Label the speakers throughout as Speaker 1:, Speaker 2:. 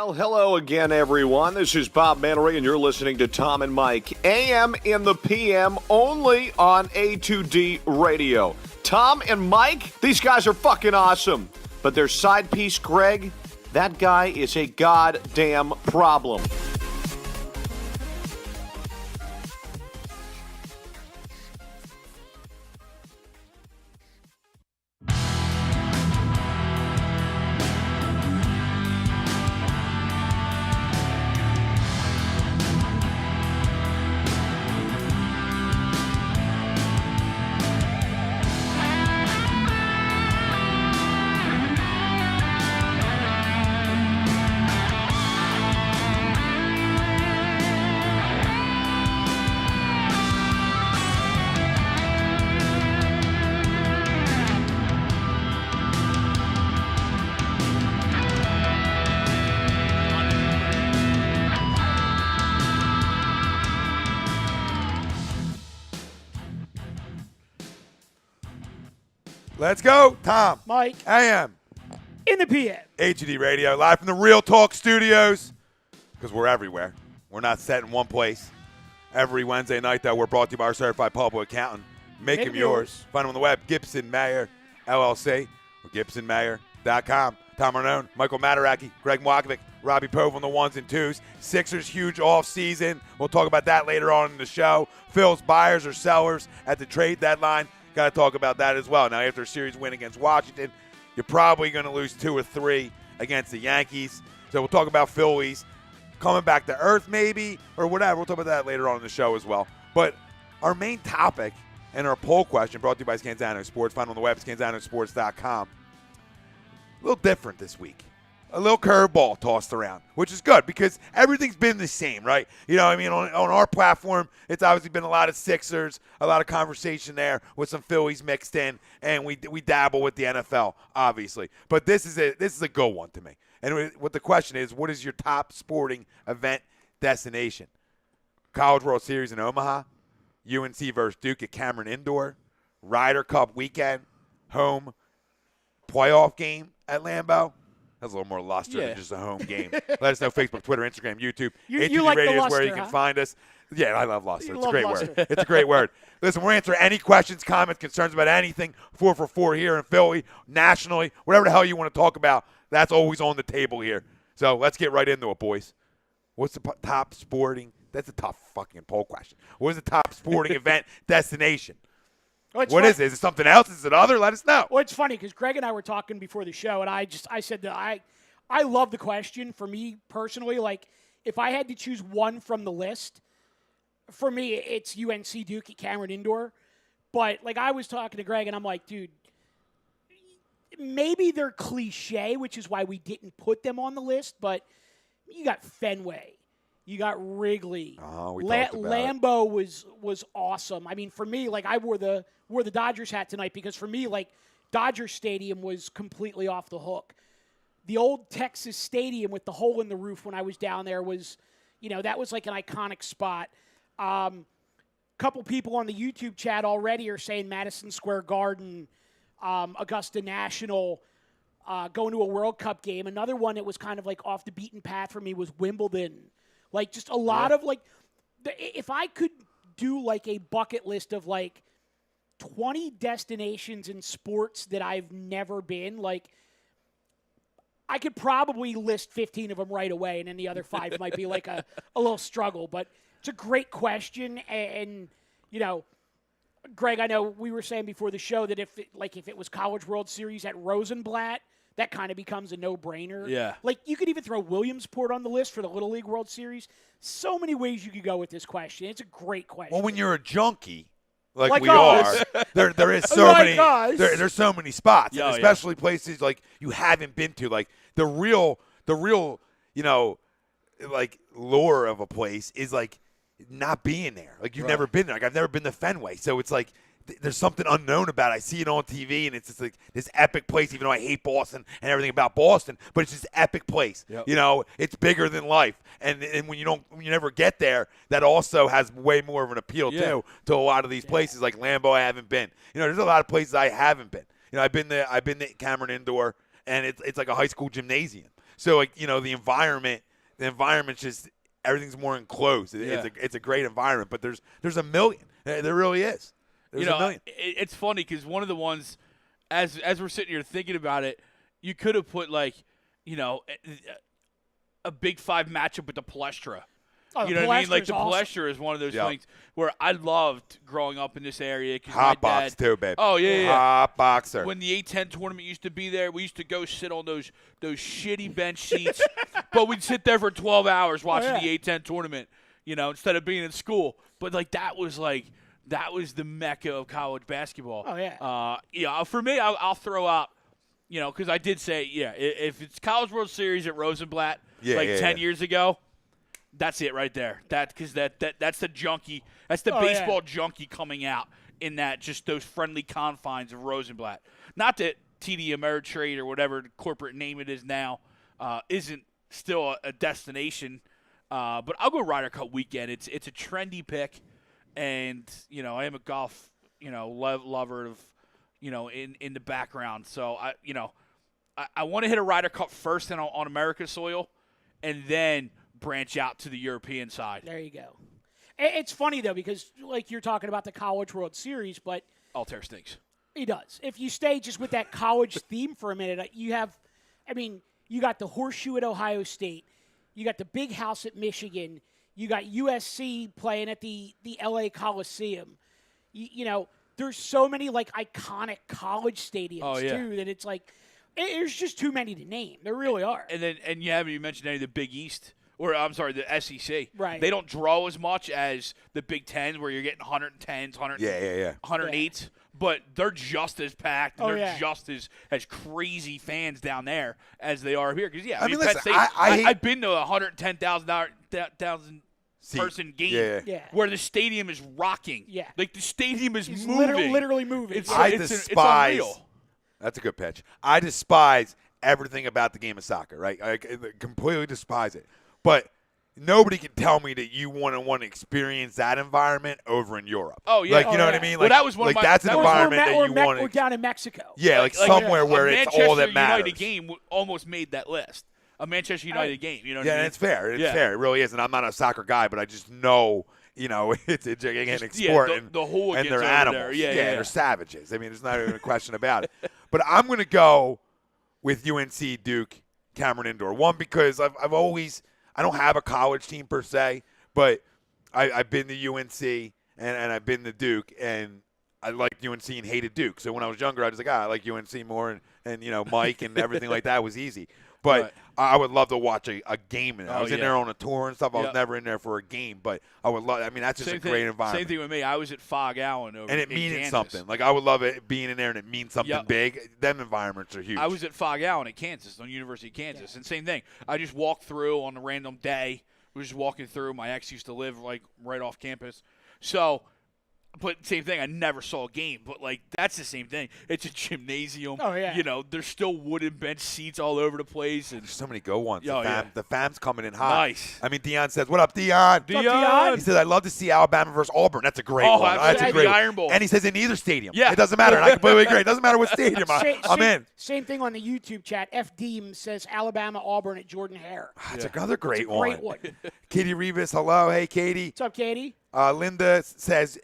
Speaker 1: Well, hello again, everyone. This is Bob Mannery, and you're listening to Tom and Mike, AM in the PM, only on A2D Radio. Tom and Mike, these guys are fucking awesome. But their side piece, Greg, that guy is a goddamn problem.
Speaker 2: Let's go, Tom.
Speaker 3: Mike.
Speaker 2: AM.
Speaker 3: In the PM.
Speaker 2: HUGE Radio, live from the Real Talk Studios, because we're everywhere. We're not set in one place. Every Wednesday night, though, we're brought to you by our certified public accountant. Make him yours. Find him on the web, Gibson Mayer, LLC, or GibsonMayer.com. Tom Arnone, Michael Mataraki, Greg Mwakovic, Robbie Pove on the ones and twos. Sixers huge offseason. We'll talk about that later on in the show. Phil's buyers or sellers at the trade deadline. Got to talk about that as well. Now, after a series win against Washington, you're probably going to lose 2 or 3 against the Yankees. So we'll talk about Phillies coming back to earth maybe or whatever. We'll talk about that later on in the show as well. But our main topic and our poll question brought to you by Scanzano Sports. Find on the web, scanzanosports.com. A little different this week. A little curveball tossed around, which is good because everything's been the same, right? You know what I mean? On our platform, it's obviously been a lot of Sixers, a lot of conversation there with some Phillies mixed in, and we dabble with the NFL, obviously. But this is a good one to me. And what the question is, what is your top sporting event destination? College World Series in Omaha, UNC versus Duke at Cameron Indoor, Ryder Cup weekend, home playoff game at Lambeau. That's a little more luster than just a home game. Let us know, Facebook, Twitter, Instagram, YouTube.
Speaker 3: You like
Speaker 2: Radio
Speaker 3: the luster,
Speaker 2: is where you can find us. Yeah, I love luster. It's a great
Speaker 3: luster.
Speaker 2: word. It's a great word. Listen, we'll answer any questions, comments, concerns about anything. 4 for 4 here in Philly, nationally, whatever the hell you want to talk about. That's always on the table here. So let's get right into it, boys. What's the top sporting? That's a tough fucking poll question. What is the top sporting event destination? What is it? Is it something else? Is it other? Let us know.
Speaker 3: Well, it's funny because Greg and I were talking before the show, and I said that I love the question. For me personally, like if I had to choose one from the list, for me it's UNC Duke at Cameron Indoor. But like I was talking to Greg, and I'm like, dude, maybe they're cliche, which is why we didn't put them on the list. But you got Fenway. You got Wrigley.
Speaker 2: Oh, we talked about
Speaker 3: Lambeau was awesome. I mean, for me, like I wore the Dodgers hat tonight because for me, like Dodger Stadium was completely off the hook. The old Texas Stadium with the hole in the roof when I was down there was, that was like an iconic spot. Couple people on the YouTube chat already are saying Madison Square Garden, Augusta National, going to a World Cup game. Another one that was kind of like off the beaten path for me was Wimbledon. Like, just a lot of, like, if I could do, like, a bucket list of, like, 20 destinations in sports that I've never been, like, I could probably list 15 of them right away, and then the other 5 might be, like, a little struggle. But it's a great question, and Greg, I know we were saying before the show that if it was College World Series at Rosenblatt, that kind of becomes a no-brainer.
Speaker 4: Yeah.
Speaker 3: Like, you could even throw Williamsport on the list for the Little League World Series. So many ways you could go with this question. It's a great question.
Speaker 2: Well, when you're a junkie, like we
Speaker 3: us.
Speaker 2: are, there is so
Speaker 3: Like
Speaker 2: many.
Speaker 3: us.
Speaker 2: There's so many spots,
Speaker 4: Yeah,
Speaker 2: and especially places like you haven't been to. Like the real, like lure of a place is like not being there. Like you've never been there. Like I've never been to Fenway, so it's like there's something unknown about it. I see it on TV, and it's just like this epic place, even though I hate Boston and everything about Boston, but it's this epic place.
Speaker 4: Yep.
Speaker 2: It's bigger than life. And when you never get there, that also has way more of an appeal, too, to a lot of these places. Like Lambeau, I haven't been. There's a lot of places I haven't been. I've been to Cameron Indoor, and it's like a high school gymnasium. So, like, the environment's just everything's more enclosed. It's a great environment, but there's a million. There really is. There's a million.
Speaker 4: It's funny because one of the ones, as we're sitting here thinking about it, you could have put a Big Five matchup with the Palestra.
Speaker 3: Oh,
Speaker 4: You know what I mean? Like the
Speaker 3: awesome.
Speaker 4: Palestra is one of those things where I loved growing up in this area.
Speaker 2: Hot box too, babe.
Speaker 4: Oh yeah.
Speaker 2: Hot boxer.
Speaker 4: When the A-10 tournament used to be there, we used to go sit on those shitty bench seats, but we'd sit there for 12 hours watching the A-10 tournament, instead of being in school. But that was the mecca of college basketball.
Speaker 3: Oh yeah.
Speaker 4: For me, I'll throw out, because I did say, if it's College World Series at Rosenblatt 10 years ago. That's it right there. That's the junkie. That's the baseball junkie coming out in just those friendly confines of Rosenblatt. Not that TD Ameritrade or whatever corporate name it is now isn't still a destination, but I'll go Ryder Cup weekend. It's a trendy pick, and I am a golf lover of in the background. So I want to hit a Ryder Cup first and on America's soil, and then branch out to the European side.
Speaker 3: There you go. It's funny, though, because, like, you're talking about the College World Series, but
Speaker 4: Altair stinks.
Speaker 3: He does. If you stay just with that college theme for a minute, you got the Horseshoe at Ohio State. You got the Big House at Michigan. You got USC playing at the LA Coliseum. There's so many, iconic college stadiums, too, that it's like, there's just too many to name. There really are.
Speaker 4: And you haven't even mentioned any of the Big East. Or, I'm sorry, the SEC.
Speaker 3: Right.
Speaker 4: They don't draw as much as the Big Ten, where you're getting 110s, 108s, but they're just as packed, and they're just as crazy fans down there as they are here. Because,
Speaker 2: listen,
Speaker 4: I've been to a 110,000 person game where the stadium is rocking.
Speaker 3: Yeah.
Speaker 4: Like, the stadium is moving.
Speaker 3: Literally moving.
Speaker 4: It's
Speaker 2: despise.
Speaker 4: It's unreal.
Speaker 2: That's a good pitch. I despise everything about the game of soccer, right? I completely despise it. But nobody can tell me that you want to experience that environment over in Europe.
Speaker 4: Oh, yeah.
Speaker 2: You know what I mean?
Speaker 4: Well, that was one of my –
Speaker 2: that's an environment that you want to –
Speaker 3: Or down in Mexico.
Speaker 2: Yeah, somewhere where it's all that matters.
Speaker 4: A Manchester United game almost made that list. A Manchester United game, you know what I mean?
Speaker 2: Yeah, it's fair. It's fair. It really is. And I'm not a soccer guy, but I just know – it's a gigantic sport, and they're animals. They're savages. I mean, there's not even a question about it. But I'm going to go with UNC Duke Cameron Indoor. One, because I've always – I don't have a college team per se, but I've been to UNC and I've been to Duke, and I liked UNC and hated Duke. So when I was younger, I was like, I like UNC more, and Mike and everything like that was easy. But I would love to watch a game in it. I was in there on a tour and stuff. I was never in there for a game, but I would love. I mean, that's just great environment.
Speaker 4: Same thing with me. I was at Fog Allen over,
Speaker 2: and it means
Speaker 4: Kansas.
Speaker 2: something. Like, I would love it being in there, and it means something big. Them environments are huge.
Speaker 4: I was at Fog Allen at Kansas, on University of Kansas, and same thing. I just walked through on a random day. We were just walking through. My ex used to live right off campus, so. But same thing, I never saw a game. But, that's the same thing. It's a gymnasium.
Speaker 3: Oh, yeah.
Speaker 4: There's still wooden bench seats all over the place. And
Speaker 2: there's so many go ones.
Speaker 4: Oh,
Speaker 2: the fam's coming in hot.
Speaker 4: Nice.
Speaker 2: I mean, Dion says, what up, Dion?
Speaker 3: Dion?
Speaker 2: He says, I'd love to see Alabama versus Auburn. That's a great one.
Speaker 4: That's
Speaker 2: a great
Speaker 4: the Iron Bowl.
Speaker 2: And he says in either stadium.
Speaker 4: Yeah.
Speaker 2: It doesn't matter. And I completely agree. It doesn't matter what stadium I'm in.
Speaker 3: Same thing on the YouTube chat. F. Deem says Alabama Auburn at Jordan Hare.
Speaker 2: That's another great
Speaker 3: one. Great one.
Speaker 2: Katie Rivas, hello. Hey, Katie.
Speaker 3: What's up, Katie?
Speaker 2: Linda says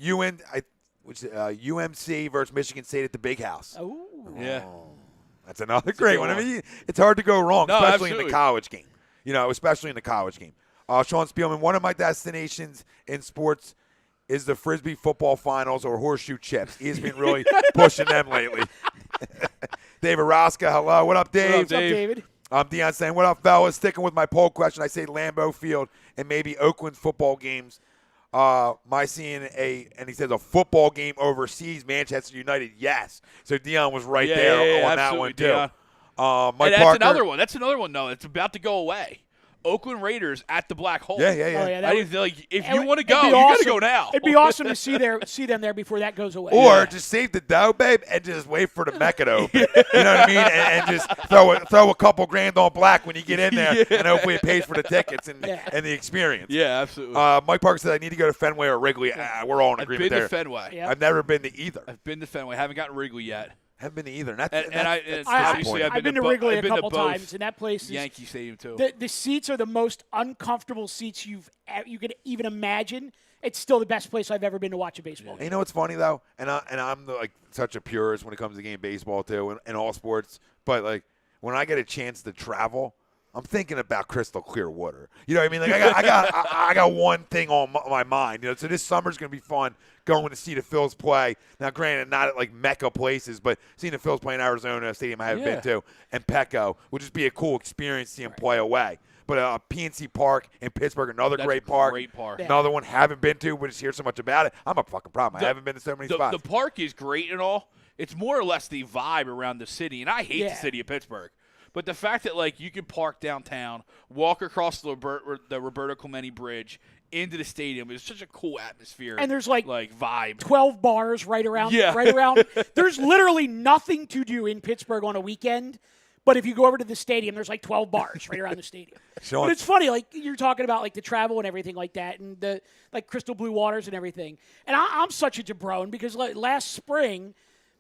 Speaker 2: UMC versus Michigan State at the Big House.
Speaker 3: Oh.
Speaker 4: Yeah.
Speaker 2: That's another great one. I mean, it's hard to go wrong, especially in the college game. Especially in the college game. Sean Spielman, one of my destinations in sports is the Frisbee football finals or horseshoe chips. He's been really pushing them lately. Dave Araska, hello. What up, Dave?
Speaker 3: What's up, David?
Speaker 2: Dion saying, what up, fellas? Sticking with my poll question, I say Lambeau Field and maybe Oakland football games. My seeing and he says a football game overseas, Manchester United, yes. So Dion was right there on that one, too.
Speaker 4: Dion.
Speaker 2: That's
Speaker 4: another one. That's another one, though. It's about to go away. Oakland Raiders at the Black Hole.
Speaker 2: Yeah.
Speaker 3: Oh, yeah,
Speaker 4: if you want to go, you got to go now.
Speaker 3: It'd be awesome to see them there before that goes away.
Speaker 2: Or just save the dough, babe, and just wait for the Mecca to open. You know what I mean? And just throw a couple grand on black when you get in there, and hopefully it pays for the tickets and the experience.
Speaker 4: Yeah, absolutely.
Speaker 2: Mike Parker said I need to go to Fenway or Wrigley. We're all in agreement there.
Speaker 4: I've been to Fenway.
Speaker 3: Yep.
Speaker 2: I've never been to either.
Speaker 4: I've been to Fenway. Haven't gotten Wrigley yet.
Speaker 2: Haven't been to either.
Speaker 3: I've been to Wrigley a couple times, and that place is
Speaker 4: Yankee Stadium too.
Speaker 3: The seats are the most uncomfortable seats you could even imagine. It's still the best place I've ever been to watch a baseball game.
Speaker 2: You know what's funny though, and I'm like such a purist when it comes to game baseball too, and all sports. But like when I get a chance to travel, I'm thinking about crystal clear water. You know what I mean? Like I got one thing on my mind. You know, so this summer's gonna be fun going to see the Phils play. Now, granted, not at like mecca places, but seeing the Phils play in Arizona, a stadium I haven't been to, and Petco would just be a cool experience to see them play away. But PNC Park in Pittsburgh, another great park. Another one haven't been to, but just hear so much about it. I'm a fucking problem. I haven't been to so many spots.
Speaker 4: The park is great and all. It's more or less the vibe around the city, and I hate the city of Pittsburgh. But the fact that, like, you can park downtown, walk across the Roberto Clemente Bridge into the stadium is such a cool atmosphere.
Speaker 3: And there's, like
Speaker 4: vibe.
Speaker 3: 12 bars right around. There's literally nothing to do in Pittsburgh on a weekend. But if you go over to the stadium, there's like 12 bars right around the stadium. But it's funny, like you're talking about like the travel and everything like that, and the like crystal blue waters and everything. And I'm such a jabron because like, last spring,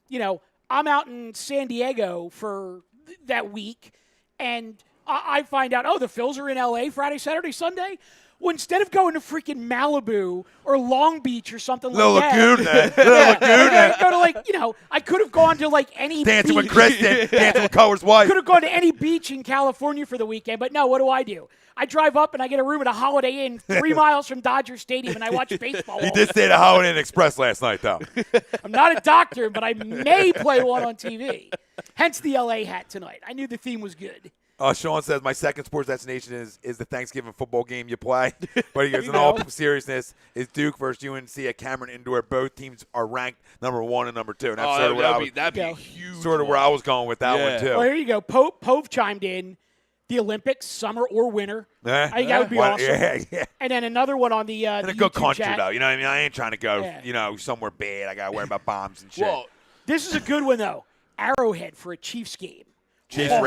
Speaker 3: you know, I'm out in San Diego for that week, and I find out, the Phils are in L.A. Friday, Saturday, Sunday. Well, instead of going to freaking Malibu or Long Beach or something like that.
Speaker 2: Laguna.
Speaker 3: Go to like, you know, I could have gone to like any
Speaker 2: Dancing
Speaker 3: beach.
Speaker 2: with Kristen, dancing with Coer's wife.
Speaker 3: Could have gone to any beach in California for the weekend, but no, what do? I drive up and I get a room at a Holiday Inn 3 miles from Dodger Stadium, and I watch baseball.
Speaker 2: He did stay at a Holiday Inn Express last night, though.
Speaker 3: I'm not a doctor, but I may play one on TV. Hence the LA hat tonight. I knew the theme was good.
Speaker 2: Sean says, my second sports destination is the Thanksgiving football game you play. But he goes, in all seriousness, is Duke versus UNC at Cameron Indoor. Both teams are ranked number 1 and number 2. And that's
Speaker 4: that'd be a huge
Speaker 2: sort of where I was going with that one, too.
Speaker 3: Well, here you go. Pove chimed in. The Olympics, summer or winter. I think that would be awesome.
Speaker 2: Yeah.
Speaker 3: And then another one on the
Speaker 2: in a
Speaker 3: YouTube
Speaker 2: good country,
Speaker 3: chat.
Speaker 2: though. You know what I mean? I ain't trying to go, somewhere bad. I got to worry about bombs and shit.
Speaker 4: Well,
Speaker 3: this is a good one, though. Arrowhead for a Chiefs game.
Speaker 2: Chiefs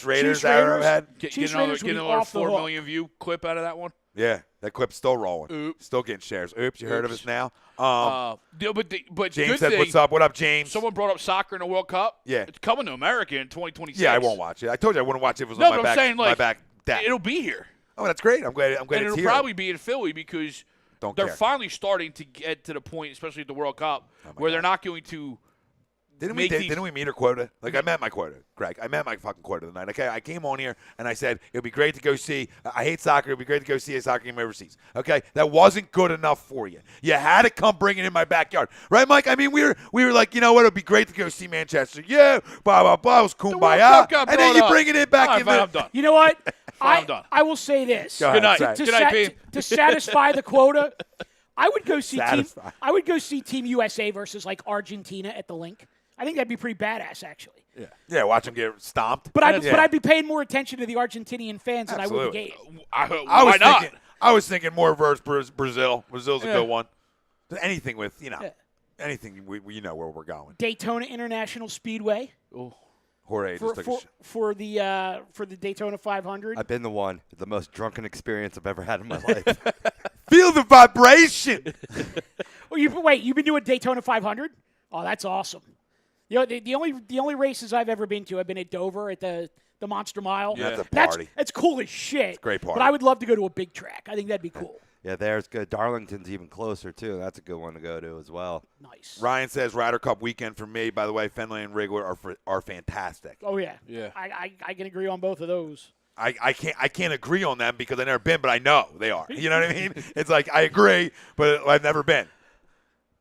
Speaker 2: Raiders, Arrowhead.
Speaker 4: Get another 4 million view clip out of that one.
Speaker 2: Yeah, that clip's still rolling.
Speaker 4: Oops.
Speaker 2: Still getting shares. Oops, you heard of us now?
Speaker 4: But
Speaker 2: James said, what's up? What up, James?
Speaker 4: Someone brought up soccer in the World Cup.
Speaker 2: Yeah.
Speaker 4: It's coming to America in 2026.
Speaker 2: Yeah, I won't watch it. I told you I wouldn't watch it if it was on my back deck.
Speaker 4: It'll be here.
Speaker 2: Oh, that's great. I'm glad
Speaker 4: and
Speaker 2: it's
Speaker 4: it'll
Speaker 2: here.
Speaker 4: probably be in Philly because they're finally starting to get to the point, especially at the World Cup, where they're not going to
Speaker 2: Didn't we meet our quota? Like, I met my quota, Greg. I met my fucking quota tonight. Okay, I came on here and I said it would be great to go see. I hate soccer. It would be great to go see a soccer game overseas. Okay, that wasn't good enough for you. You had to come bring it in my backyard, right, Mike? I mean, we were like, you know what? It would be great to go see Manchester. Yeah, blah blah blah. It was kumbaya, and then you bring it in back in.
Speaker 4: I'm done.
Speaker 3: You know what?
Speaker 4: I'm done.
Speaker 3: I will say this.
Speaker 2: Go ahead,
Speaker 4: Good night, Pete.
Speaker 3: To satisfy the quota, I would go see Team USA versus like Argentina at the Link. I think that'd be pretty badass, actually.
Speaker 2: Yeah, watch them get stomped.
Speaker 3: But I'd be paying more attention to the Argentinian fans than I would the game.
Speaker 4: Why not?
Speaker 2: I was thinking more versus Brazil. Brazil's a good one. Anything with anything we know where we're going.
Speaker 3: Daytona International Speedway.
Speaker 2: Jorge
Speaker 3: for the Daytona 500.
Speaker 5: I've been the one. The most drunken experience I've ever had in my life.
Speaker 2: Feel the vibration.
Speaker 3: You've been doing Daytona 500? Oh, that's awesome. You know, the only races I've ever been to have been at Dover at the Monster Mile.
Speaker 2: Yeah. That's a party.
Speaker 3: That's cool as shit.
Speaker 2: It's a great party.
Speaker 3: But I would love to go to a big track. I think that'd be cool.
Speaker 5: Yeah, there's good. Darlington's even closer, too. That's a good one to go to as well.
Speaker 3: Nice.
Speaker 2: Ryan says Ryder Cup weekend for me. By the way, Fenway and Wrigley are fantastic.
Speaker 3: Oh, yeah.
Speaker 4: Yeah.
Speaker 3: I can agree on both of those.
Speaker 2: I can't agree on them because I've never been, but I know they are. You know what I mean? It's like I agree, but I've never been.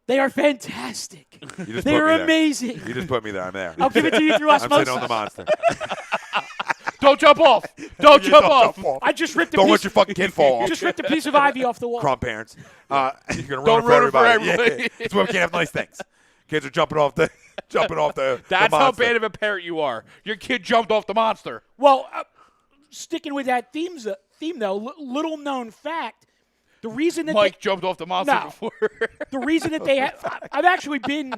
Speaker 3: They are fantastic. They are amazing.
Speaker 2: You just put me there. I'm there.
Speaker 3: I'll give it to you through osmosis.
Speaker 2: I'm sitting on the monster.
Speaker 4: Don't jump off. Don't jump off.
Speaker 3: I just ripped
Speaker 2: Don't let your fucking kid fall off.
Speaker 3: Just ripped a piece of ivy off the wall.
Speaker 2: Crumb parents. You're gonna
Speaker 4: Don't
Speaker 2: ruin it for
Speaker 4: ruin it
Speaker 2: everybody.
Speaker 4: for everybody.
Speaker 2: Yeah. That's why we can't have nice things. Kids are jumping off the
Speaker 4: That's
Speaker 2: the
Speaker 4: how
Speaker 2: monster.
Speaker 4: bad of a parent you are. Your kid jumped off the monster.
Speaker 3: Well, sticking with that theme though, little known fact. The reason that
Speaker 4: Mike jumped off the monster before.
Speaker 3: The reason that they I've actually been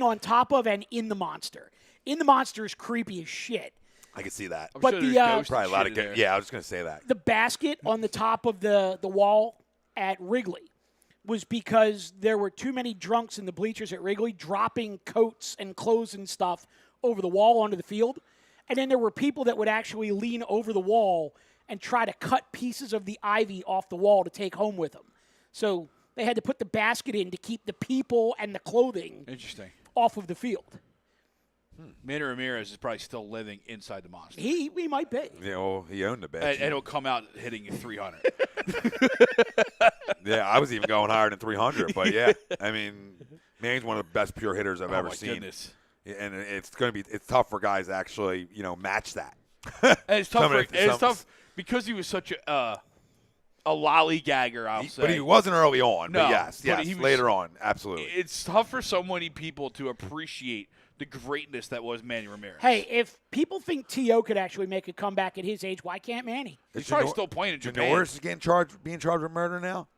Speaker 3: on top of and in the monster. In the monster is creepy as shit.
Speaker 2: I can see that.
Speaker 3: But
Speaker 4: sure
Speaker 3: the
Speaker 2: Probably a lot of good. Yeah, I was just gonna say that.
Speaker 3: The basket on the top of the wall at Wrigley. was because there were too many drunks in the bleachers at Wrigley dropping coats and clothes and stuff over the wall onto the field. And then there were people that would actually lean over the wall and try to cut pieces of the ivy off the wall to take home with them. So they had to put the basket in to keep the people and the clothing off of the field.
Speaker 4: Manny Ramirez is probably still living inside the monster.
Speaker 3: He might be.
Speaker 2: You know, he owned the bitch.
Speaker 4: And he'll come out hitting you 300.
Speaker 2: Yeah, I was even going higher than 300. But, yeah, I mean, Manny's one of the best pure hitters I've ever seen.
Speaker 4: Goodness.
Speaker 2: And it's tough for guys to actually, match that.
Speaker 4: And it's tough because he was such a lollygagger, I'll say.
Speaker 2: But he wasn't early on.
Speaker 4: No,
Speaker 2: but yes,
Speaker 4: he was,
Speaker 2: later on, absolutely.
Speaker 4: It's tough for so many people to appreciate the greatness that was Manny Ramirez.
Speaker 3: Hey, if people think T.O. could actually make a comeback at his age, why can't Manny?
Speaker 4: He's probably still playing in Japan.
Speaker 2: Janoris is being charged with murder now?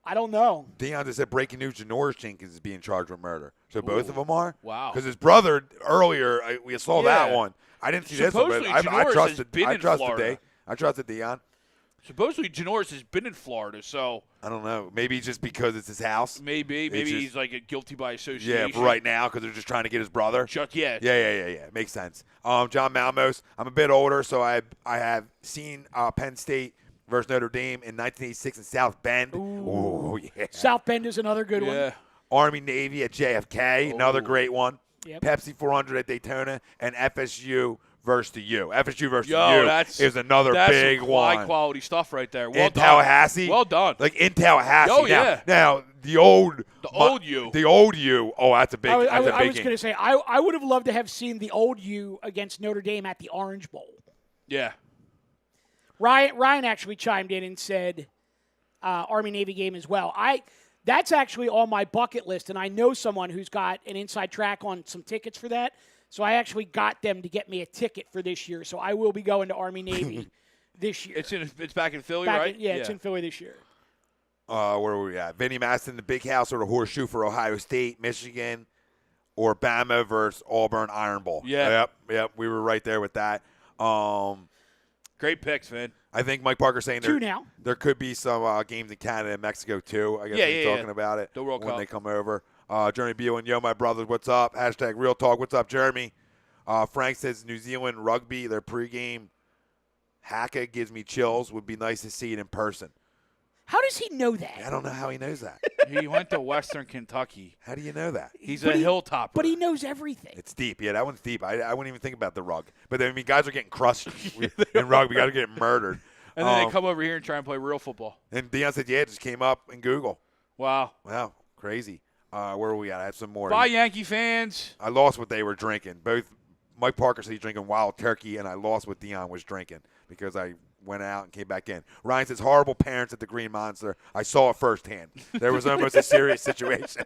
Speaker 3: I don't know.
Speaker 2: Deion just said breaking news, Janoris Jenkins is being charged with murder. So both of them are?
Speaker 4: Wow.
Speaker 2: Because his brother, earlier, we saw that one. I didn't see this one, but I trusted Deion.
Speaker 4: Supposedly, Janoris has been in Florida, so
Speaker 2: I don't know. Maybe just because it's his house.
Speaker 4: Maybe he's like a guilty by association.
Speaker 2: Yeah, for right now, because they're just trying to get his brother. Yeah. Makes sense. John Malmos. I'm a bit older, so I have seen Penn State versus Notre Dame in 1986 in South Bend. Ooh, yeah.
Speaker 3: South Bend is another good one.
Speaker 2: Army Navy at JFK, another great one.
Speaker 3: Yep.
Speaker 2: Pepsi 400 at Daytona, and FSU versus the U. FSU versus
Speaker 4: the
Speaker 2: U
Speaker 4: is
Speaker 2: another big one.
Speaker 4: High quality stuff right there.
Speaker 2: Well done. Tallahassee.
Speaker 4: Well done.
Speaker 2: Like in Tallahassee.
Speaker 4: Oh, yeah.
Speaker 2: Now the old
Speaker 4: U.
Speaker 2: The old U. Oh, that's a big.
Speaker 3: I was going to say I would have loved to have seen the old U against Notre Dame at the Orange Bowl.
Speaker 4: Yeah.
Speaker 3: Ryan actually chimed in and said Army Navy game as well. That's actually on my bucket list, and I know someone who's got an inside track on some tickets for that. So I actually got them to get me a ticket for this year. So I will be going to Army Navy this year.
Speaker 4: It's back in Philly, right?
Speaker 3: It's in Philly this year.
Speaker 2: Where were we at? Vinny Maston, the Big House, or the Horseshoe for Ohio State, Michigan, or Bama versus Auburn Iron Bowl.
Speaker 4: Yeah.
Speaker 2: Yep. We were right there with that.
Speaker 4: Great picks, man.
Speaker 2: I think Mike Parker's saying there could be some games in Canada and Mexico, too. I guess he's talking about it
Speaker 4: the World
Speaker 2: when
Speaker 4: Cup.
Speaker 2: they come over. Jeremy Beal and Yo, my brothers, what's up? Hashtag Real Talk. What's up, Jeremy? Frank says New Zealand rugby, their pregame haka gives me chills. Would be nice to see it in person.
Speaker 3: How does he know that?
Speaker 2: I don't know how he knows that.
Speaker 4: He went to Western Kentucky.
Speaker 2: How do you know that?
Speaker 4: He's a hilltopper.
Speaker 3: But he knows everything.
Speaker 2: It's deep. Yeah, that one's deep. I wouldn't even think about the rug. But, I mean, guys are getting crushed in rugby. Guys are getting murdered.
Speaker 4: And then they come over here and try and play real football.
Speaker 2: And Deion said, it just came up in Google.
Speaker 4: Wow,
Speaker 2: crazy. Where are we at? I have some more.
Speaker 4: Bye, Yankee fans.
Speaker 2: I lost what they were drinking. Both Mike Parker said he's drinking Wild Turkey, and I lost what Deion was drinking because I went out and came back in. Ryan says, horrible parents at the Green Monster. I saw it firsthand. There was almost a serious situation.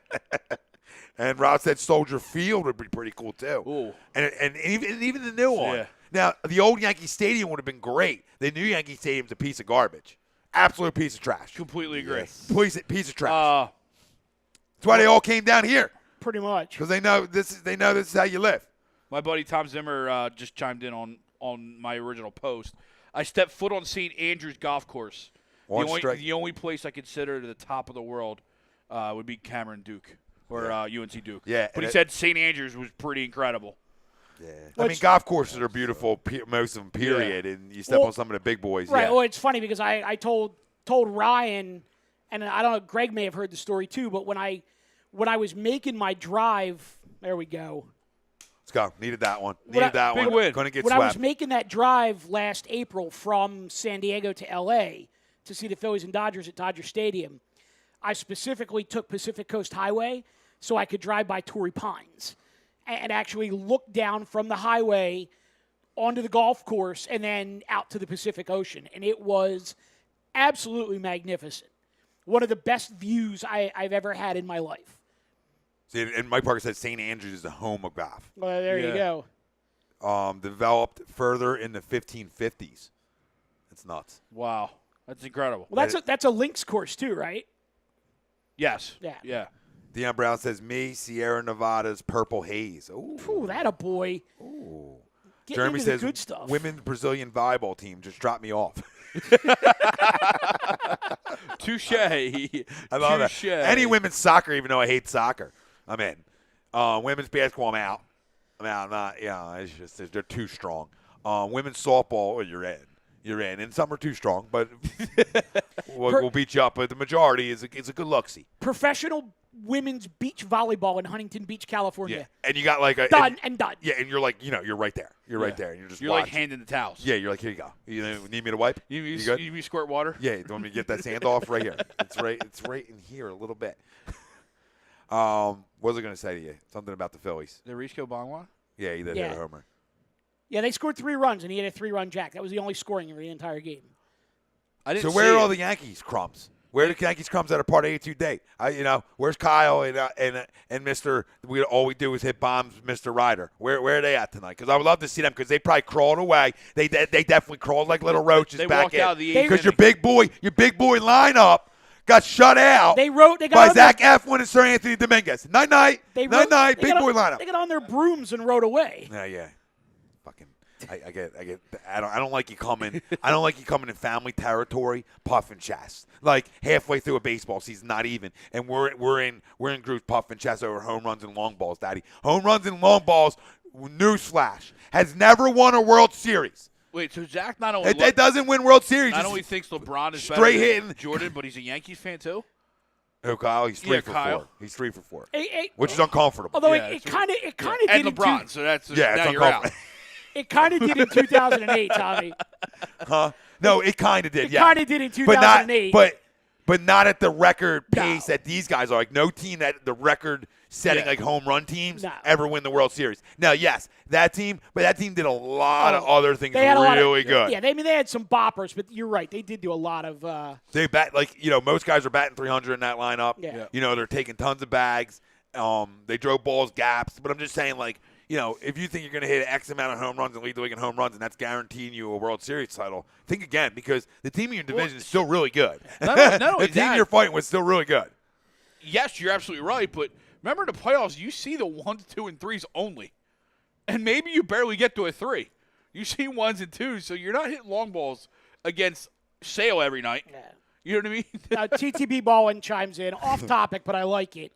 Speaker 2: And Rob said Soldier Field would be pretty cool, too.
Speaker 4: Ooh.
Speaker 2: And even the new one.
Speaker 4: Yeah.
Speaker 2: Now, the old Yankee Stadium would have been great. The new Yankee Stadium's a piece of garbage. Absolute piece of trash.
Speaker 4: Completely agree.
Speaker 2: Piece of trash. That's why they all came down here.
Speaker 3: Pretty much.
Speaker 2: Because they know this is how you live.
Speaker 4: My buddy Tom Zimmer just chimed in on my original post. I stepped foot on St. Andrews Golf Course. The only place I consider to the top of the world would be Cameron Duke or UNC Duke.
Speaker 2: Yeah,
Speaker 4: but he said St. Andrews was pretty incredible.
Speaker 2: Yeah, I mean golf courses are beautiful, most of them. Period, and you step on some of the big boys.
Speaker 3: Right.
Speaker 2: Yeah.
Speaker 3: Well, it's funny because I told Ryan, and I don't know, Greg may have heard the story too, but when I was making my drive, there we go.
Speaker 2: Let's go. Needed that one.
Speaker 4: Big win.
Speaker 2: Couldn't get
Speaker 3: when
Speaker 2: swept.
Speaker 3: I was making that drive last April from San Diego to L.A. to see the Phillies and Dodgers at Dodger Stadium, I specifically took Pacific Coast Highway so I could drive by Torrey Pines and actually look down from the highway onto the golf course and then out to the Pacific Ocean. And it was absolutely magnificent. One of the best views I've ever had in my life.
Speaker 2: See, and Mike Parker said St. Andrews is the home of golf.
Speaker 3: Well, there you go.
Speaker 2: Developed further in the 1550s. It's nuts.
Speaker 4: Wow, that's incredible.
Speaker 3: Well, that's a links course too, right?
Speaker 4: Yes.
Speaker 3: Yeah.
Speaker 2: Deion Brown says, Sierra Nevada's Purple Haze.
Speaker 3: Ooh, that a boy.
Speaker 2: Ooh.
Speaker 3: Getting
Speaker 2: Jeremy
Speaker 3: into
Speaker 2: says,
Speaker 3: the good stuff.
Speaker 2: Women's Brazilian volleyball team just dropped me off.
Speaker 4: Touche.
Speaker 2: I love that. Any women's soccer, even though I hate soccer, I'm in. Women's basketball, I'm out. I'm not. Yeah, it's just they're too strong. Women's softball, you're in. You're in, and some are too strong, but we'll beat you up. But the majority is a good look-see.
Speaker 3: Professional women's beach volleyball in Huntington Beach, California.
Speaker 2: Yeah, and you got like a
Speaker 3: done.
Speaker 2: Yeah, and you're like, you're right there. You're right there. And
Speaker 4: you're like handing the towels.
Speaker 2: Yeah, you're like, here you go. You need me to wipe?
Speaker 4: You good? You squirt water?
Speaker 2: Yeah. You want me to get that sand off right here? It's right in here a little bit. What was I going to say to you? Something about the Phillies.
Speaker 4: The Risco Bonwa?
Speaker 2: Yeah, he did hit a homer.
Speaker 3: Yeah, they scored 3 runs, and he had a 3-run jack. That was the only scoring in the entire game.
Speaker 2: So where are all the Yankees crumbs? Where are the Yankees crumbs that are part of A2 Day? Where's Kyle and Mr. All we do is hit bombs, Mr. Ryder. Where are they at tonight? Because I would love to see them because they probably crawled away. They definitely crawled like little roaches
Speaker 4: they
Speaker 2: back
Speaker 4: walked
Speaker 2: in.
Speaker 4: Out of the
Speaker 2: because your big boy lineup got shut out.
Speaker 3: They got
Speaker 2: by Zach Eflin and Sir Anthony Dominguez. Night, big boy lineup.
Speaker 3: They got on their brooms and rode away.
Speaker 2: Yeah. Fucking. I get. I don't like you coming. I don't like you coming in family territory, puffing chest. Like halfway through a baseball season, not even, and we're in groups puffing chest over home runs and long balls, Daddy. Home runs and long balls. Newsflash: has never won a World Series.
Speaker 4: Wait, so Zach not only
Speaker 2: it doesn't win World Series.
Speaker 4: Not only thinks LeBron is
Speaker 2: straight
Speaker 4: better
Speaker 2: hitting
Speaker 4: than Jordan, but he's a Yankees fan too.
Speaker 2: Oh, Kyle, he's 3 for 4. He's 3 for 4, which is uncomfortable.
Speaker 3: Although it kind of
Speaker 4: and
Speaker 3: did
Speaker 4: LeBron, so that's
Speaker 2: it's
Speaker 4: now you're out.
Speaker 3: It kind of did in 2008, Tommy.
Speaker 2: Huh? No, it kind of did.
Speaker 3: It kind of did in 2008.
Speaker 2: But not at the record pace that these guys are. Like no team that the record-setting like home run teams ever win the World Series. Now, yes, that team did a lot of other things really good.
Speaker 3: Yeah, they had some boppers, but you're right. They did do a lot of.
Speaker 2: They bat most guys are batting 300 in that lineup.
Speaker 3: Yeah.
Speaker 2: They're taking tons of bags. They drove balls gaps, but I'm just saying like. If you think you're going to hit X amount of home runs and lead the league in home runs, and that's guaranteeing you a World Series title, think again because the team in your division is still really good.
Speaker 4: Not only
Speaker 2: the team you're fighting with is still really good.
Speaker 4: Yes, you're absolutely right, but remember in the playoffs, you see the 1s, 2, and 3s only, and maybe you barely get to a 3. You see 1s and 2s, so you're not hitting long balls against Sale every night.
Speaker 3: Yeah.
Speaker 4: You know what I mean?
Speaker 3: TTB Ballin chimes in, off topic, but I like it.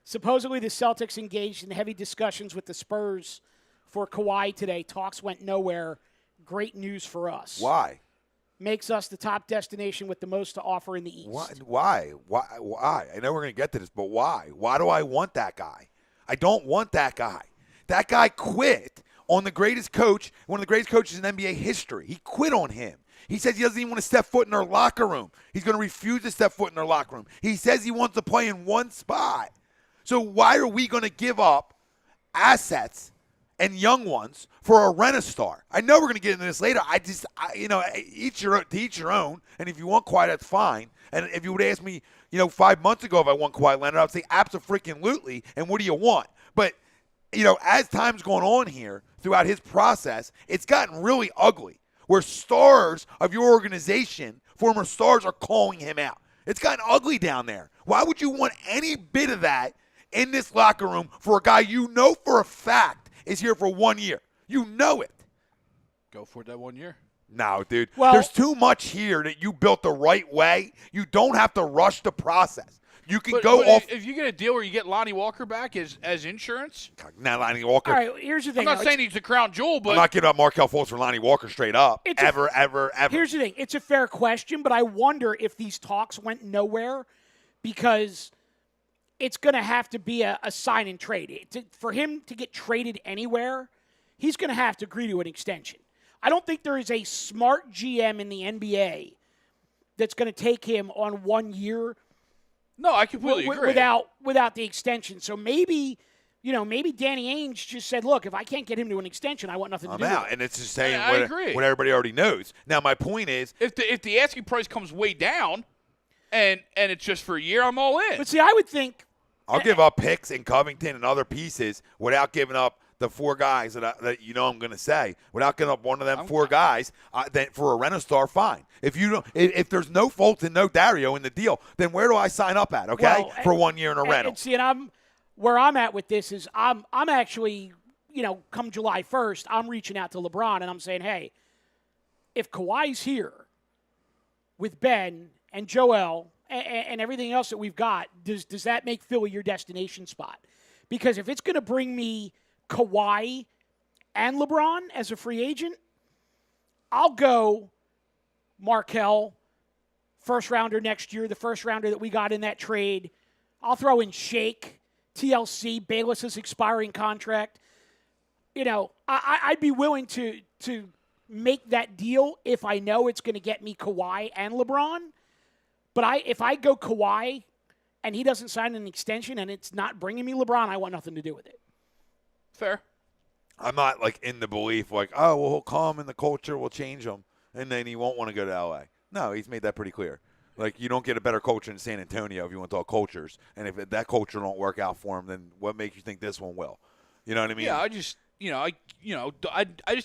Speaker 3: Supposedly, the Celtics engaged in heavy discussions with the Spurs for Kawhi today. Talks went nowhere. Great news for us.
Speaker 2: Why?
Speaker 3: Makes us the top destination with the most to offer in the East.
Speaker 2: Why? I know we're going to get to this, but why? Why do I want that guy? I don't want that guy. That guy quit on the greatest coach, one of the greatest coaches in NBA history. He quit on him. He says he doesn't even want to step foot in their locker room. He's going to refuse to step foot in their locker room. He says he wants to play in one spot. So why are we going to give up assets and young ones for a rent-a-star? I know we're going to get into this later. Each your own. And if you want Kawhi, that's fine. And if you would ask me, 5 months ago if I want Kawhi Leonard, I would say abso-freaking-lutely. And what do you want? But, as time's going on here throughout his process, it's gotten really ugly where stars of your organization, former stars, are calling him out. It's gotten ugly down there. Why would you want any bit of that in this locker room for a guy you know for a fact is here for 1 year? You know it.
Speaker 4: Go for that 1 year.
Speaker 2: No, dude.
Speaker 3: Well,
Speaker 2: there's too much here that you built the right way. You don't have to rush the process. You can go off.
Speaker 4: If you get a deal where you get Lonnie Walker back as insurance.
Speaker 2: Not Lonnie Walker.
Speaker 3: All right, here's the thing.
Speaker 4: I'm not saying he's the crown jewel, but.
Speaker 2: I'm not giving up Markelle Fultz for Lonnie Walker straight up. Ever.
Speaker 3: Here's the thing. It's a fair question, but I wonder if these talks went nowhere because it's going to have to be a sign and trade. For him to get traded anywhere, he's going to have to agree to an extension. I don't think there is a smart GM in the NBA that's going to take him on 1 year.
Speaker 4: No, I completely agree.
Speaker 3: Without the extension. So maybe Danny Ainge just said, look, if I can't get him to an extension, I want nothing to do with it.
Speaker 2: I'm out. And it's just saying
Speaker 4: what
Speaker 2: everybody already knows. Now, my point is.
Speaker 4: If the asking price comes way down and it's just for a year, I'm all in.
Speaker 3: But see, I would think.
Speaker 2: I'll give up picks in Covington and other pieces without giving up the 4 guys that I'm going to say. Without giving up one of them 4 guys, then for a rent-a-star, fine. If there's no Fultz and no Dario in the deal, then where do I sign up at? Okay, for 1 year in a rental.
Speaker 3: And see, where I'm at with this is I'm actually come July 1st, I'm reaching out to LeBron and I'm saying, hey, if Kawhi's here, with Ben and Joel and everything else that we've got, does that make Philly your destination spot? Because if it's going to bring me Kawhi and LeBron as a free agent, I'll go Markelle, first rounder next year, the first rounder that we got in that trade. I'll throw in Shake, TLC, Bayless's expiring contract. You know, I'd be willing to make that deal if I know it's going to get me Kawhi and LeBron. But if I go Kawhi and he doesn't sign an extension and it's not bringing me LeBron, I want nothing to do with it.
Speaker 4: Fair.
Speaker 2: I'm not like in the belief like, oh, well, he'll come and the culture will change him, and then he won't want to go to L.A. No, he's made that pretty clear. Like, you don't get a better culture in San Antonio if you want to talk cultures, and if that culture don't work out for him, then what makes you think this one will? You know what I mean?
Speaker 4: Yeah, I just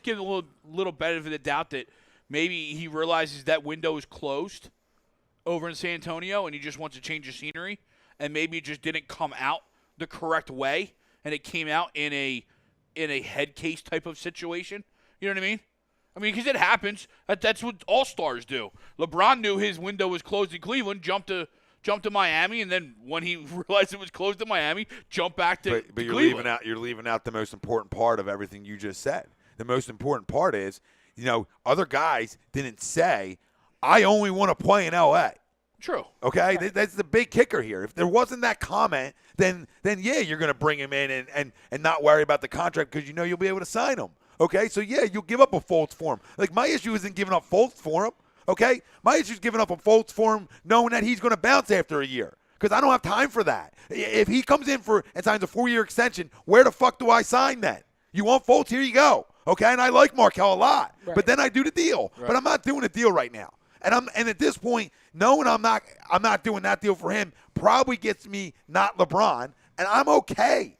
Speaker 4: give him a little benefit of the doubt that maybe he realizes that window is closed over in San Antonio, and he just wants to change the scenery, and maybe it just didn't come out the correct way, and it came out in a head case type of situation. You know what I mean? I mean, because it happens. That's what all stars do. LeBron knew his window was closed in Cleveland, jumped to Miami, and then when he realized it was closed in Miami, jumped back to
Speaker 2: but
Speaker 4: Cleveland.
Speaker 2: You're leaving out the most important part of everything you just said. The most important part is, other guys didn't say, I only want to play in L.A.
Speaker 4: True.
Speaker 2: Okay? Right. That's the big kicker here. If there wasn't that comment, then yeah, you're going to bring him in and not worry about the contract because you'll be able to sign him. Okay? So, yeah, you'll give up a Fultz for him. Like, my issue isn't giving up Fultz for him. Okay? My issue is giving up a Fultz for him knowing that he's going to bounce after a year because I don't have time for that. If he comes in and signs a 4-year extension, where the fuck do I sign then? You want Fultz? Here you go. Okay? And I like Markelle a lot. Right. But then I do the deal. Right. But I'm not doing a deal right now. And at this point, knowing I'm not doing that deal for him probably gets me not LeBron, and I'm okay.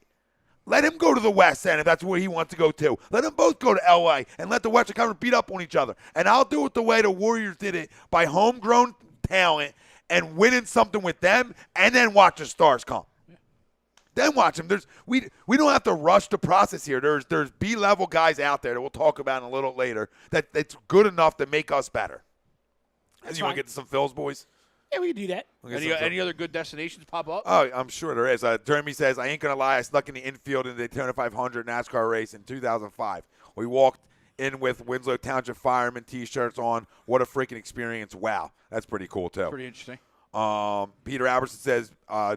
Speaker 2: Let him go to the West End if that's where he wants to go to. Let them both go to L.A. and let the Western Conference beat up on each other. And I'll do it the way the Warriors did it, by homegrown talent and winning something with them, and then watch the stars come. Then watch them. We don't have to rush the process here. There's B-level guys out there that we'll talk about in a little later that's good enough to make us better. You want to get to some Phils, boys?
Speaker 3: Yeah, we can do that.
Speaker 4: Any other good destinations pop up?
Speaker 2: Oh, I'm sure there is. Jeremy says, I ain't going to lie. I snuck in the infield in the Daytona 500 NASCAR race in 2005. We walked in with Winslow Township Fireman T-shirts on. What a freaking experience. Wow. That's pretty cool, too.
Speaker 4: Pretty interesting.
Speaker 2: Peter Albertson says,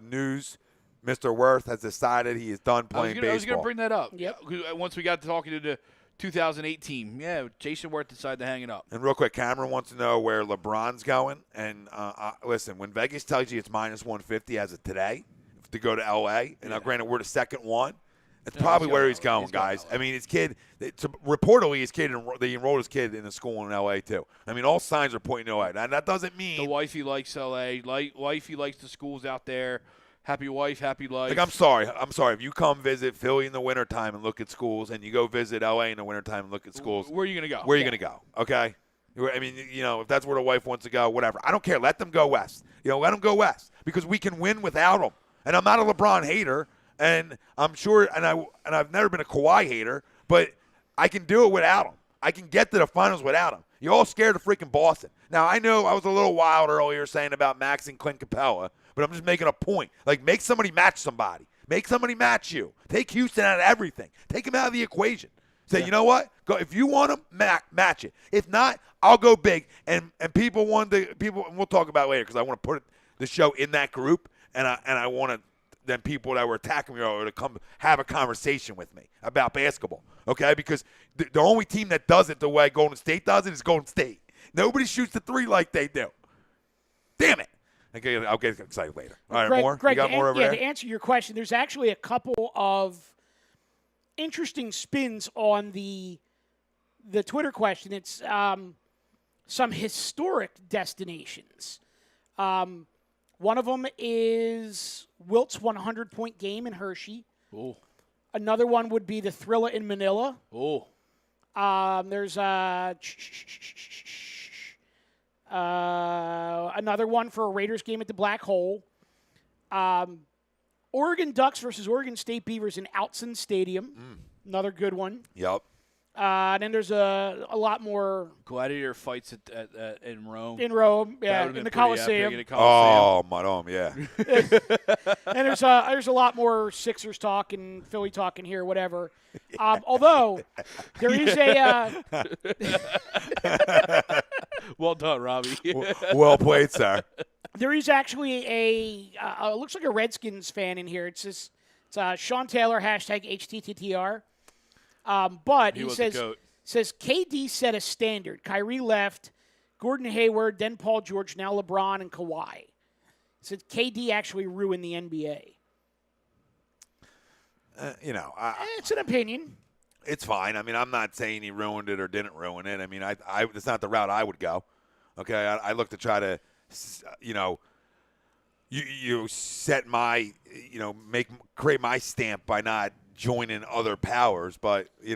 Speaker 2: news, Mr. Worth has decided he is done playing baseball.
Speaker 4: I was going to bring that up.
Speaker 3: Yep.
Speaker 4: Once we got to talking to the 2008 team. Yeah, Jason Worth decided to hang it up.
Speaker 2: And real quick, Cameron wants to know where LeBron's going. And listen, when Vegas tells you it's minus 150 as of today to go to L.A., and now granted we're the second one, it's probably where he's going, guys. I mean, his kid, reportedly they enrolled his kid in a school in L.A. too. I mean, all signs are pointing to L.A. And that doesn't mean.
Speaker 4: The wifey likes L.A. Wifey likes the schools out there. Happy wife, happy life.
Speaker 2: Like, I'm sorry. If you come visit Philly in the wintertime and look at schools, and you go visit L.A. in the wintertime and look at schools.
Speaker 4: Where are you going to go?
Speaker 2: Where are you going to go? Okay? I mean, if that's where the wife wants to go, whatever. I don't care. Let them go west. Let them go west because we can win without them. And I'm not a LeBron hater, and I'm sure, and I've never been a Kawhi hater, but I can do it without him. I can get to the finals without him. You're all scared of freaking Boston. Now, I know I was a little wild earlier saying about Max and Clint Capella, but I'm just making a point. Like, make somebody match somebody. Make somebody match you. Take Houston out of everything. Take him out of the equation. Say, you know what? Go if you want him, match it. If not, I'll go big. And people, and we'll talk about it later because I want to put the show in that group, and I want to then people that were attacking me earlier to come have a conversation with me about basketball. Okay? Because the only team that does it the way Golden State does it is Golden State. Nobody shoots the three like they do. Damn it. Okay, I'll get excited later. All right, more?
Speaker 3: Greg,
Speaker 2: you got more over there?
Speaker 3: To answer your question, there's actually a couple of interesting spins on the Twitter question. It's some historic destinations. One of them is Wilt's 100-point game in Hershey.
Speaker 4: Oh.
Speaker 3: Another one would be the Thrilla in Manila.
Speaker 4: Oh.
Speaker 3: There's another one for a Raiders game at the Black Hole. Oregon Ducks versus Oregon State Beavers in Outson Stadium. Another good one.
Speaker 2: Yep.
Speaker 3: Then there's a lot more
Speaker 4: Gladiator fights in Rome.
Speaker 3: in Rome, yeah, in the Colosseum.
Speaker 2: Oh, Madame, yeah.
Speaker 3: And there's a lot more Sixers talk and Philly talk in here, whatever. Although there is a
Speaker 4: well done, Robbie.
Speaker 2: Well played, sir.
Speaker 3: there is actually a looks like a Redskins fan in here. It's Sean Taylor #HTTTR. But he says KD set a standard. Kyrie left, Gordon Hayward, then Paul George, now LeBron and Kawhi. He said KD actually ruined the NBA.
Speaker 2: It's
Speaker 3: an opinion.
Speaker 2: It's fine. I mean, I'm not saying he ruined it or didn't ruin it. I mean, it's not the route I would go. Okay, I look to try to, you set my, create my stamp by not joining other powers, but they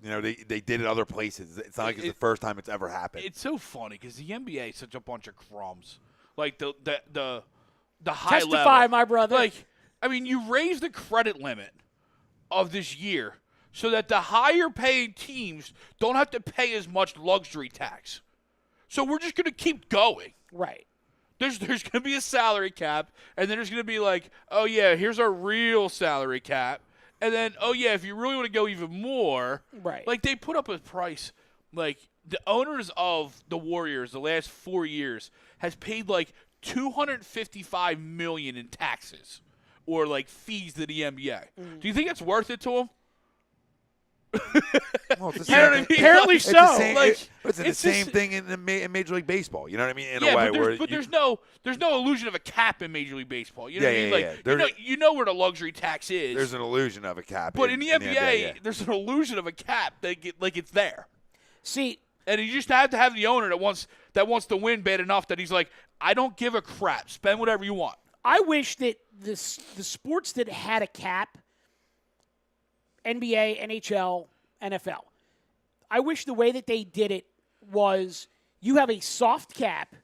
Speaker 2: did it other places. It's not like it's the first time it's ever happened.
Speaker 4: It's so funny because the NBA is such a bunch of crumbs. Like the high level.
Speaker 3: Testify, my brother.
Speaker 4: Like, I mean, you raise the credit limit of this year so that the higher paying teams don't have to pay as much luxury tax. So we're just going to keep going.
Speaker 3: Right.
Speaker 4: There's going to be a salary cap, and then there's going to be like, oh, yeah, here's our real salary cap. And then, oh, yeah, if you really want to go even more,
Speaker 3: right?
Speaker 4: Like they put up a price. Like the owners of the Warriors the last 4 years has paid like $255 million in taxes or like fees to the NBA. Do you think that's worth it to them?
Speaker 2: Well, it's
Speaker 3: apparently so.
Speaker 2: It's the same thing in Major League Baseball. You know what I mean? In
Speaker 4: yeah,
Speaker 2: a way,
Speaker 4: but there's no illusion of a cap in Major League Baseball. You know what I mean? Like, you know where the luxury tax is.
Speaker 2: There's an illusion of a cap.
Speaker 4: But in the NBA, there's an illusion of a cap that it's there.
Speaker 3: See,
Speaker 4: and you just have to have the owner that wants to win bad enough that he's like, I don't give a crap. Spend whatever you want.
Speaker 3: I wish that the sports that had a cap, NBA, NHL, NFL, I wish the way that they did it was you have a soft cap.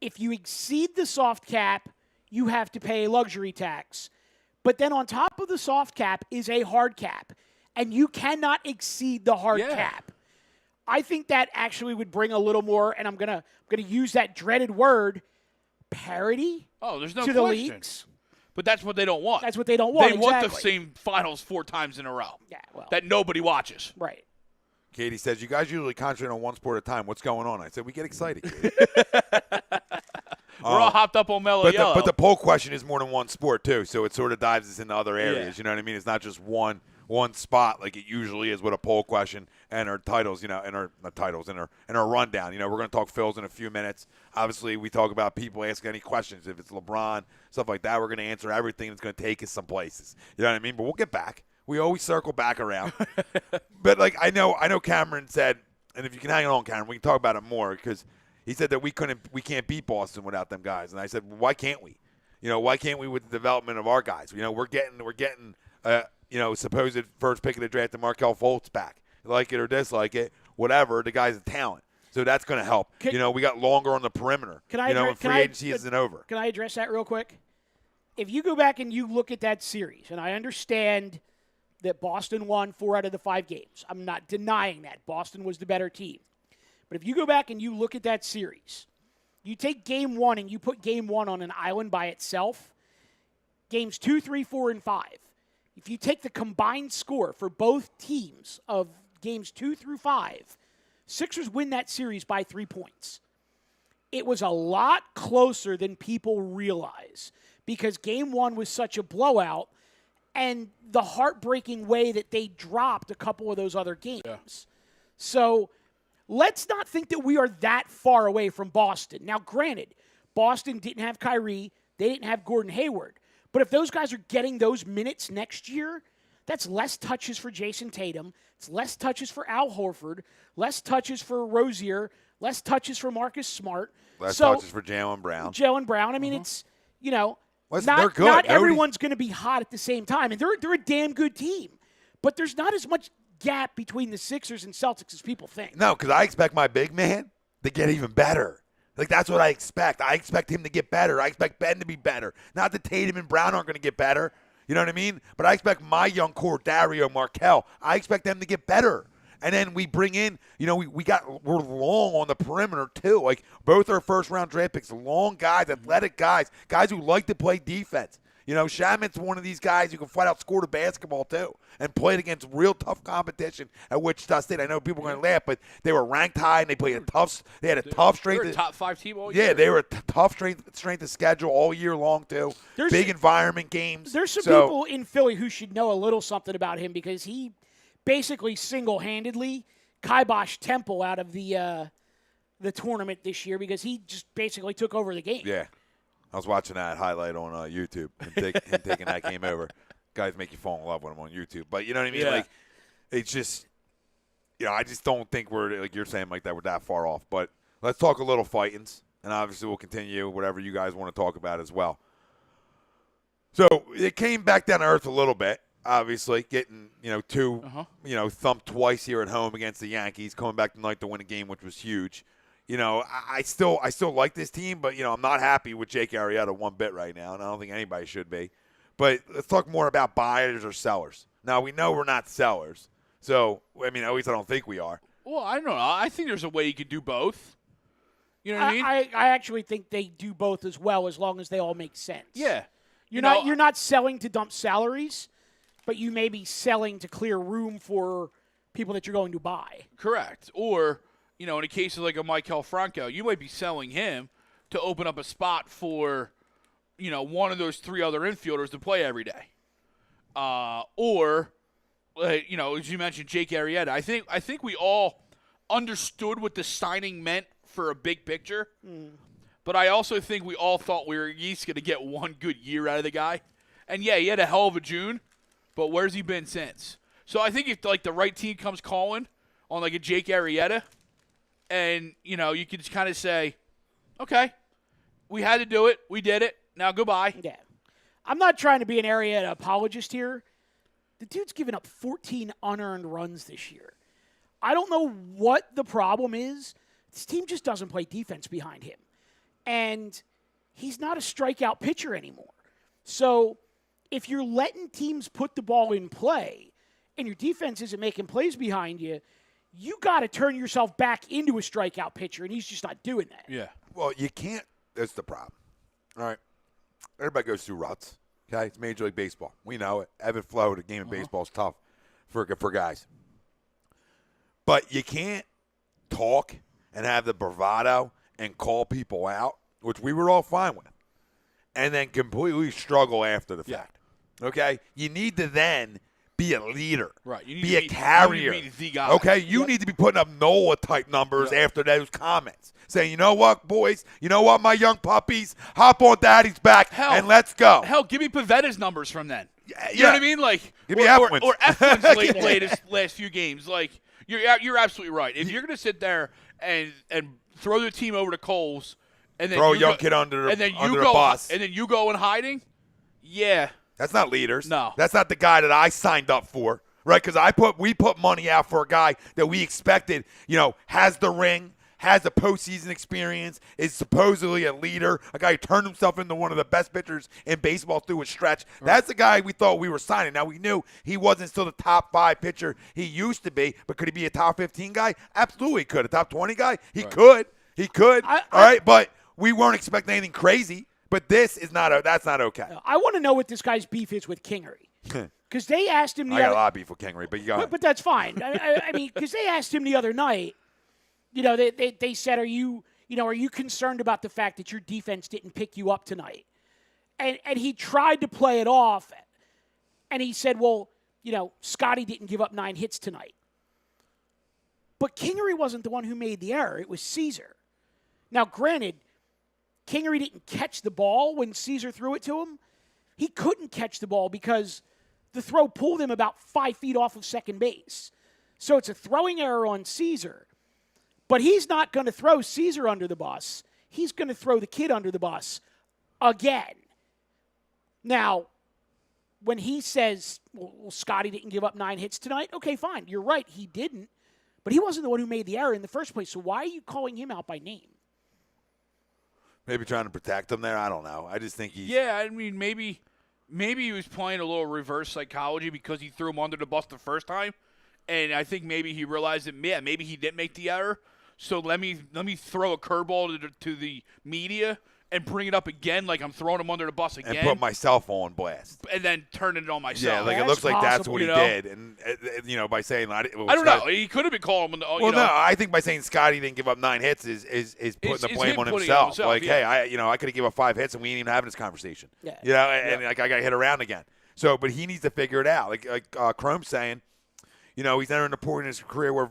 Speaker 3: If you exceed the soft cap, you have to pay a luxury tax. But then on top of the soft cap is a hard cap, and you cannot exceed the hard cap. I think that actually would bring a little more, and I'm gonna use that dreaded word, parity.
Speaker 4: Oh, there's no
Speaker 3: to
Speaker 4: question.
Speaker 3: The leagues.
Speaker 4: But that's what they don't want.
Speaker 3: That's what they don't want.
Speaker 4: They want the same finals 4 times in a row.
Speaker 3: Yeah, well,
Speaker 4: that nobody watches.
Speaker 3: Right.
Speaker 2: Katie says, you guys usually concentrate on one sport at a time. What's going on? I said, we get excited, Katie.
Speaker 4: We're all hopped up on Mellow Yellow.
Speaker 2: But the poll question is more than one sport, too, so it sort of dives us into other areas. Yeah. You know what I mean? It's not just one spot like it usually is with a poll question and our titles, and our rundown. We're going to talk Phils in a few minutes. Obviously, we talk about people asking any questions. If it's LeBron, stuff like that, we're going to answer everything that's going to take us some places. You know what I mean? But we'll get back. We always circle back around. But, I know Cameron said, and if you can hang on, Cameron, we can talk about it more because he said that we can't beat Boston without them guys. And I said, well, why can't we? Why can't we with the development of our guys? We're getting supposed first pick of the draft to Markelle Fultz back. Like it or dislike it, whatever, the guy's a talent. So that's going to help. We got longer on the perimeter. When free agency isn't over.
Speaker 3: Can I address that real quick? If you go back and you look at that series, and I understand that Boston won 4 out of the 5 games. I'm not denying that. Boston was the better team. But if you go back and you look at that series, you take Game 1 and you put Game 1 on an island by itself, Games 2, 3, 4, and 5. If you take the combined score for both teams of Games 2 through 5, Sixers win that series by 3 points. It was a lot closer than people realize because Game 1 was such a blowout and the heartbreaking way that they dropped a couple of those other games. Yeah. So let's not think that we are that far away from Boston. Now, granted, Boston didn't have Kyrie. They didn't have Gordon Hayward. But if those guys are getting those minutes next year, that's less touches for Jason Tatum. It's less touches for Al Horford, less touches for Rozier, less touches for Marcus Smart.
Speaker 2: Less touches for Jaylen Brown.
Speaker 3: I mean, it's,
Speaker 2: they're good.
Speaker 3: Not everyone's going to be hot at the same time. And they're a damn good team. But there's not as much gap between the Sixers and Celtics as people think.
Speaker 2: No, because I expect my big man to get even better. That's what I expect. I expect him to get better. I expect Ben to be better. Not that Tatum and Brown aren't going to get better. You know what I mean? But I expect my young core, Dario, Markel, I expect them to get better. And then we bring in, we're long on the perimeter too. Like both our first-round draft picks, long guys, athletic guys who like to play defense. Shaman's one of these guys who can flat out score the basketball too and played against real tough competition at Wichita State. I know people are going to laugh, but they were ranked high and they played they had a tough strength.
Speaker 4: They were a top 5 team all year.
Speaker 2: Yeah, they were a tough strength of schedule all year long too. Big environment games.
Speaker 3: There's some people in Philly who should know a little something about him because he basically single-handedly kiboshed Temple out of the tournament this year because he just basically took over the game.
Speaker 2: Yeah. I was watching that highlight on YouTube and him taking that game over. Guys make you fall in love with him on YouTube. But you know what I mean?
Speaker 4: Yeah.
Speaker 2: Like, it's just, I just don't think we're, like you're saying, like that, we're that far off. But let's talk a little Fightins, and obviously we'll continue whatever you guys want to talk about as well. So it came back down to earth a little bit. Obviously, getting thumped twice here at home against the Yankees, coming back tonight to win a game, which was huge. I still like this team, but I'm not happy with Jake Arrieta one bit right now, and I don't think anybody should be. But let's talk more about buyers or sellers. Now we know we're not sellers, so at least I don't think we are.
Speaker 4: Well, I don't know. I think there's a way you could do both. You know what I mean?
Speaker 3: I actually think they do both as well, as long as they all make sense.
Speaker 4: Yeah,
Speaker 3: you're not selling to dump salaries, but you may be selling to clear room for people that you're going to buy.
Speaker 4: Correct. Or, in a case of like a Michael Franco, you might be selling him to open up a spot for, one of those 3 other infielders to play every day. Or, as you mentioned, Jake Arrieta. I think we all understood what the signing meant for a big picture. But I also think we all thought we were at least going to get one good year out of the guy. And, yeah, he had a hell of a June. But where's he been since? So I think if, the right team comes calling on, a Jake Arrieta, and, you can just kind of say, okay, we had to do it. We did it. Now goodbye.
Speaker 3: Yeah. I'm not trying to be an Arrieta apologist here. The dude's given up 14 unearned runs this year. I don't know what the problem is. This team just doesn't play defense behind him. And he's not a strikeout pitcher anymore. So if you're letting teams put the ball in play and your defense isn't making plays behind you, you got to turn yourself back into a strikeout pitcher, and he's just not doing that.
Speaker 4: Yeah.
Speaker 2: Well, you can't. That's the problem. All right. Everybody goes through ruts. Okay, it's Major League Baseball. We know it. Ebb and flow. The game of baseball is tough for guys. But you can't talk and have the bravado and call people out, which we were all fine with, and then completely struggle after the fact. Okay? You need to then be a leader.
Speaker 4: Right. You need
Speaker 2: be
Speaker 4: to
Speaker 2: a carrier.
Speaker 4: You need to be the guy.
Speaker 2: Okay? You need to be putting up NOLA-type numbers after those comments. Saying, you know what, boys? You know what, my young puppies? Hop on daddy's back and let's go.
Speaker 4: Hell, give me Pavetta's numbers from then.
Speaker 2: Yeah.
Speaker 4: You know what I mean?
Speaker 2: Give me Eflin's.
Speaker 4: Or Eflin's last few games. You're absolutely right. If you're going to sit there and throw the team over to Coles and then
Speaker 2: throw a young kid under the bus.
Speaker 4: And then you go in hiding, yeah.
Speaker 2: That's not leaders.
Speaker 4: No.
Speaker 2: That's not the guy that I signed up for, right? Because we put money out for a guy that we expected, has the ring, has the postseason experience, is supposedly a leader, a guy who turned himself into one of the best pitchers in baseball through a stretch. Right. That's the guy we thought we were signing. Now, we knew he wasn't still the top 5 pitcher he used to be, but could he be a top 15 guy? Absolutely he could. A top 20 guy? He could. He could. All right, but we weren't expecting anything crazy. But that's not okay.
Speaker 3: I want to know what this guy's beef is with Kingery. Because they asked him
Speaker 2: I got a lot of beef with Kingery, but you got
Speaker 3: But that's fine. I mean, because they asked him the other night, they said, are you concerned about the fact that your defense didn't pick you up tonight? And he tried to play it off, and he said, well, Scotty didn't give up 9 hits tonight. But Kingery wasn't the one who made the error. It was Caesar. Now, granted, Kingery didn't catch the ball when Caesar threw it to him. He couldn't catch the ball because the throw pulled him about 5 feet off of second base. So it's a throwing error on Caesar. But he's not going to throw Caesar under the bus. He's going to throw the kid under the bus again. Now, when he says, well, Scotty didn't give up 9 hits tonight, okay, fine. You're right, he didn't. But he wasn't the one who made the error in the first place. So why are you calling him out by name?
Speaker 2: Maybe trying to protect him there. I don't know. I just think he's.
Speaker 4: Yeah, I mean, maybe maybe he was playing a little reverse psychology because he threw him under the bus the first time, and I think maybe he realized that maybe he didn't make the error. So let me throw a curveball to the media and bring it up again, like I'm throwing him under the bus again,
Speaker 2: and put myself on blast,
Speaker 4: and then turn it on myself.
Speaker 2: Yeah, it looks like that's what he did, and by saying I don't
Speaker 4: know, he could have been calling him.
Speaker 2: No, I think by saying Scotty didn't give up 9 hits is putting the blame on himself. Hey, I could have given up 5 hits and we ain't even having this conversation.
Speaker 3: Yeah.
Speaker 2: And I got hit around again. So, but he needs to figure it out. Like Chrome's saying. He's entering a point in his career where the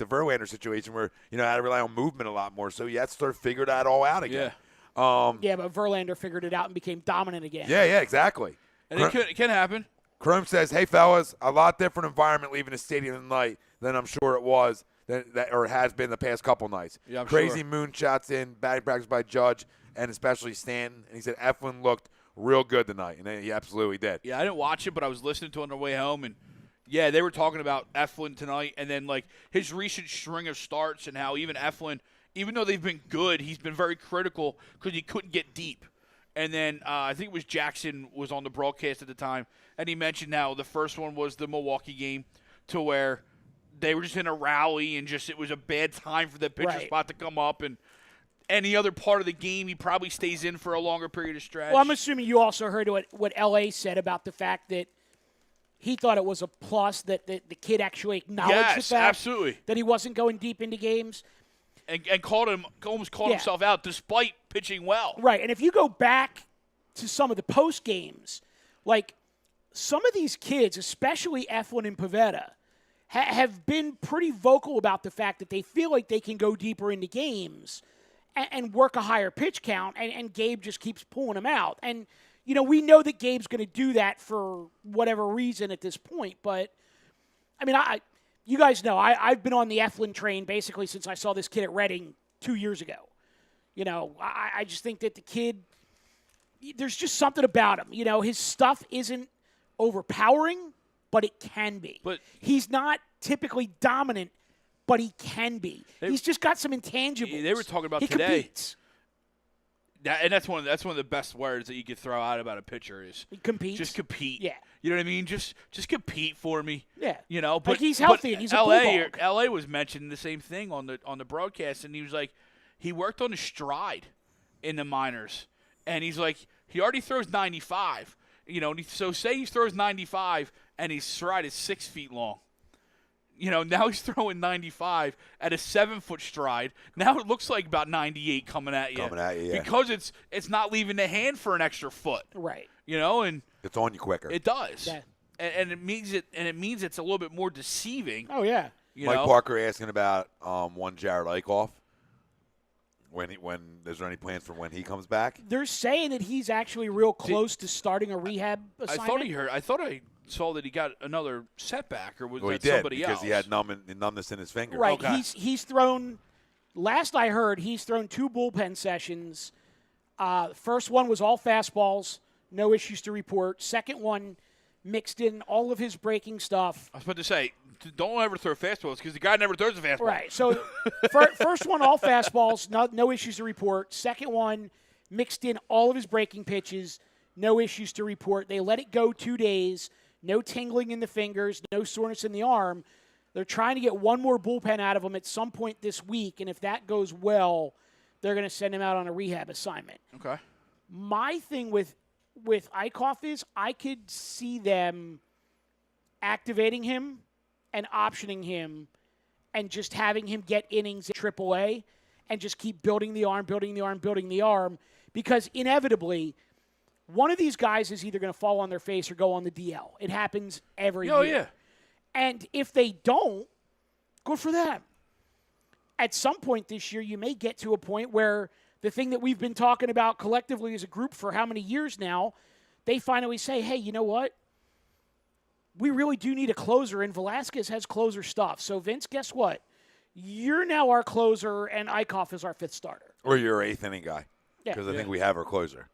Speaker 2: Verlander situation where, had to rely on movement a lot more. So he has to start figure that all out again.
Speaker 3: Yeah. But Verlander figured it out and became dominant again.
Speaker 2: Yeah, exactly.
Speaker 4: And it can happen.
Speaker 2: Chrome says, hey, fellas, a lot different environment leaving the stadium tonight than I'm sure it was or it has been the past couple nights.
Speaker 4: Yeah, I'm
Speaker 2: Crazy
Speaker 4: sure.
Speaker 2: moonshots in, batting practice by Judge, and especially Stanton. And he said Eflin looked real good tonight, and he absolutely did.
Speaker 4: Yeah, I didn't watch it, but I was listening to it on the way home, and yeah, they were talking about Eflin tonight, and then like his recent string of starts and how even Eflin, even though they've been good, he's been very critical because he couldn't get deep. And then I think it was Jackson was on the broadcast at the time, and he mentioned how the first one was the Milwaukee game to where they were just in a rally and just it was a bad time for the pitcher spot to come up, and any other part of the game he probably stays in for a longer period of stretch.
Speaker 3: Well, I'm assuming you also heard what L.A. said about the fact that he thought it was a plus that the kid actually acknowledged the fact
Speaker 4: absolutely.
Speaker 3: that he wasn't going deep into games.
Speaker 4: And almost called himself out despite pitching well.
Speaker 3: Right, and if you go back to some of the post games, like some of these kids, especially Eflin and Pivetta, have been pretty vocal about the fact that they feel like they can go deeper into games and work a higher pitch count, and Gabe just keeps pulling them out. And we know that Gabe's going to do that for whatever reason at this point. But, I mean, you guys know I've been on the Eflin train basically since I saw this kid at Reading 2 years ago. I just think that the kid, there's just something about him. His stuff isn't overpowering, but it can be.
Speaker 4: But
Speaker 3: he's not typically dominant, but he can be. He's just got some intangibles.
Speaker 4: They were talking about
Speaker 3: he
Speaker 4: today.
Speaker 3: Competes.
Speaker 4: And that's one of the best words that you could throw out about a pitcher is
Speaker 3: he competes.
Speaker 4: Just compete.
Speaker 3: Yeah.
Speaker 4: You know what I mean? Just compete for me.
Speaker 3: Yeah.
Speaker 4: But
Speaker 3: like he's healthy and he's a bulldog.
Speaker 4: LA was mentioning the same thing on the broadcast, and he was like, he worked on his stride in the minors, and he's like, he already throws 95. So say he throws 95 and his stride is 6 feet long. Now he's throwing 95 at a 7-foot stride. Now it looks like about 98 coming at you.
Speaker 2: Yeah.
Speaker 4: Because it's not leaving the hand for an extra foot.
Speaker 3: Right.
Speaker 4: And
Speaker 2: it's on you quicker.
Speaker 4: it does.
Speaker 3: Yeah.
Speaker 4: And it means it's a little bit more deceiving.
Speaker 3: Oh yeah.
Speaker 2: Mike Parker asking about one Jared Eichhoff. When is there any plans for when he comes back?
Speaker 3: They're saying that he's actually real close to starting a rehab assignment.
Speaker 4: I thought I saw that he got another setback, or was that
Speaker 2: he did,
Speaker 4: somebody
Speaker 2: because
Speaker 4: else?
Speaker 2: he had numbness in his finger.
Speaker 3: Right.
Speaker 4: Okay.
Speaker 3: He's thrown. Last I heard, he's thrown 2 bullpen sessions. First one was all fastballs, no issues to report. Second one mixed in all of his breaking stuff.
Speaker 4: I was about to say, don't ever throw fastballs because the guy never throws a fastball.
Speaker 3: Right. So first one, all fastballs, no issues to report. Second one mixed in all of his breaking pitches, no issues to report. They let it go 2 days, no tingling in the fingers, no soreness in the arm. They're trying to get one more bullpen out of him at some point this week, and if that goes well, they're going to send him out on a rehab assignment.
Speaker 4: Okay.
Speaker 3: My thing with Eichhoff is I could see them activating him and optioning him and just having him get innings at AAA and just keep building the arm, because inevitably one of these guys is either going to fall on their face or go on the DL. It happens every year.
Speaker 4: Oh, yeah.
Speaker 3: And if they don't, good for them. At some point this year, you may get to a point where the thing that we've been talking about collectively as a group for how many years now, they finally say, hey, you know what? We really do need a closer, and Velasquez has closer stuff. So, Vince, guess what? You're now our closer, and Eichhoff is our 5th starter.
Speaker 2: Or you're our 8th inning guy.
Speaker 3: Yeah.
Speaker 2: Because I think we have our closer.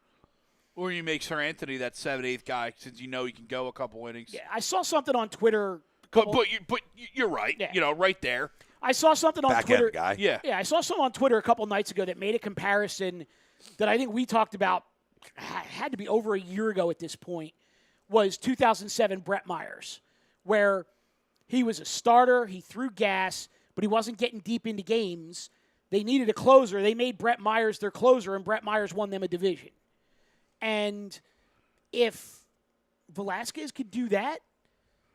Speaker 4: Or you make Sir Anthony that 7th, 8th guy since you know he can go a couple innings.
Speaker 3: Yeah, I saw something on Twitter.
Speaker 4: But you're right.
Speaker 3: Yeah.
Speaker 4: Right there.
Speaker 3: I saw something on
Speaker 2: Back
Speaker 3: Twitter.
Speaker 2: end guy.
Speaker 4: Yeah.
Speaker 3: Yeah, I saw something on Twitter a couple nights ago that made a comparison that I think we talked about had to be over a year ago at this point, was 2007 Brett Myers, where he was a starter, he threw gas, but he wasn't getting deep into games. They needed a closer. They made Brett Myers their closer, and Brett Myers won them a division. And if Velasquez could do that,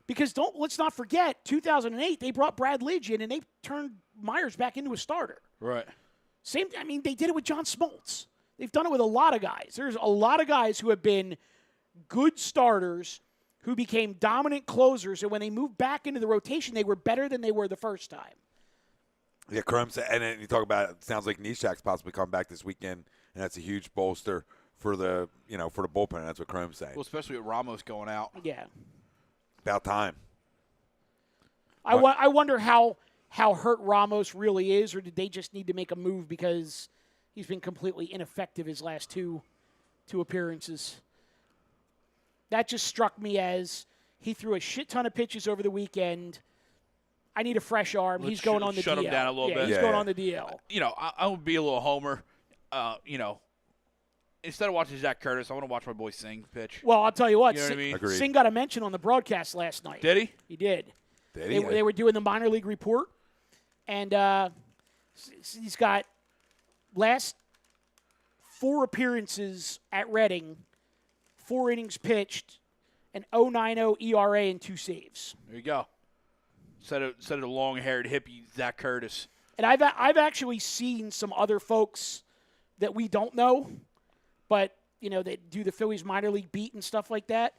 Speaker 3: because let's not forget, 2008, they brought Brad Lidge in, and they turned Myers back into a starter.
Speaker 4: Right.
Speaker 3: They did it with John Smoltz. They've done it with a lot of guys. There's a lot of guys who have been good starters who became dominant closers, and when they moved back into the rotation, they were better than they were the first time.
Speaker 2: Yeah, Crum said, and then you talk about it sounds like Neshek's possibly coming back this weekend, and that's a huge bolster for the bullpen. That's what Crum's saying.
Speaker 4: Well, especially with Ramos going out.
Speaker 3: Yeah.
Speaker 2: About time.
Speaker 3: I wonder how hurt Ramos really is, or did they just need to make a move because he's been completely ineffective his last two appearances. That just struck me as he threw a shit ton of pitches over the weekend. I need a fresh arm. He's going on the DL.
Speaker 4: Shut him down a little bit.
Speaker 3: He's going on the DL.
Speaker 4: I would be a little homer. Instead of watching Zach Curtis, I want to watch my boy Singh pitch.
Speaker 3: Well, I'll tell you what.
Speaker 4: You know what I mean?
Speaker 2: Agreed.
Speaker 3: Singh got a mention on the broadcast last night.
Speaker 4: Did he?
Speaker 3: He did.
Speaker 2: Did he?
Speaker 3: They were doing the minor league report, and he's got last 4 appearances at Reading, 4 innings pitched, an 0.90 ERA and 2 saves.
Speaker 4: There you go. Instead of the long-haired hippie Zach Curtis.
Speaker 3: And I've actually seen some other folks that we don't know, but that do the Phillies minor league beat and stuff like that.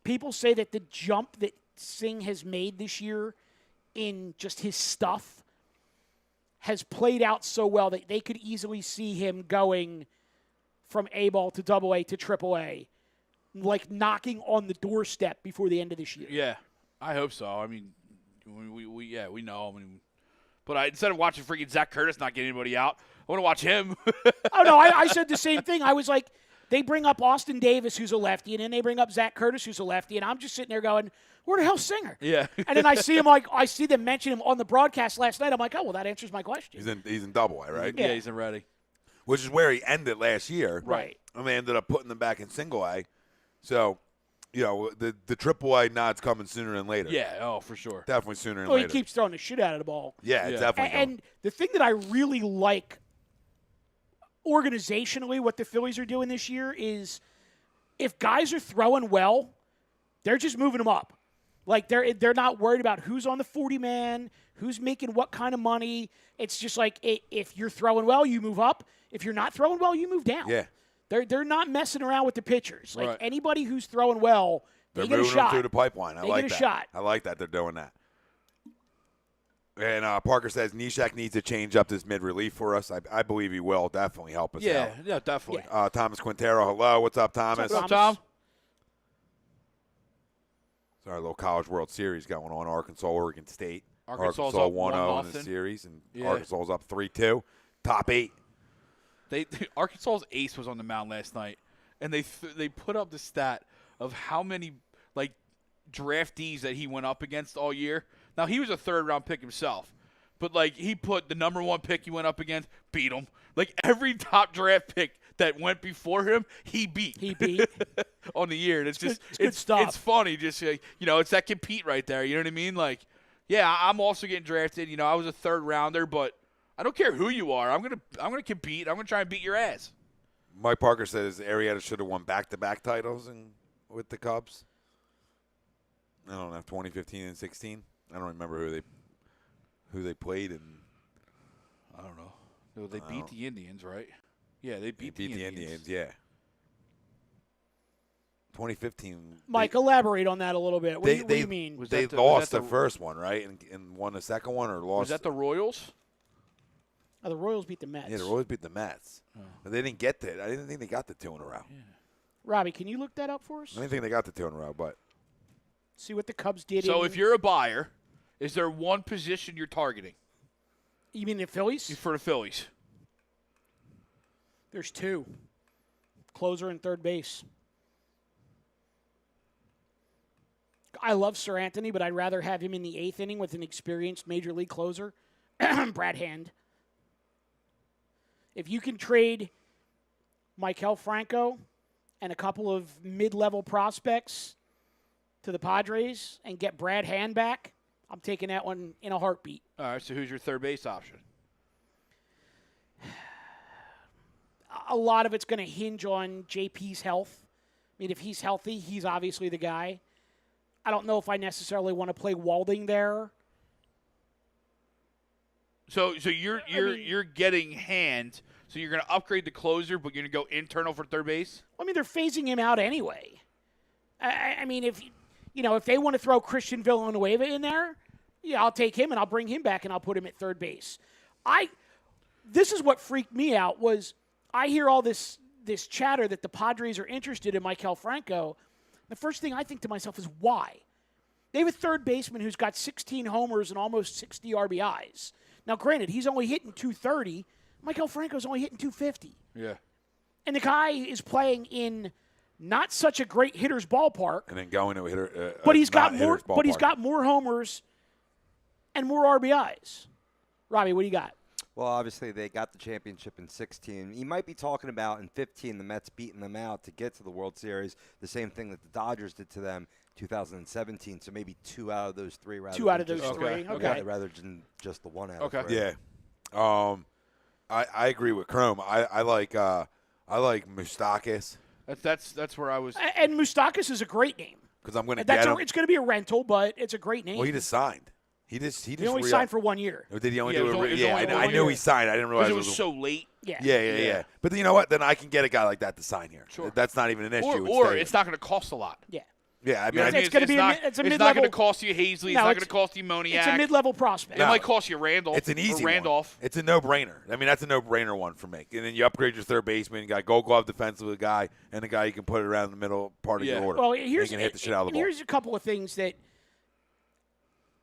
Speaker 3: People say that the jump that Singh has made this year in just his stuff has played out so well that they could easily see him going from A-ball to AA to AAA, like knocking on the doorstep before the end of this year.
Speaker 4: Yeah, I hope so. I mean, we know. But instead of watching freaking Zach Curtis not getting anybody out, I want to watch him.
Speaker 3: Oh, no, I said the same thing. I was like, they bring up Austin Davis, who's a lefty, and then they bring up Zach Curtis, who's a lefty, and I'm just sitting there going, where the hell's Singer?
Speaker 4: Yeah.
Speaker 3: And then I see them mention him on the broadcast last night. I'm like, oh, well, that answers my question.
Speaker 2: He's in Double A, right?
Speaker 4: Yeah, he's in Ready.
Speaker 2: Which is where he ended last year.
Speaker 3: Right.
Speaker 2: And they ended up putting them back in Single A. So, the AAA nod's coming sooner than later.
Speaker 4: Yeah, oh, for sure.
Speaker 2: Definitely sooner than
Speaker 3: Well,
Speaker 2: later.
Speaker 3: he keeps throwing the shit out of the ball.
Speaker 2: Yeah, it's definitely
Speaker 3: And the thing that I really like organizationally, what the Phillies are doing this year is if guys are throwing well, they're just moving them up. Like they're not worried about who's on the 40-man, who's making what kind of money. It's just like if you're throwing well, you move up. If you're not throwing well, you move down.
Speaker 2: Yeah.
Speaker 3: They're not messing around with the pitchers. Like
Speaker 4: Right.
Speaker 3: anybody who's throwing well,
Speaker 2: They're
Speaker 3: they get a
Speaker 2: moving them
Speaker 3: shot.
Speaker 2: through the pipeline. I
Speaker 3: They
Speaker 2: like
Speaker 3: get a
Speaker 2: that.
Speaker 3: shot.
Speaker 2: I like that they're doing that. And Parker says Neshek needs to change up this mid-relief for us. I believe he will definitely help us out.
Speaker 4: Yeah, definitely.
Speaker 2: Thomas Quintero, hello. What's up, Thomas?
Speaker 3: What's up,
Speaker 4: What's up, Tom?
Speaker 2: It's our little College World Series going on. Arkansas, Oregon State.
Speaker 4: Arkansas's
Speaker 2: Arkansas
Speaker 4: up
Speaker 2: 1-0 in the
Speaker 4: 1-0.
Speaker 2: series, and
Speaker 4: Yeah.
Speaker 2: Arkansas's up 3-2. Top 8.
Speaker 4: Arkansas's ace was on the mound last night, and they put up the stat of how many draftees that he went up against all year. Now he was a 3rd-round pick himself, but he put the number 1 pick he went up against, beat him. Like every top draft pick that went before him, he beat. On the year, and it's
Speaker 3: good stuff.
Speaker 4: It's funny, just it's that compete right there. You know what I mean? Like, yeah, I'm also getting drafted. I was a 3rd-rounder, but I don't care who you are. I'm gonna compete. I'm gonna try and beat your ass.
Speaker 2: Mike Parker says Arrieta should have won back-to-back titles with the Cubs. I don't know, 2015 and 16. I don't remember who they played in.
Speaker 4: I don't know. No, they beat the Indians, right? Yeah, they beat the
Speaker 2: Indians. Yeah. 2015.
Speaker 3: Mike, elaborate on that a little bit. What do you mean?
Speaker 2: They lost the first one, right, and won the second one, or lost.
Speaker 4: Was that the Royals?
Speaker 3: Oh, the Royals beat the Mets.
Speaker 2: Yeah, the Royals beat the Mets. But they didn't get it. I didn't think they got the 2 in a row.
Speaker 3: Yeah. Robbie, can you look that up for us?
Speaker 2: I didn't think they got the 2 in a row, but.
Speaker 3: See what the Cubs did.
Speaker 4: So if you're a buyer, is there one position you're targeting?
Speaker 3: You mean the Phillies?
Speaker 4: For the Phillies.
Speaker 3: There's 2. Closer and third base. I love Sir Anthony, but I'd rather have him in the 8th inning with an experienced major league closer, Brad Hand. If you can trade Maikel Franco and a couple of mid-level prospects to the Padres and get Brad Hand back, I'm taking that one in a heartbeat.
Speaker 4: All right, so who's your third base option?
Speaker 3: A lot of it's going to hinge on JP's health. I mean, if he's healthy, he's obviously the guy. I don't know if I necessarily want to play Walding there.
Speaker 4: So you're getting Hand. So you're going to upgrade the closer, but you're going to go internal for third base?
Speaker 3: I mean, they're phasing him out anyway. I mean, if they want to throw Christian Villanueva in there, yeah, I'll take him and I'll bring him back and I'll put him at third base. This is what freaked me out was I hear all this chatter that the Padres are interested in Maikel Franco. The first thing I think to myself is why? They have a third baseman who's got 16 homers and almost 60 RBIs. Now, granted, he's only hitting 230. Maikel Franco's only hitting 250.
Speaker 4: Yeah.
Speaker 3: And the guy is playing in not such a great hitter's ballpark.
Speaker 2: And then going to a hitter,
Speaker 3: but he's got more. But he's got more homers and more RBIs. Robbie, what do you got?
Speaker 5: Well, obviously they got the championship in 16. You might be talking about in 15 the Mets beating them out to get to the World Series. The same thing that the Dodgers did to them 2017. So maybe 2 out of those 3.
Speaker 3: Two out of those 3. Okay.
Speaker 5: Rather than just the 1 out
Speaker 4: Okay.
Speaker 5: of 3.
Speaker 2: Yeah. I agree with Chrome. I like Moustakis.
Speaker 4: That's where I was.
Speaker 3: And Moustakis is a great name.
Speaker 2: Because I'm going to get him.
Speaker 3: It's going to be a rental, but it's a great name.
Speaker 2: Well, he just signed. He only
Speaker 3: signed for 1 year.
Speaker 2: Did he only
Speaker 4: Yeah,
Speaker 2: do
Speaker 4: it was
Speaker 2: it?
Speaker 4: only-
Speaker 2: Yeah,
Speaker 4: it was only
Speaker 2: I
Speaker 4: one
Speaker 2: knew
Speaker 4: year.
Speaker 2: he signed. I didn't realize
Speaker 4: Because it was so late.
Speaker 3: Yeah.
Speaker 2: Yeah. But then you know what? Then I can get a guy like that to sign here.
Speaker 4: Sure.
Speaker 2: That's not even an issue.
Speaker 4: Or it's not going to cost a lot.
Speaker 3: Yeah.
Speaker 2: Yeah, I mean,
Speaker 4: You know what I mean?
Speaker 3: It's gonna be a
Speaker 4: it's
Speaker 3: mid-level-
Speaker 4: not going to cost you Hazley. It's
Speaker 3: No,
Speaker 4: not
Speaker 3: it's-
Speaker 4: going to cost you Moniak.
Speaker 3: It's a mid-level prospect.
Speaker 4: It might cost you Randolph.
Speaker 2: It's an easy
Speaker 4: or Randolph.
Speaker 2: one. It's a no-brainer. I mean, that's a no-brainer one for me. And then you upgrade your third baseman. You got Gold Glove defensive guy and a guy you can put it around the middle part of your order.
Speaker 3: Well,
Speaker 2: And you can hit the shit out of the ball.
Speaker 3: Here's a couple of things that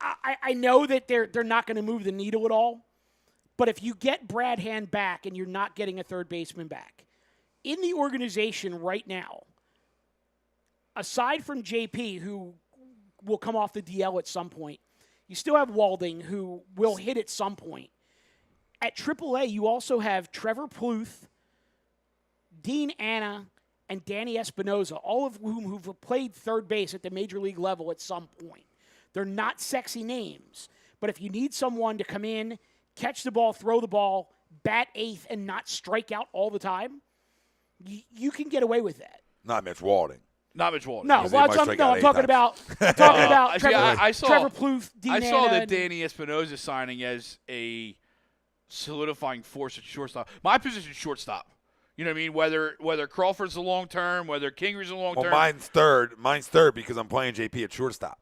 Speaker 3: I know that they're not going to move the needle at all. But if you get Brad Hand back and you're not getting a third baseman back, in the organization right now, aside from JP, who will come off the DL at some point, you still have Walding, who will hit at some point. At AAA, you also have Trevor Plouffe, Dean Anna, and Danny Espinoza, all of whom who've played third base at the major league level at some point. They're not sexy names, but if you need someone to come in, catch the ball, throw the ball, bat eighth, and not strike out all the time, you can get away with that.
Speaker 2: Not Mitch Walding.
Speaker 4: Not Mitch Walding.
Speaker 3: No,
Speaker 2: Because
Speaker 3: well,
Speaker 2: he might strike
Speaker 3: I'm
Speaker 2: out
Speaker 3: talking
Speaker 2: 8
Speaker 3: about
Speaker 4: See, I saw-
Speaker 3: Trevor Plouffe, Dean
Speaker 4: I saw
Speaker 3: Anna,
Speaker 4: that
Speaker 3: and-
Speaker 4: Danny Espinoza signing as a solidifying force at shortstop. My position is shortstop. You know what I mean? Whether Crawford's a long term, whether Kingery's a long term.
Speaker 2: Well, mine's third. Mine's third because I'm playing JP at shortstop.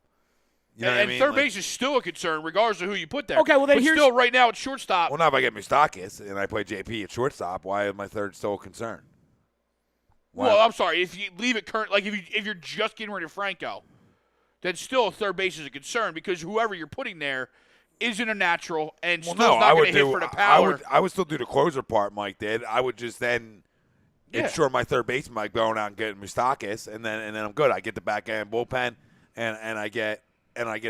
Speaker 2: You know what I
Speaker 4: and
Speaker 2: mean?
Speaker 4: third
Speaker 2: Like-
Speaker 4: base is still a concern, regardless of who you put there.
Speaker 3: Okay, well, then
Speaker 4: but
Speaker 3: here's-
Speaker 4: still right now at shortstop.
Speaker 2: Well, now if I get Moustakis and I play JP at shortstop, why is my third still a concern? Why?
Speaker 4: Well, I'm sorry. If you leave it current, like if you're just getting rid of Franco, then still third base is a concern because whoever you're putting there isn't a natural and
Speaker 2: Well,
Speaker 4: still
Speaker 2: no,
Speaker 4: not
Speaker 2: I
Speaker 4: going
Speaker 2: would
Speaker 4: to hit
Speaker 2: do.
Speaker 4: for the power.
Speaker 2: I would still do the closer part, Mike did. I would just then
Speaker 4: Yeah.
Speaker 2: ensure my third baseman by going out and getting Moustakis, and then I'm good. I get the back end bullpen, and I get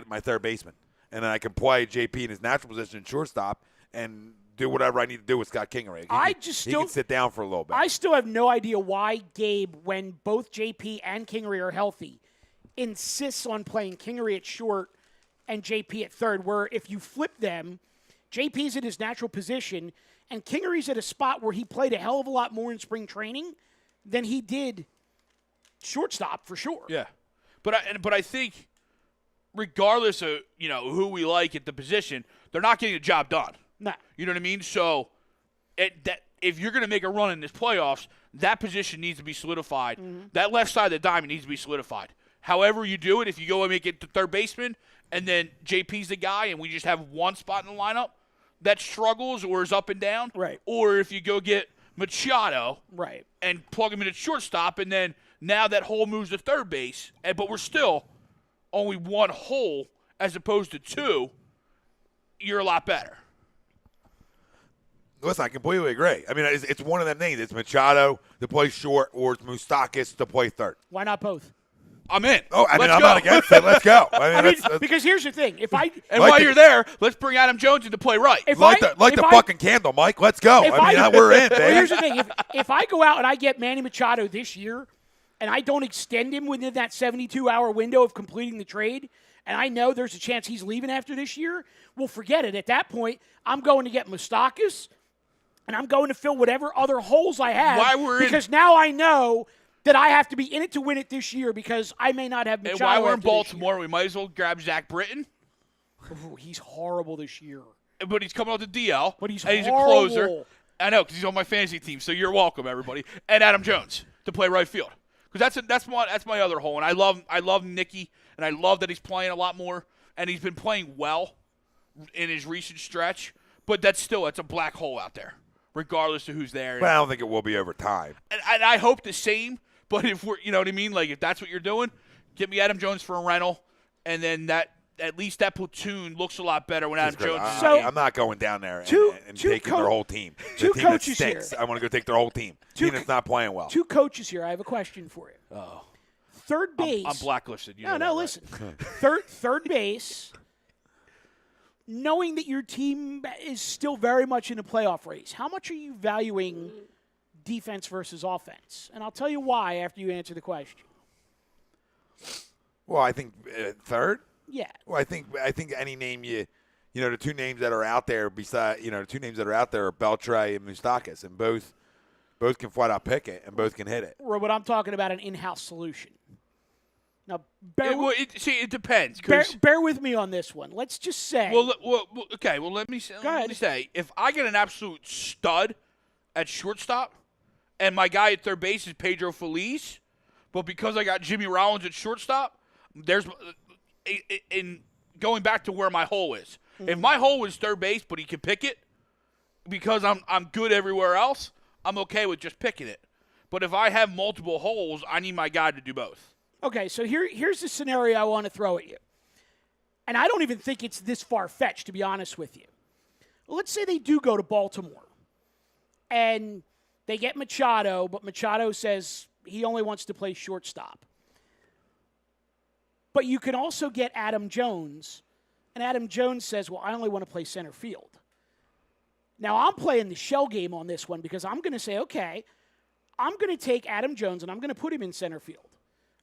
Speaker 2: my third baseman, and then I can play JP in his natural position, shortstop, and do whatever I need to do with Scott Kingery. He can sit down for a little bit.
Speaker 3: I still have no idea why Gabe, when both JP and Kingery are healthy, insists on playing Kingery at short and JP at third, where if you flip them, JP's in his natural position, and Kingery's at a spot where he played a hell of a lot more in spring training than he did shortstop for sure.
Speaker 4: Yeah, but I think regardless of who we like at the position, they're not getting the job done.
Speaker 3: No.
Speaker 4: You know what I mean? So if you're going to make a run in this playoffs, that position needs to be solidified.
Speaker 3: Mm-hmm.
Speaker 4: That left side of the diamond needs to be solidified. However you do it, if you go and make it the third baseman and then JP's the guy and we just have one spot in the lineup that struggles or is up and down,
Speaker 3: Right.
Speaker 4: or if you go get Machado
Speaker 3: Right.
Speaker 4: and plug him in at shortstop and then now that hole moves to third base, but we're still only one hole as opposed to two, you're a lot better.
Speaker 2: Listen, I completely agree. I mean, it's one of them names. It's Machado to play short, or it's Moustakis to play third.
Speaker 3: Why not both?
Speaker 4: I'm in.
Speaker 2: Oh, I mean,
Speaker 4: Let's
Speaker 2: I'm
Speaker 4: go.
Speaker 2: not against it. Let's go. I mean,
Speaker 3: I mean,
Speaker 2: that's
Speaker 3: because here's the thing: if I
Speaker 4: And
Speaker 2: Like
Speaker 4: while
Speaker 2: the-
Speaker 4: you're there, let's bring Adam Jones in to play right.
Speaker 3: if
Speaker 2: like
Speaker 3: I,
Speaker 2: the
Speaker 3: if I-
Speaker 2: fucking candle, Mike. Let's go.
Speaker 3: if
Speaker 2: I mean, we're in,
Speaker 3: Well,
Speaker 2: baby.
Speaker 3: here's the thing: if I go out and I get Manny Machado this year, and I don't extend him within that 72-hour window of completing the trade, and I know there's a chance he's leaving after this year, well, forget it. At that point, I'm going to get Moustakas, and I'm going to fill whatever other holes I have because now I know that I have to be in it to win it this year because I may not have Machado.
Speaker 4: And while we're in Baltimore, we might as well grab Zach Britton.
Speaker 3: Ooh, he's horrible this year.
Speaker 4: But he's coming off the DL.
Speaker 3: But he's
Speaker 4: a
Speaker 3: horrible.
Speaker 4: Closer. I know, because he's on my fantasy team, so you're welcome, everybody. And Adam Jones to play right field. Because that's my other hole. And I love Nicky, and I love that he's playing a lot more, and he's been playing well in his recent stretch. But it's a black hole out there, regardless of who's there.
Speaker 2: But I don't think it will be over time.
Speaker 4: And I hope the same. But if we're, you know what I mean? Like, if that's what you're doing, get me Adam Jones for a rental, and then at least that platoon looks a lot better when Adam Jones is
Speaker 2: I'm not going down there and taking their whole team.
Speaker 3: Two
Speaker 2: the team
Speaker 3: coaches
Speaker 2: that stinks,
Speaker 3: here.
Speaker 2: I want to go take their whole team. Team that's not playing well.
Speaker 3: Two coaches here. I have a question for you.
Speaker 4: Oh.
Speaker 3: Third base.
Speaker 4: I'm blacklisted.
Speaker 3: Listen. Third base, knowing that your team is still very much in a playoff race, how much are you valuing defense versus offense? And I'll tell you why after you answer the question.
Speaker 2: Well, I think third.
Speaker 3: Yeah.
Speaker 2: Well, I think any name the two names that are out there beside the two names that are out there are Beltre and Moustakas, and both can flat out pick it and both can hit it.
Speaker 3: But I'm talking about an in-house solution. Now,
Speaker 4: it depends.
Speaker 3: Bear with me on this one. Let's just say.
Speaker 4: Okay. Well, let me say, if I get an absolute stud at shortstop, and my guy at third base is Pedro Feliz, but because I got Jimmy Rollins at shortstop, there's in going back to where my hole is. Mm-hmm. If my hole is third base, but he can pick it, because I'm good everywhere else, I'm okay with just picking it. But if I have multiple holes, I need my guy to do both.
Speaker 3: Okay, so here's the scenario I want to throw at you. And I don't even think it's this far-fetched, to be honest with you. Let's say they do go to Baltimore, and they get Machado, but Machado says he only wants to play shortstop. But you can also get Adam Jones, and Adam Jones says, well, I only want to play center field. Now, I'm playing the shell game on this one because I'm going to say, okay, I'm going to take Adam Jones, and I'm going to put him in center field.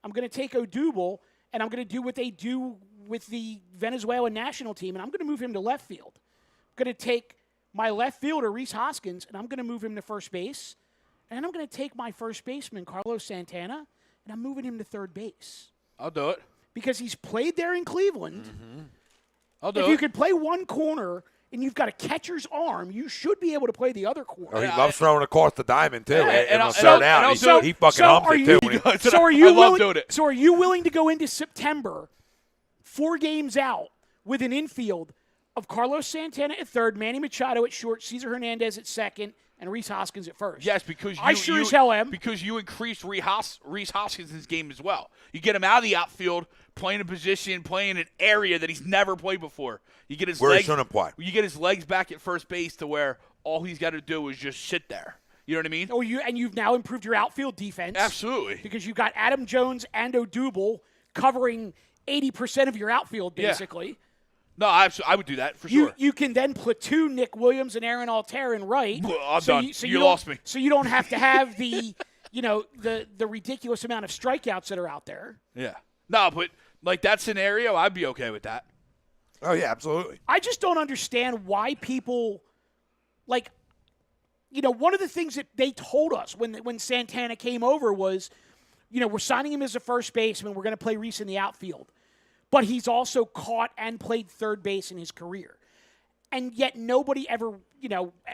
Speaker 3: I'm going to take Odubel, and I'm going to do what they do with the Venezuelan national team, and I'm going to move him to left field. I'm going to take my left fielder, Rhys Hoskins, and I'm going to move him to first base. And I'm going to take my first baseman, Carlos Santana, and I'm moving him to third base.
Speaker 4: I'll do it.
Speaker 3: Because he's played there in Cleveland.
Speaker 4: Mm-hmm. I'll do it.
Speaker 3: If you could play one corner and you've got a catcher's arm, you should be able to play the other corner.
Speaker 2: Oh, he loves throwing across the diamond, too.
Speaker 3: Yeah,
Speaker 2: on third out, he fucking humps it, too.
Speaker 3: So are you willing to go into September 4 games out with an infield of Carlos Santana at third, Manny Machado at short, Cesar Hernandez at second, and Rhys Hoskins at first?
Speaker 4: Yes, because
Speaker 3: I sure as hell am.
Speaker 4: Because you increased Rhys Hoskins' game as well. You get him out of the outfield, playing a position, playing an area that he's never played before. You get his
Speaker 2: where
Speaker 4: legs,
Speaker 2: he shouldn't play.
Speaker 4: You get his legs back at first base to where all he's got to do is just sit there. You know what I mean?
Speaker 3: And you've now improved your outfield defense.
Speaker 4: Absolutely.
Speaker 3: Because you've got Adam Jones and Odubel covering 80% of your outfield, basically.
Speaker 4: Yeah. No, I would do that for sure.
Speaker 3: You can then platoon Nick Williams and Aaron Altair in right.
Speaker 4: I'm done. You lost me.
Speaker 3: So you don't have to have the the ridiculous amount of strikeouts that are out there.
Speaker 4: Yeah. No, but like that scenario, I'd be okay with that.
Speaker 2: Oh, yeah, absolutely.
Speaker 3: I just don't understand why people, one of the things that they told us when Santana came over was, we're signing him as a first baseman. We're going to play Rhys in the outfield. But he's also caught and played third base in his career. And yet nobody ever,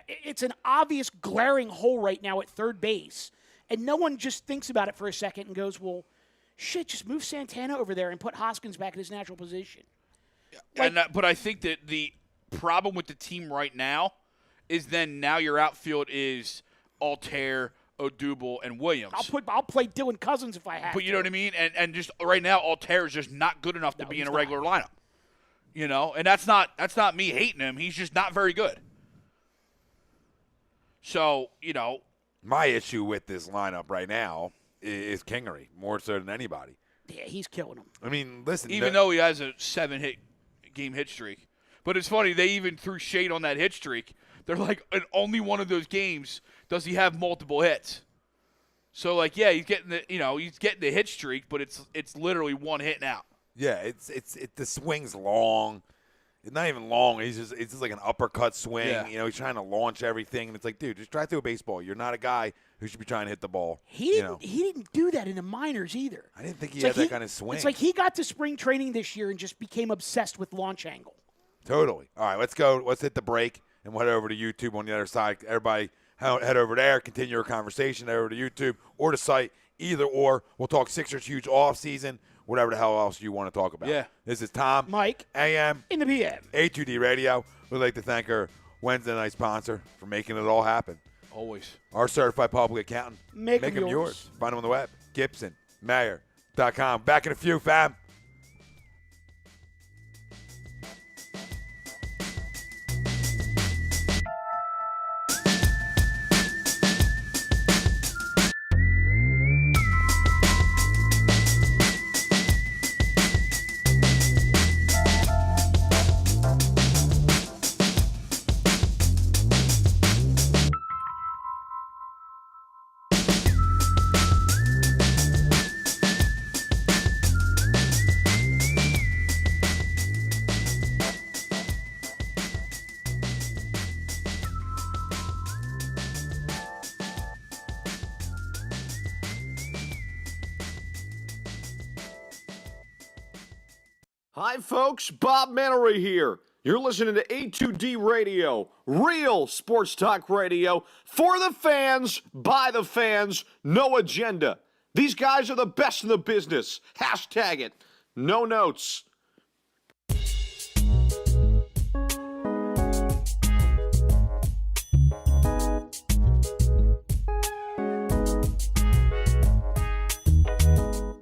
Speaker 3: it's an obvious glaring hole right now at third base. And no one just thinks about it for a second and goes, well, shit, just move Santana over there and put Hoskins back in his natural position.
Speaker 4: But I think that the problem with the team right now is then now your outfield is Altair, Odubel, and Williams.
Speaker 3: I'll play Dylan Cousins if I have
Speaker 4: But you know what I mean? And just right now, Altair is just not good enough to be in a regular lineup. And that's not me hating him. He's just not very good. So,
Speaker 2: My issue with this lineup right now is Kingery, more so than anybody.
Speaker 3: Yeah, he's killing him.
Speaker 2: I mean, listen.
Speaker 4: Even though he has a 7-game hit streak. But it's funny, they even threw shade on that hit streak. They're like, in only one of those games does he have multiple hits. So like, yeah, he's getting the hit streak, but it's literally one hit now.
Speaker 2: Yeah, the swing's long. It's not even long. It's just like an uppercut swing.
Speaker 4: Yeah.
Speaker 2: He's trying to launch everything, and it's like, dude, just try to throw a baseball. You're not a guy who should be trying to hit the ball.
Speaker 3: He didn't do that in the minors either.
Speaker 2: I didn't think he had that kind of swing.
Speaker 3: It's like he got to spring training this year and just became obsessed with launch angle.
Speaker 2: Totally. All right, let's go. Let's hit the break and we'll head over to YouTube on the other side. Everybody head over there, continue our conversation, head over to YouTube or the site, either or. We'll talk Sixers huge offseason, whatever the hell else you want to talk about.
Speaker 4: Yeah.
Speaker 2: This is Tom.
Speaker 3: Mike.
Speaker 2: AM.
Speaker 3: In the PM.
Speaker 2: HUD Radio. We'd like to thank our Wednesday night sponsor for making it all happen.
Speaker 4: Always.
Speaker 2: Our certified public accountant.
Speaker 3: Make 'em
Speaker 2: them
Speaker 3: yours.
Speaker 2: yours. Find them on the web. GibsonMayer.com. Back in a few, fam.
Speaker 1: Hi, folks. Bob Mannery here. You're listening to A2D Radio, real sports talk radio for the fans, by the fans, no agenda. These guys are the best in the business. Hashtag it. No notes.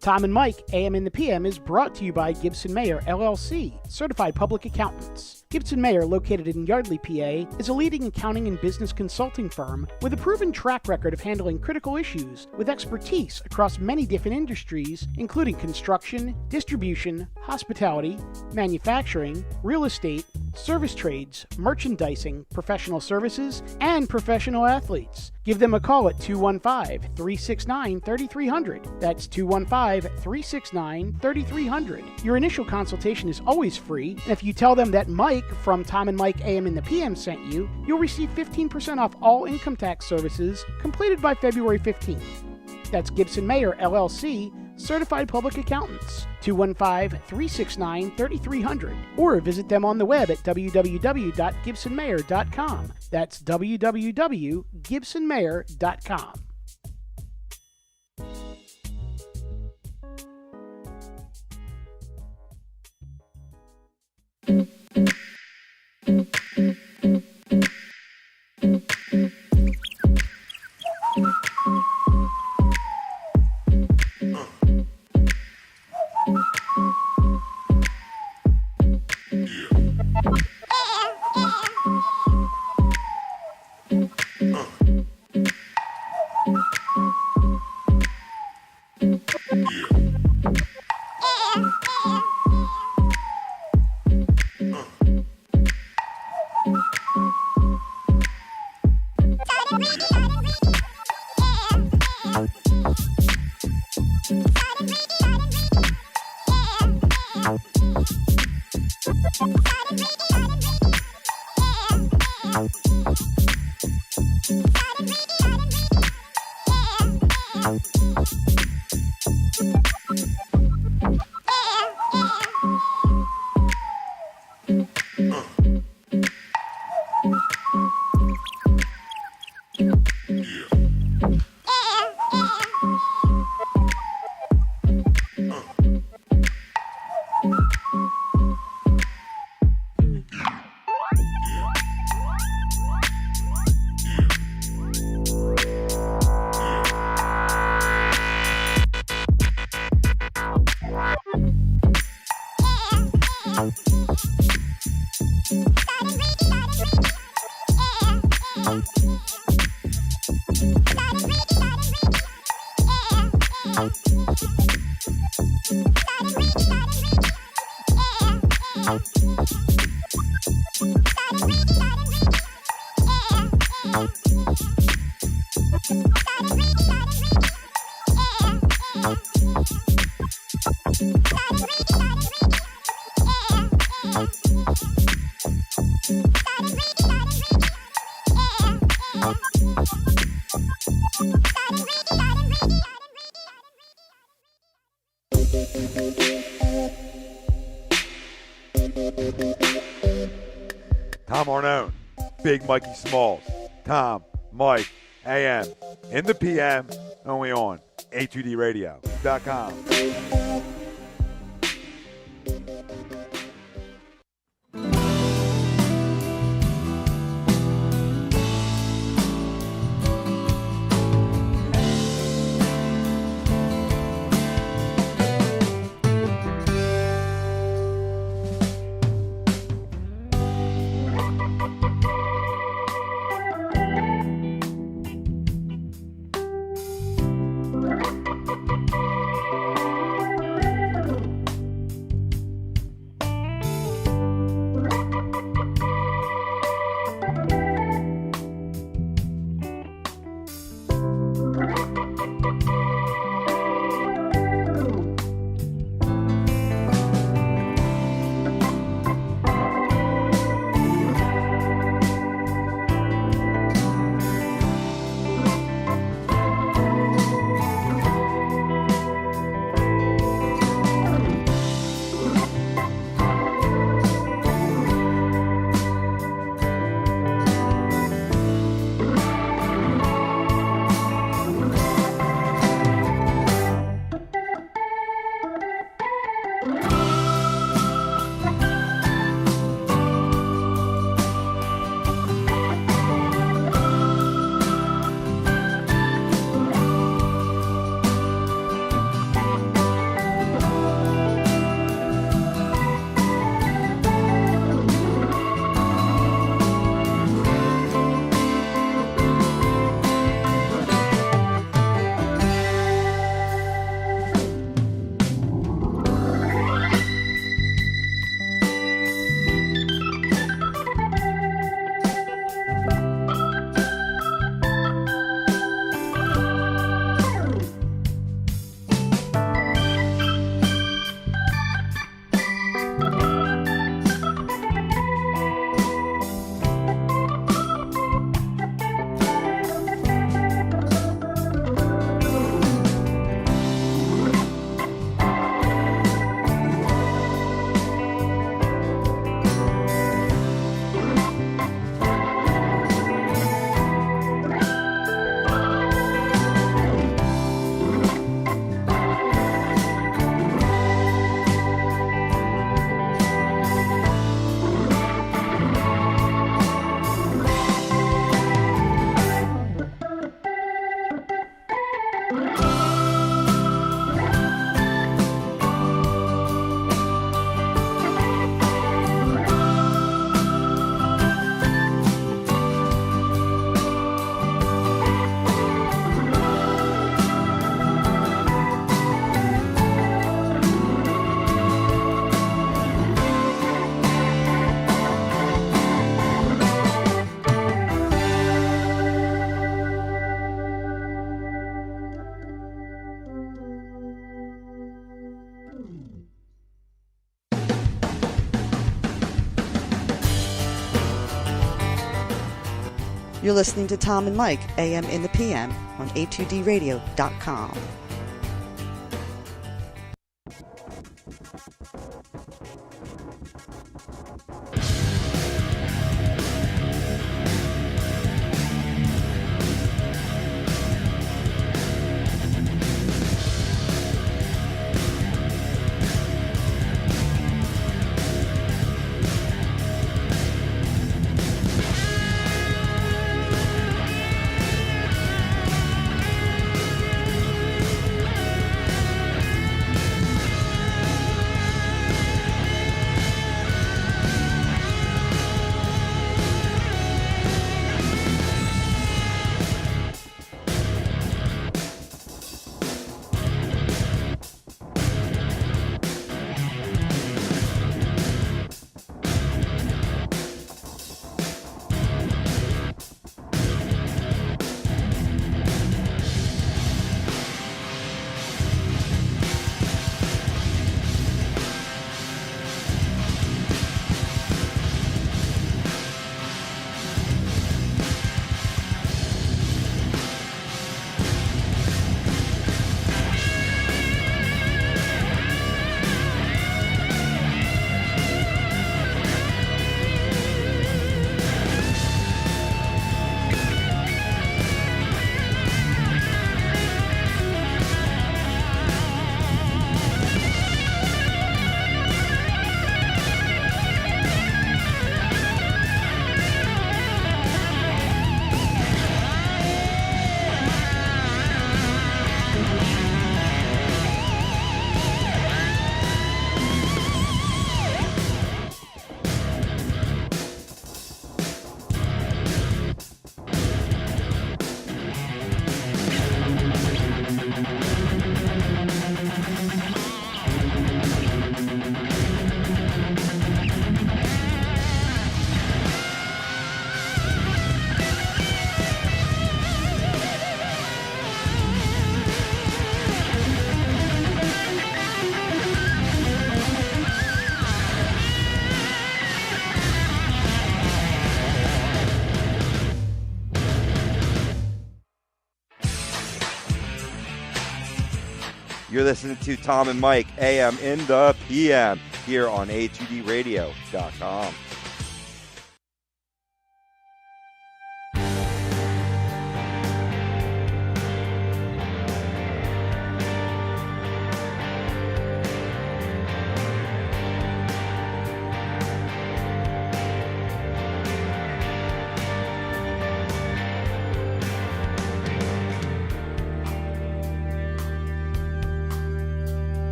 Speaker 3: Tom and Mike, AM in the PM, is brought to you by Gibson Mayer, LLC, certified public accountants. Gibson Mayer, located in Yardley, PA, is a leading accounting and business consulting firm with a proven track record of handling critical issues with expertise across many different industries, including construction, distribution, hospitality, manufacturing, real estate, service trades, merchandising, professional services, and professional athletes. Give them a call at 215-369-3300. That's 215-369-3300. Your initial consultation is always free, and if you tell them that Mike from Tom and Mike AM in the PM sent you, you'll receive 15% off all income tax services completed by February 15th. That's Gibson Mayer, LLC, certified public accountants. 215-369-3300. Or visit them on the web at www.gibsonmayer.com. That's www.gibsonmayer.com.
Speaker 2: Tom Arnone, Big Mikey Smalls, Tom, Mike, AM, in the PM, only on HUDRadio.com.
Speaker 6: You're listening to Tom and Mike, AM in the PM, on HUDRadio.com.
Speaker 5: You're listening to Tom and Mike, AM in the PM, here on HUGERadio.com.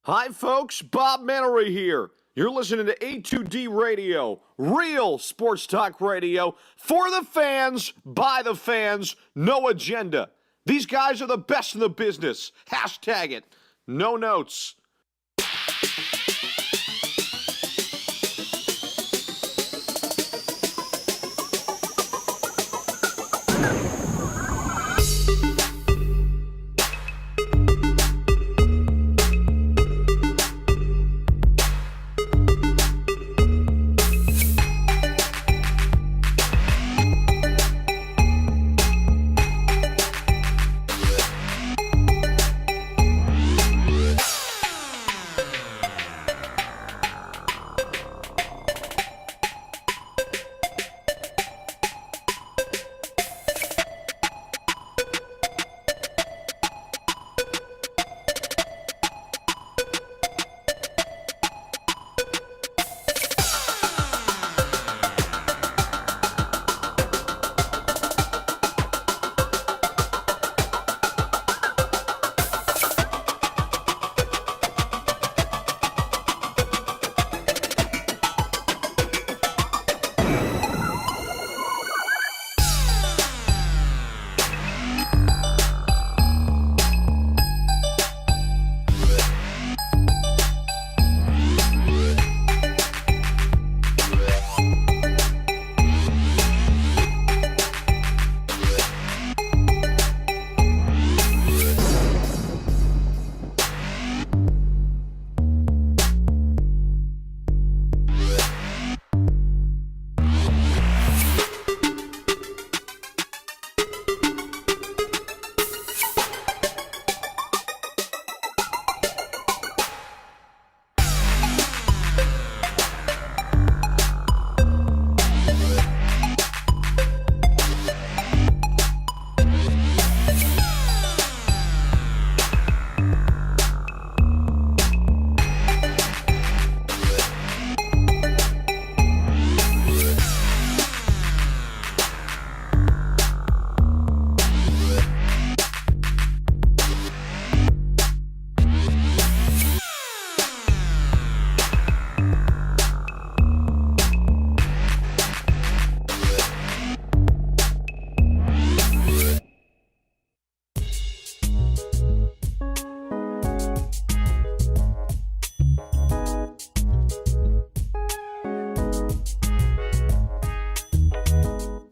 Speaker 1: Hi, folks. Bob Mannery here. You're listening to A2D Radio, real sports talk radio for the fans, by the fans, no agenda. These guys are the best in the business. Hashtag it. No notes.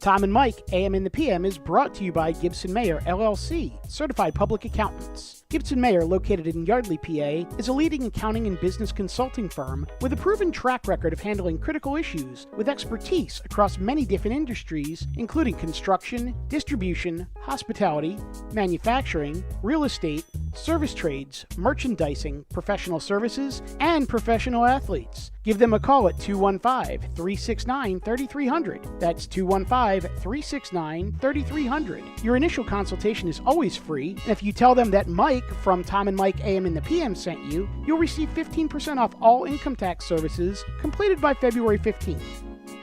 Speaker 3: Tom and Mike, AM in the PM, is brought to you by Gibson Mayer, LLC, certified public accountants. Gibson Mayer, located in Yardley, PA, is a leading accounting and business consulting firm with a proven track record of handling critical issues with expertise across many different industries, including construction, distribution, hospitality, manufacturing, real estate, service trades, merchandising, professional services, and professional athletes. Give them a call at 215-369-3300. That's 215-369-3300. Your initial consultation is always free, and if you tell them that Mike from Tom and Mike AM in the PM sent you, you'll receive 15% off all income tax services completed by February 15th.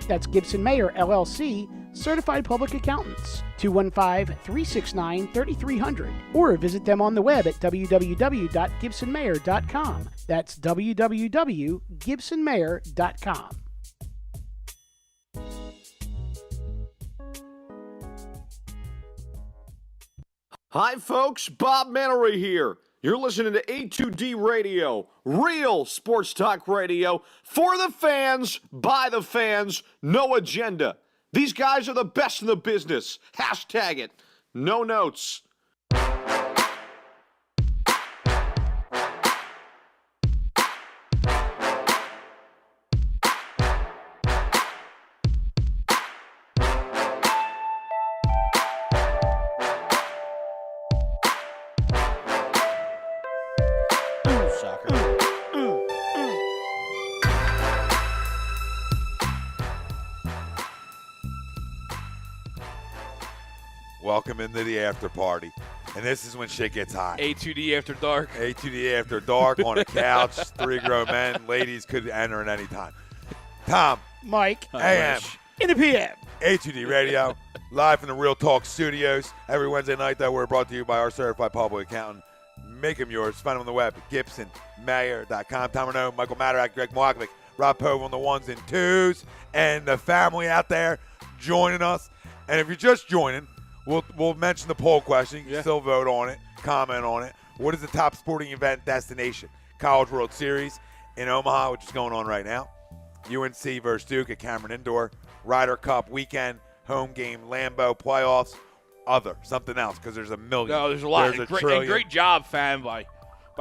Speaker 3: That's Gibson Mayer, LLC, certified public accountants. 215-369-3300. Or visit them on the web at www.gibsonmayer.com. That's www.gibsonmayer.com.
Speaker 1: Hi, folks. Bob Mannery here. You're listening to A2D Radio, real sports talk radio for the fans, by the fans, no agenda. These guys are the best in the business. Hashtag it. No notes.
Speaker 2: Welcome into the after party. And this is when shit gets hot.
Speaker 4: A2D After Dark.
Speaker 2: A2D After Dark on a couch. 3 grown men. Ladies could enter at any time. Tom.
Speaker 3: Mike.
Speaker 2: AM.
Speaker 3: In the PM.
Speaker 2: A2D Radio. Live from the Real Talk Studios. Every Wednesday night, though, we're brought to you by our certified public accountant. Make them yours. Find them on the web at GibsonMayer.com. Tom Renaud, Michael Matarak, Greg Moakovic, Rob Pove on the ones and twos. And the family out there joining us. And if you're just joining, We'll mention the poll question. You can still vote on it, comment on it. What is the top sporting event destination? College World Series in Omaha, which is going on right now. UNC versus Duke at Cameron Indoor. Ryder Cup weekend, home game, Lambeau, playoffs, something else, because there's a million.
Speaker 4: No, there's a lot.
Speaker 2: There's a
Speaker 4: and
Speaker 2: trillion.
Speaker 4: Great job, fan, by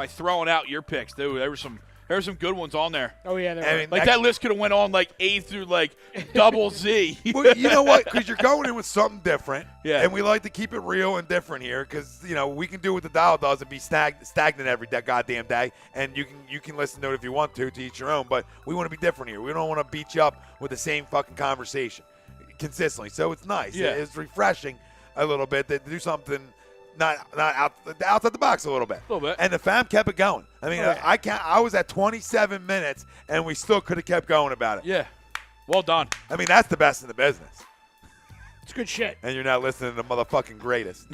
Speaker 4: throwing out your picks. There were some good ones on there.
Speaker 3: Oh, yeah. There were.
Speaker 4: That list could have went on like A through like double Z.
Speaker 2: Well, you know what? Because you're going in with something different.
Speaker 4: Yeah.
Speaker 2: And we like to keep it real and different here because, we can do what the dial does and be stagnant every goddamn day. And you can listen to it if you want to each your own. But we want to be different here. We don't want to beat you up with the same fucking conversation consistently. So it's nice.
Speaker 4: Yeah.
Speaker 2: It's refreshing a little bit to do something not outside the box a little bit. And the fam kept it going. I mean, I was at 27 minutes, and we still could have kept going about it.
Speaker 4: Yeah. Well done.
Speaker 2: I mean, that's the best in the business.
Speaker 3: It's good shit.
Speaker 2: And you're not listening to the motherfucking greatest.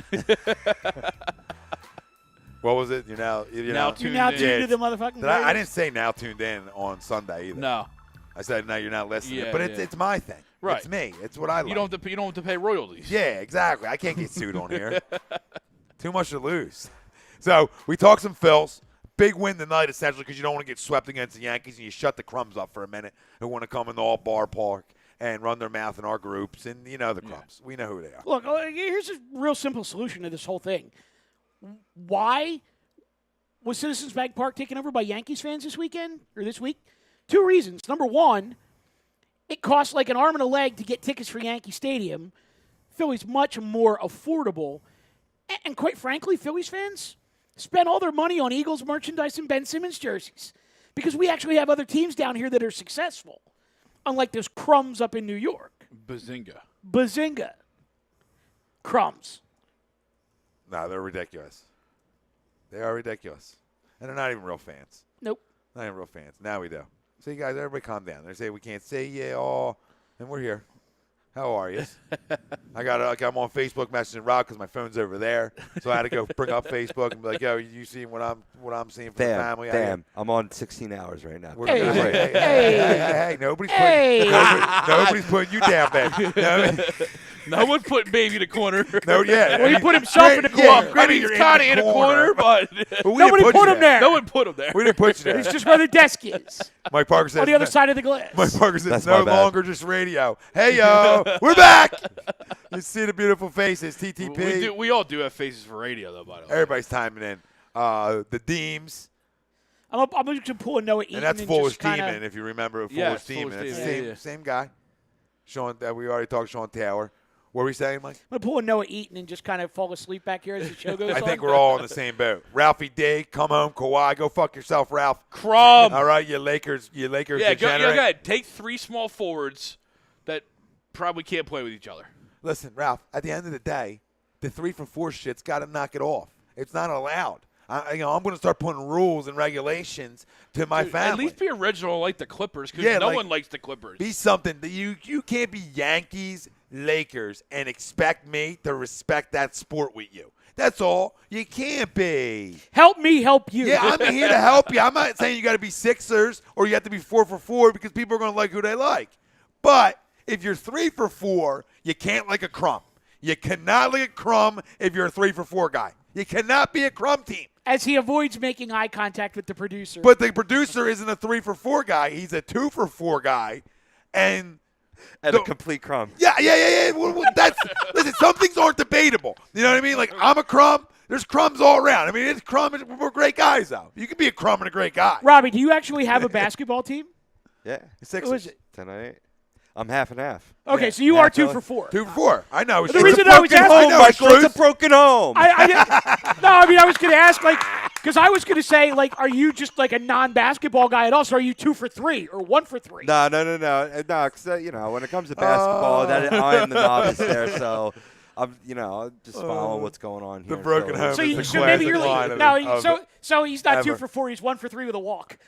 Speaker 2: What was it? You're now tuned
Speaker 3: You're now tuned to the motherfucking greatest.
Speaker 2: I didn't say now tuned in on Sunday either.
Speaker 4: No.
Speaker 2: I said, no, you're not listening.
Speaker 4: Yeah,
Speaker 2: but it's my thing.
Speaker 4: Right.
Speaker 2: It's me. It's what I like.
Speaker 4: You don't have to pay royalties.
Speaker 2: Yeah, exactly. I can't get sued on here. Too much to lose. So we talked some Phils. Big win tonight, essentially, because you don't want to get swept against the Yankees, and you shut the crumbs up for a minute who want to come in the all-bar park and run their mouth in our groups. And you know the crumbs. We know who they are.
Speaker 3: Look, here's a real simple solution to this whole thing. Why was Citizens Bank Park taken over by Yankees fans this weekend or this week? 2 reasons. Number one, it costs like an arm and a leg to get tickets for Yankee Stadium. Philly's much more affordable. And quite frankly, Phillies fans spend all their money on Eagles merchandise and Ben Simmons jerseys because we actually have other teams down here that are successful, unlike those crumbs up in New York. Bazinga. Crumbs.
Speaker 2: No, they're ridiculous. They are ridiculous. And they're not even real fans.
Speaker 3: Nope.
Speaker 2: Not even real fans. Now we do. So you guys, everybody calm down. They say we can't say and we're here. How are you? I'm on Facebook messaging Rob because my phone's over there, so I had to go bring up Facebook and be like, "Yo, you seeing what I'm seeing from the family?"
Speaker 5: Damn, I'm on 16 hours right now.
Speaker 2: Hey, nobody's putting you down, baby.
Speaker 4: No one's putting baby in a corner.
Speaker 2: No, yeah.
Speaker 3: Well, he put himself in the corner.
Speaker 4: I mean, he's kind of in a corner, but
Speaker 3: Nobody put him there.
Speaker 4: no one put him there.
Speaker 2: We didn't put you there.
Speaker 3: He's just where the desk is.
Speaker 2: Mike Parker says
Speaker 3: On the other side of the glass.
Speaker 2: Mike Parker says
Speaker 5: That's
Speaker 2: no
Speaker 5: my bad.
Speaker 2: longer just radio. Hey yo, we're back. You see the beautiful faces, TTP.
Speaker 4: We all do have faces for radio, though. By the way,
Speaker 2: Everybody's timing in. The Deems,
Speaker 3: I'm just going to pull a Noah Eaton.
Speaker 2: and that's
Speaker 3: just
Speaker 2: Foolish
Speaker 3: kinda-
Speaker 2: Demon. If you remember,
Speaker 4: Yeah,
Speaker 2: Foolish Demon.
Speaker 4: Foolish
Speaker 2: That's
Speaker 4: Demon.
Speaker 2: the
Speaker 4: Yeah.
Speaker 2: same guy. Sean, that we already talked. Sean Taylor. What were we saying, Mike?
Speaker 3: I'm going to pull a Noah Eaton and just kind of fall asleep back here as the show goes on.
Speaker 2: I think we're all in the same boat. Ralphie D, come home. Kawhi, go fuck yourself, Ralph.
Speaker 4: Crumb.
Speaker 2: All right, you Lakers
Speaker 4: Yeah, go
Speaker 2: degenerate.
Speaker 4: ahead. Take 3 small forwards that probably can't play with each other.
Speaker 2: Listen, Ralph, at the end of the day, the 3-for-4 shit's got to knock it off. It's not allowed. I'm going to start putting rules and regulations to my family.
Speaker 4: At least be original like the Clippers, because
Speaker 2: Yeah,
Speaker 4: no
Speaker 2: like,
Speaker 4: one likes the Clippers.
Speaker 2: Be something that you can't be Yankees, Lakers, and expect me to respect that sport with you. That's all. You can't be.
Speaker 3: Help me help you.
Speaker 2: Yeah, I'm here to help you. I'm not saying you got to be Sixers or you have to be 4-for-4 because people are going to like who they like. But if you're 3-for-4, you can't like a crumb. You cannot like a crumb if you're a 3-for-4 guy. You cannot be a crumb team.
Speaker 3: As he avoids making eye contact with the producer.
Speaker 2: But the producer isn't a 3-for-4 guy. He's a 2-for-4 guy. And
Speaker 5: And a complete crumb.
Speaker 2: yeah. That's listen. Some things aren't debatable. You know what I mean? Like I'm a crumb. There's crumbs all around. I mean, it's crumb. We're great guys, though. You can be a crumb and a great guy.
Speaker 3: Robbie, do you actually have a basketball team?
Speaker 5: Yeah.
Speaker 2: Sixers.
Speaker 3: Who is it?
Speaker 5: 10-8. I'm half and half.
Speaker 3: Okay, so you
Speaker 5: Yeah,
Speaker 3: are
Speaker 5: Philly.
Speaker 3: 2-for-4.
Speaker 2: 2-for-4. I know.
Speaker 3: The reason I was
Speaker 5: Broken
Speaker 3: asking,
Speaker 5: home, Michael. It's a broken home.
Speaker 3: I mean, I was going to ask, because I was going to say, are you just like a non-basketball guy at all? So are you 2-for-3 or 1-for-3?
Speaker 5: No. No, because, when it comes to basketball, I am the novice there, so I'm, just following what's going on here.
Speaker 2: The broken home.
Speaker 3: So,
Speaker 2: is the
Speaker 3: maybe you're
Speaker 2: classic line
Speaker 3: like,
Speaker 2: of
Speaker 3: so he's not
Speaker 2: ever.
Speaker 3: 2-for-4, he's 1-for-3 with a walk.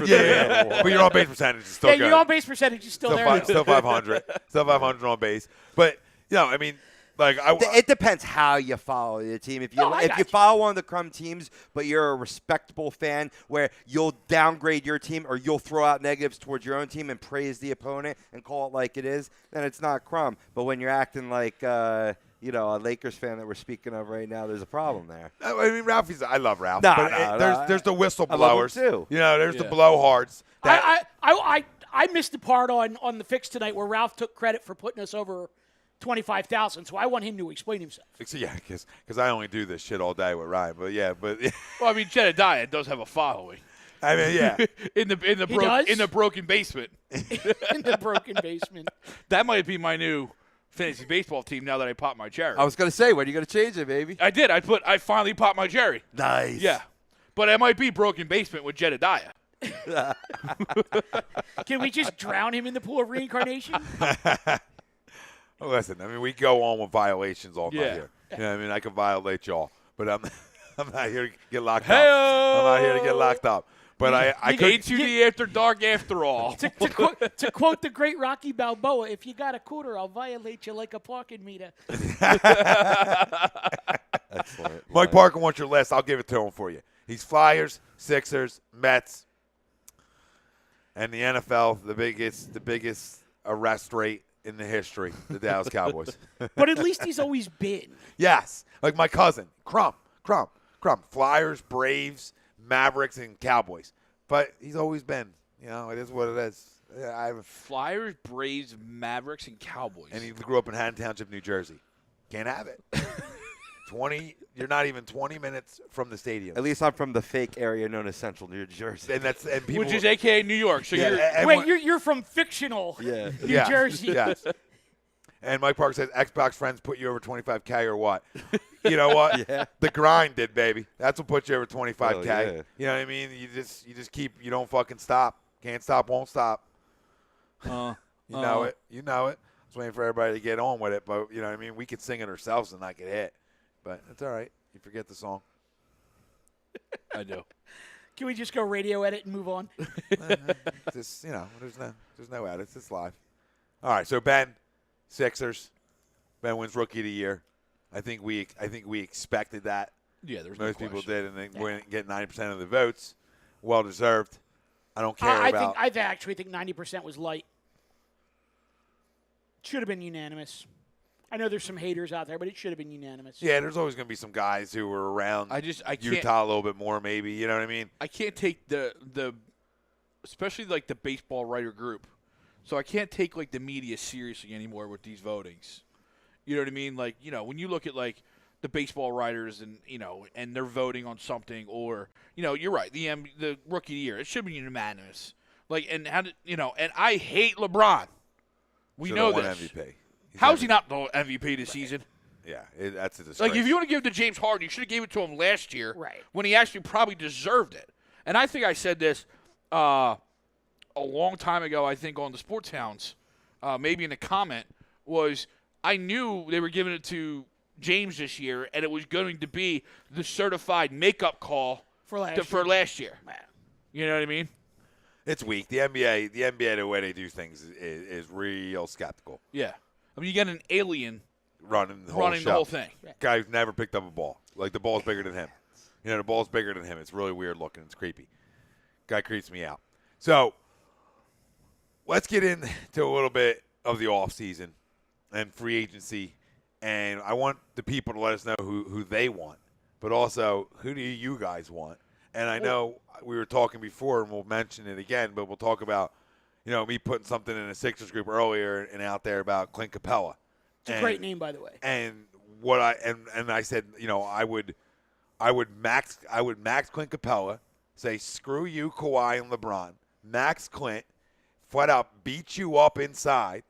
Speaker 2: Yeah. But your on base percentage is still
Speaker 3: Yeah,
Speaker 2: good.
Speaker 3: your on-base percentage is still there.
Speaker 2: Still 500. Still 500 on base. But, I mean,
Speaker 5: it depends how you follow your team. If you follow one of the crumb teams, but you're a respectable fan where you'll downgrade your team or you'll throw out negatives towards your own team and praise the opponent and call it like it is, then it's not crumb. But when you're acting like a Lakers fan that we're speaking of right now, there's a problem there.
Speaker 2: I mean, I love Ralph.
Speaker 5: No,
Speaker 2: but
Speaker 5: no,
Speaker 2: there's the whistleblowers.
Speaker 5: I love him too.
Speaker 2: There's the blowhards.
Speaker 3: I missed the part on the fix tonight where Ralph took credit for putting us over 25,000, so I want him to explain himself.
Speaker 2: Yeah, because I only do this shit all day with Ryan. But
Speaker 4: Well, I mean, Jedediah does have a following.
Speaker 2: I mean, yeah.
Speaker 4: in the broken basement.
Speaker 3: In the broken basement.
Speaker 4: That might be my new fantasy baseball team now that I popped my cherry.
Speaker 5: I was going to say, when are you going to change it, baby?
Speaker 4: I did. I finally popped my cherry.
Speaker 5: Nice.
Speaker 4: Yeah. But it might be broken basement with Jedediah.
Speaker 3: Can we just drown him in the pool of reincarnation?
Speaker 2: Listen, I mean, we go on with violations all night
Speaker 4: Yeah.
Speaker 2: here. I mean, I can violate y'all, but I'm not here to get locked up.
Speaker 4: Hey-o!
Speaker 2: I'm not here to get locked up. But I could.
Speaker 4: HUD after dark after all.
Speaker 3: to quote the great Rocky Balboa, if you got a cooter, I'll violate you like a parking meter.
Speaker 5: Excellent.
Speaker 2: Mike Parker wants your list. I'll give it to him for you. He's Flyers, Sixers, Mets, and the NFL, the biggest arrest rate in the history, the Dallas Cowboys.
Speaker 3: But at least he's always been.
Speaker 2: Yes, like my cousin, Crump. Flyers, Braves, Mavericks, and Cowboys. But he's always been. It is what it is.
Speaker 4: Flyers, Braves, Mavericks, and Cowboys.
Speaker 2: And he grew up in Haddon Township, New Jersey. Can't have it. 20. You're not even 20 minutes from the stadium.
Speaker 5: At least I'm from the fake area known as Central New Jersey.
Speaker 2: And people,
Speaker 4: which is AKA New York. So
Speaker 3: You're from fictional
Speaker 5: Yeah.
Speaker 3: New Jersey.
Speaker 2: Yes. And Mike Parker says Xbox friends put you over 25K or what? You know what?
Speaker 5: Yeah.
Speaker 2: The grind did, baby. That's what put you over 25K.
Speaker 5: Oh, yeah.
Speaker 2: You know what I mean? You just keep. You don't fucking stop. Can't stop. Won't stop. You know it. You know it. I was waiting for everybody to get on with it, but you know what I mean? We could sing it ourselves and not get hit. But it's all right. You forget the song.
Speaker 4: I do.
Speaker 3: Can we just go radio edit and move on?
Speaker 2: Just there's no edits. It's live. All right. So Ben, Sixers. Ben wins Rookie of the Year. I think we expected that.
Speaker 4: Yeah, there's
Speaker 2: Most
Speaker 4: no
Speaker 2: people
Speaker 4: question.
Speaker 2: did, and they get 90% of the votes. Well deserved. I don't care
Speaker 3: I
Speaker 2: about.
Speaker 3: actually think 90% was light. Should have been unanimous. I know there's some haters out there, but it should have been unanimous.
Speaker 2: Yeah, there's always going to be some guys who were around
Speaker 4: I can't,
Speaker 2: Utah a little bit more, maybe. You know what I mean?
Speaker 4: I can't take the especially like the baseball writer group. So I can't take like the media seriously anymore with these votings. You know what I mean? Like, you know, when you look at like the baseball writers and, you know, and they're voting on something, or, you know, you're right, the rookie of the year, it should be unanimous. Like, and how did, you know, and I hate LeBron. We know
Speaker 2: won
Speaker 4: this.
Speaker 2: MVP.
Speaker 4: How is he not the MVP this season?
Speaker 2: Yeah, that's a disgrace.
Speaker 4: Like, if you want to give it to James Harden, you should have gave it to him last year,
Speaker 3: Right,
Speaker 4: when he actually probably deserved it. And I think I said this a long time ago, I think, on the Sports Hounds, maybe in a comment, was I knew they were giving it to James this year, and it was going to be the certified makeup call
Speaker 3: for last year. Man.
Speaker 4: You know what I mean?
Speaker 2: It's weak. The NBA, the way they do things is real skeptical.
Speaker 4: Yeah. I mean, you got an alien
Speaker 2: running the whole
Speaker 4: thing.
Speaker 2: Guy who's never picked up a ball. Like, the ball's bigger than him. You know, the ball's bigger than him. It's really weird looking. It's creepy. Guy creeps me out. So, let's get into a little bit of the offseason and free agency. And I want the people to let us know who they want. But also, who do you guys want? And I know we were talking before, and we'll mention it again, but we'll talk about, you know, me putting something in a Sixers group earlier and out there about Clint Capella.
Speaker 3: It's a great name, by the way.
Speaker 2: And what I said, you know, I would max Clint Capella, say screw you, Kawhi and LeBron, max Clint, flat out beat you up inside,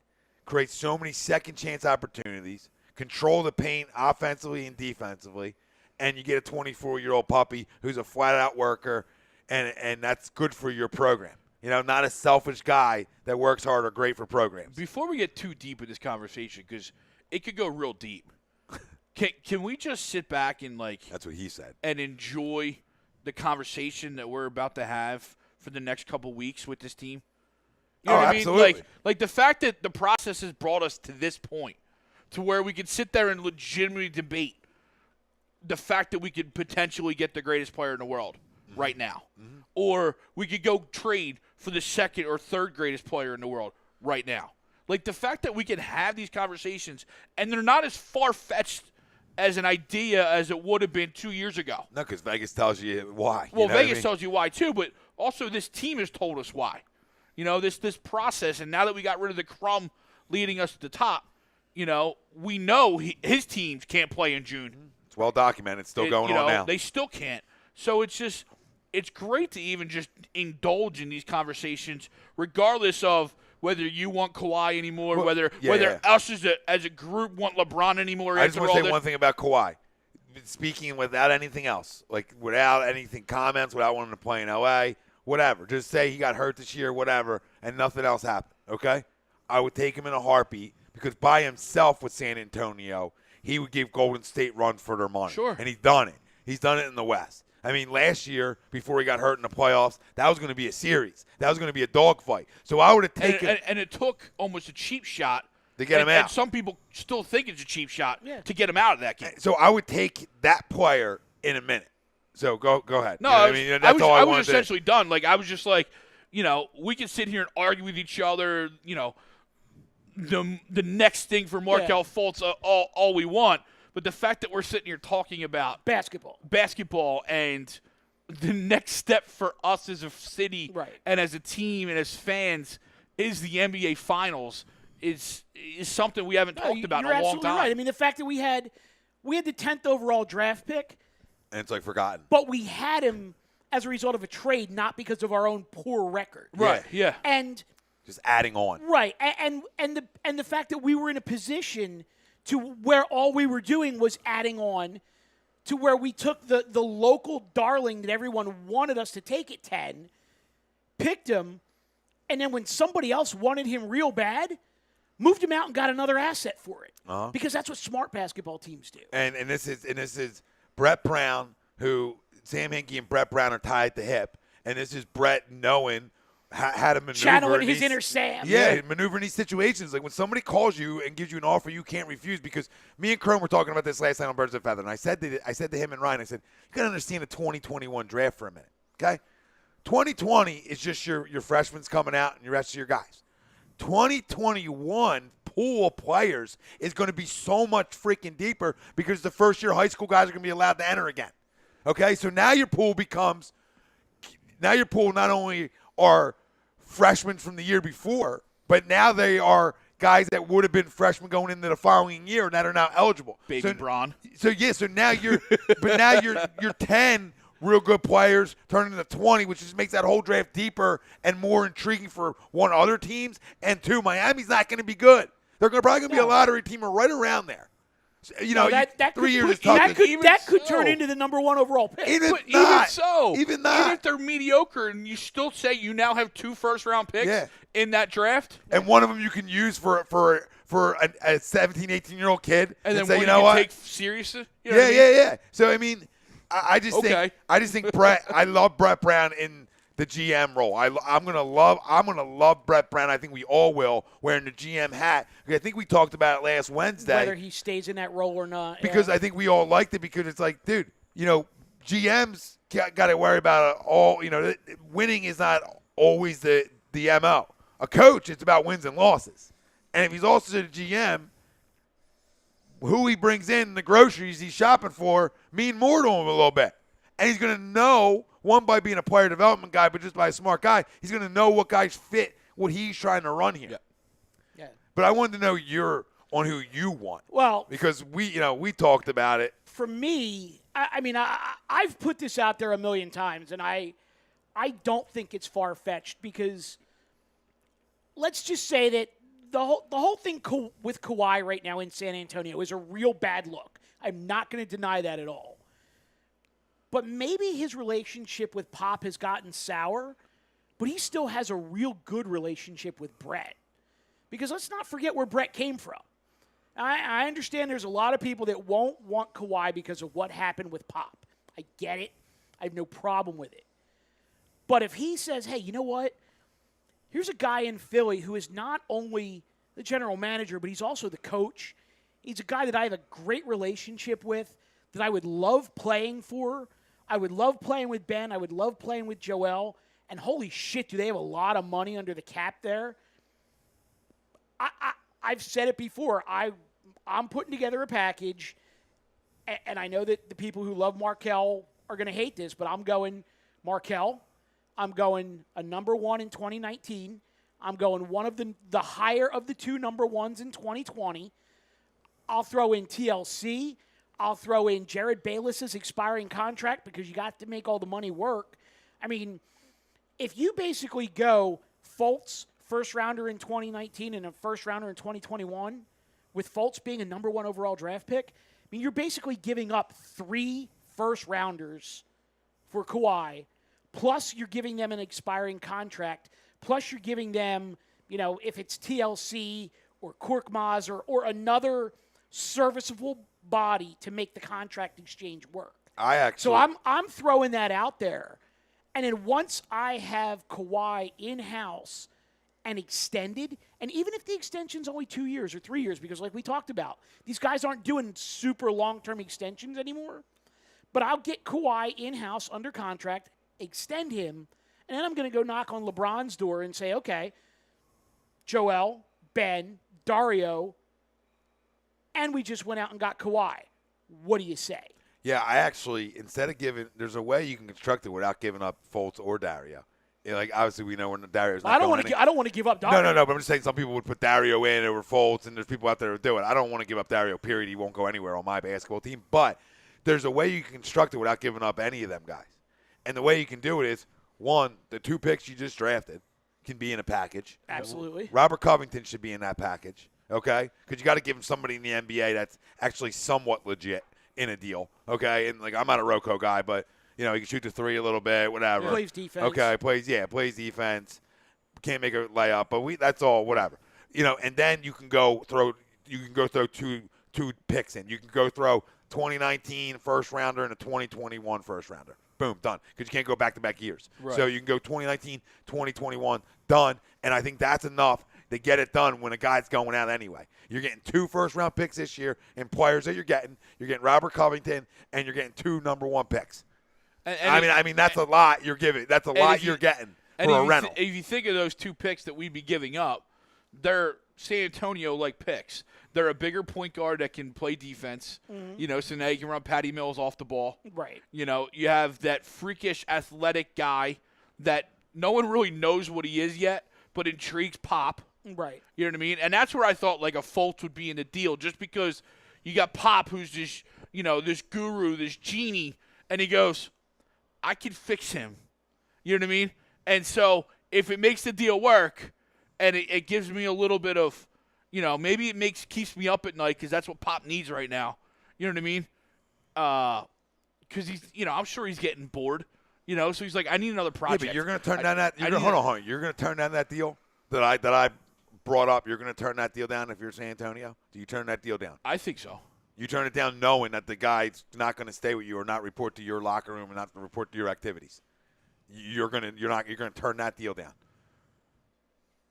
Speaker 2: create so many second chance opportunities, control the paint offensively and defensively, and you get a 24-year-old puppy who's a flat-out worker, and that's good for your program. You know, not a selfish guy that works hard or great for programs.
Speaker 4: Before we get too deep in this conversation, because it could go real deep, can we just sit back and, like...
Speaker 2: That's what he said.
Speaker 4: ...and enjoy the conversation that we're about to have for the next couple weeks with this team? You know what I mean?
Speaker 2: Absolutely.
Speaker 4: Like the fact that the process has brought us to this point, to where we could sit there and legitimately debate the fact that we could potentially get the greatest player in the world right now. Mm-hmm. Or we could go trade for the second or third greatest player in the world right now. Like, the fact that we can have these conversations, and they're not as far-fetched as an idea as it would have been 2 years ago.
Speaker 2: No, because Vegas tells you why.
Speaker 4: Well, Vegas tells you why, too, but also this team has told us why. You know, this process, and now that we got rid of the crumb leading us to the top, you know, we know his teams can't play in June.
Speaker 2: It's well documented. It's still going on now.
Speaker 4: They still can't. So it's great to even just indulge in these conversations, regardless of whether you want Kawhi anymore, whether us as a group want LeBron anymore.
Speaker 2: I just want to say one thing about Kawhi. Speaking without anything else, like without anything comments, without wanting to play in L.A., whatever. Just say he got hurt this year, whatever, and nothing else happened, okay? I would take him in a heartbeat because by himself with San Antonio, he would give Golden State runs for their money.
Speaker 4: Sure.
Speaker 2: And he's done it. He's done it in the West. I mean, last year, before he got hurt in the playoffs, that was going to be a series. That was going to be a dogfight. So I would have taken
Speaker 4: and it took almost a cheap shot
Speaker 2: to get him out.
Speaker 4: And some people still think it's a cheap shot to get him out of that game.
Speaker 2: So I would take that player in a minute. So go ahead.
Speaker 4: No,
Speaker 2: you know
Speaker 4: I was essentially done. Like, I was just like, you know, we can sit here and argue with each other, you know, the next thing for Markelle Fultz all we want. But the fact that we're sitting here talking about basketball and the next step for us as a city and as a team and as fans is the NBA Finals is something we haven't talked about in a long time.
Speaker 3: You're absolutely right. I mean, the fact that we had the 10th overall draft pick.
Speaker 2: And it's like forgotten.
Speaker 3: But we had him as a result of a trade, not because of our own poor record.
Speaker 4: Right, yeah.
Speaker 3: And
Speaker 2: just adding on.
Speaker 3: Right. And the fact that we were in a position to where all we were doing was adding on, to where we took the local darling that everyone wanted us to take at 10, picked him, and then when somebody else wanted him real bad, moved him out and got another asset for it. Uh-huh. Because that's what smart basketball teams do.
Speaker 2: And this is Brett Brown, who Sam Hinkie and Brett Brown are tied at the hip, and this is Brett knowing how to maneuver.
Speaker 3: Channeling his inner Sam.
Speaker 2: Yeah, maneuver in these situations. Like when somebody calls you and gives you an offer you can't refuse, because me and Chrome were talking about this last night on Birds of a Feather, and I said to him and Ryan, I said, you got to understand the 2021 draft for a minute, okay? 2020 is just your freshmen coming out and the rest of your guys. 2021 pool of players is going to be so much freaking deeper because the first-year high school guys are going to be allowed to enter again. Okay, so now your pool not only are freshmen from the year before, but now they are guys that would have been freshmen going into the following year that are now eligible.
Speaker 4: Baby Braun.
Speaker 2: So now you're 10 real good players turning into 20, which just makes that whole draft deeper and more intriguing for one, other teams, and two, Miami's not going to be good. They're probably going to be a lottery team or right around there. So,
Speaker 3: that
Speaker 2: 3 years is
Speaker 3: could,
Speaker 2: tough.
Speaker 3: that could turn into the number 1 overall pick.
Speaker 2: Even
Speaker 4: Even if they're mediocre, and you still say you now have 2 first-round picks in that draft,
Speaker 2: and one of them you can use for a 17, 18-year-old kid,
Speaker 4: and then
Speaker 2: say,
Speaker 4: you
Speaker 2: know what?
Speaker 4: Take seriously.
Speaker 2: Yeah. So I mean, I just think Brett. I love Brett Brown in the GM role. I'm gonna love Brett Brown. I think we all will, wearing the GM hat. I think we talked about it last Wednesday.
Speaker 3: Whether he stays in that role or not.
Speaker 2: Because I think we all liked it because it's like, dude, GMs got to worry about it all. Winning is not always the MO. A coach, it's about wins and losses. And if he's also the GM, who he brings in, the groceries he's shopping for, mean more to him a little bit. And he's going to know, one, by being a player development guy, but just by a smart guy, he's going to know what guys fit what he's trying to run here.
Speaker 3: Yeah.
Speaker 2: But I wanted to know on who you want.
Speaker 3: Well,
Speaker 2: because we talked about it.
Speaker 3: For me, I've put this out there a million times, and I don't think it's far-fetched because let's just say that the whole thing with Kawhi right now in San Antonio is a real bad look. I'm not going to deny that at all. But maybe his relationship with Pop has gotten sour, but he still has a real good relationship with Brett. Because let's not forget where Brett came from. I understand there's a lot of people that won't want Kawhi because of what happened with Pop. I get it. I have no problem with it. But if he says, hey, you know what? Here's a guy in Philly who is not only the general manager, but he's also the coach. He's a guy that I have a great relationship with, that I would love playing for. I would love playing with Ben. I would love playing with Joel. And holy shit, do they have a lot of money under the cap there. I've said it before. I'm putting together a package, and I know that the people who love Markelle are going to hate this, but I'm going Markelle. I'm going a number 1 in 2019. I'm going one of the higher of the 2 number 1s in 2020. I'll throw in TLC. I'll throw in Jared Bayless's expiring contract because you got to make all the money work. I mean, if you basically go Fultz, first rounder in 2019 and a first rounder in 2021, with Fultz being a number 1 overall draft pick, I mean, you're basically giving up 3 first rounders for Kawhi, plus you're giving them an expiring contract, plus you're giving them, if it's TLC or Korkmaz or another serviceable body to make the contract exchange work. So I'm throwing that out there. And then once I have Kawhi in-house and extended, and even if the extension's only 2 years or 3 years, because like we talked about, these guys aren't doing super long-term extensions anymore, but I'll get Kawhi in-house under contract, extend him, and then I'm going to go knock on LeBron's door and say, okay, Joel, Ben, Dario, and we just went out and got Kawhi. What do you say?
Speaker 2: Yeah, I actually, instead of there's a way you can construct it without giving up Fultz or Dario. Obviously we know when Dario's not
Speaker 3: I don't want to give up Dario.
Speaker 2: No, but I'm just saying some people would put Dario in over Fultz, and there's people out there who do it. I don't want to give up Dario, period. He won't go anywhere on my basketball team. But there's a way you can construct it without giving up any of them guys. And the way you can do it is, one, the 2 picks you just drafted can be in a package.
Speaker 3: Absolutely.
Speaker 2: Robert Covington should be in that package, okay? Because you got to give him somebody in the NBA that's actually somewhat legit in a deal, okay? And, I'm not a Rocco guy, but, he can shoot the 3 a little bit, whatever.
Speaker 3: He plays defense.
Speaker 2: Okay, plays defense. Can't make a layup, but that's all, whatever. And then you can go throw two picks in. You can go throw 2019 first rounder and a 2021 first rounder. Boom, done. Because you can't go back-to-back years.
Speaker 4: Right.
Speaker 2: So you can go 2019, 2021, done. And I think that's enough to get it done when a guy's going out anyway. You're getting 2 first-round picks this year and players that you're getting. You're getting Robert Covington, and you're getting 2 number 1 picks. I mean that's a lot you're giving. That's a lot you're getting for a rental.
Speaker 4: If you think of those 2 picks that we'd be giving up, they're San Antonio like picks. They're a bigger point guard that can play defense. So now you can run Patty Mills off the ball.
Speaker 3: Right.
Speaker 4: You have that freakish athletic guy that no one really knows what he is yet, but intrigues Pop.
Speaker 3: Right.
Speaker 4: You know what I mean? And that's where I thought like a Fultz would be in the deal, just because you got Pop, who's this, this guru, this genie, and he goes, I can fix him. You know what I mean? And so if it makes the deal work, and it gives me a little bit of, maybe it keeps me up at night because that's what Pop needs right now. You know what I mean? Because he's, I'm sure he's getting bored. So he's like, I need another project.
Speaker 2: Yeah, but you're going to turn down that. Hold on. You're going to turn down that deal that I brought up. You're going to turn that deal down if you're San Antonio. Do you turn that deal down?
Speaker 4: I think so.
Speaker 2: You turn it down knowing that the guy's not going to stay with you or not report to your locker room and not report to your activities. You're going to turn that deal down.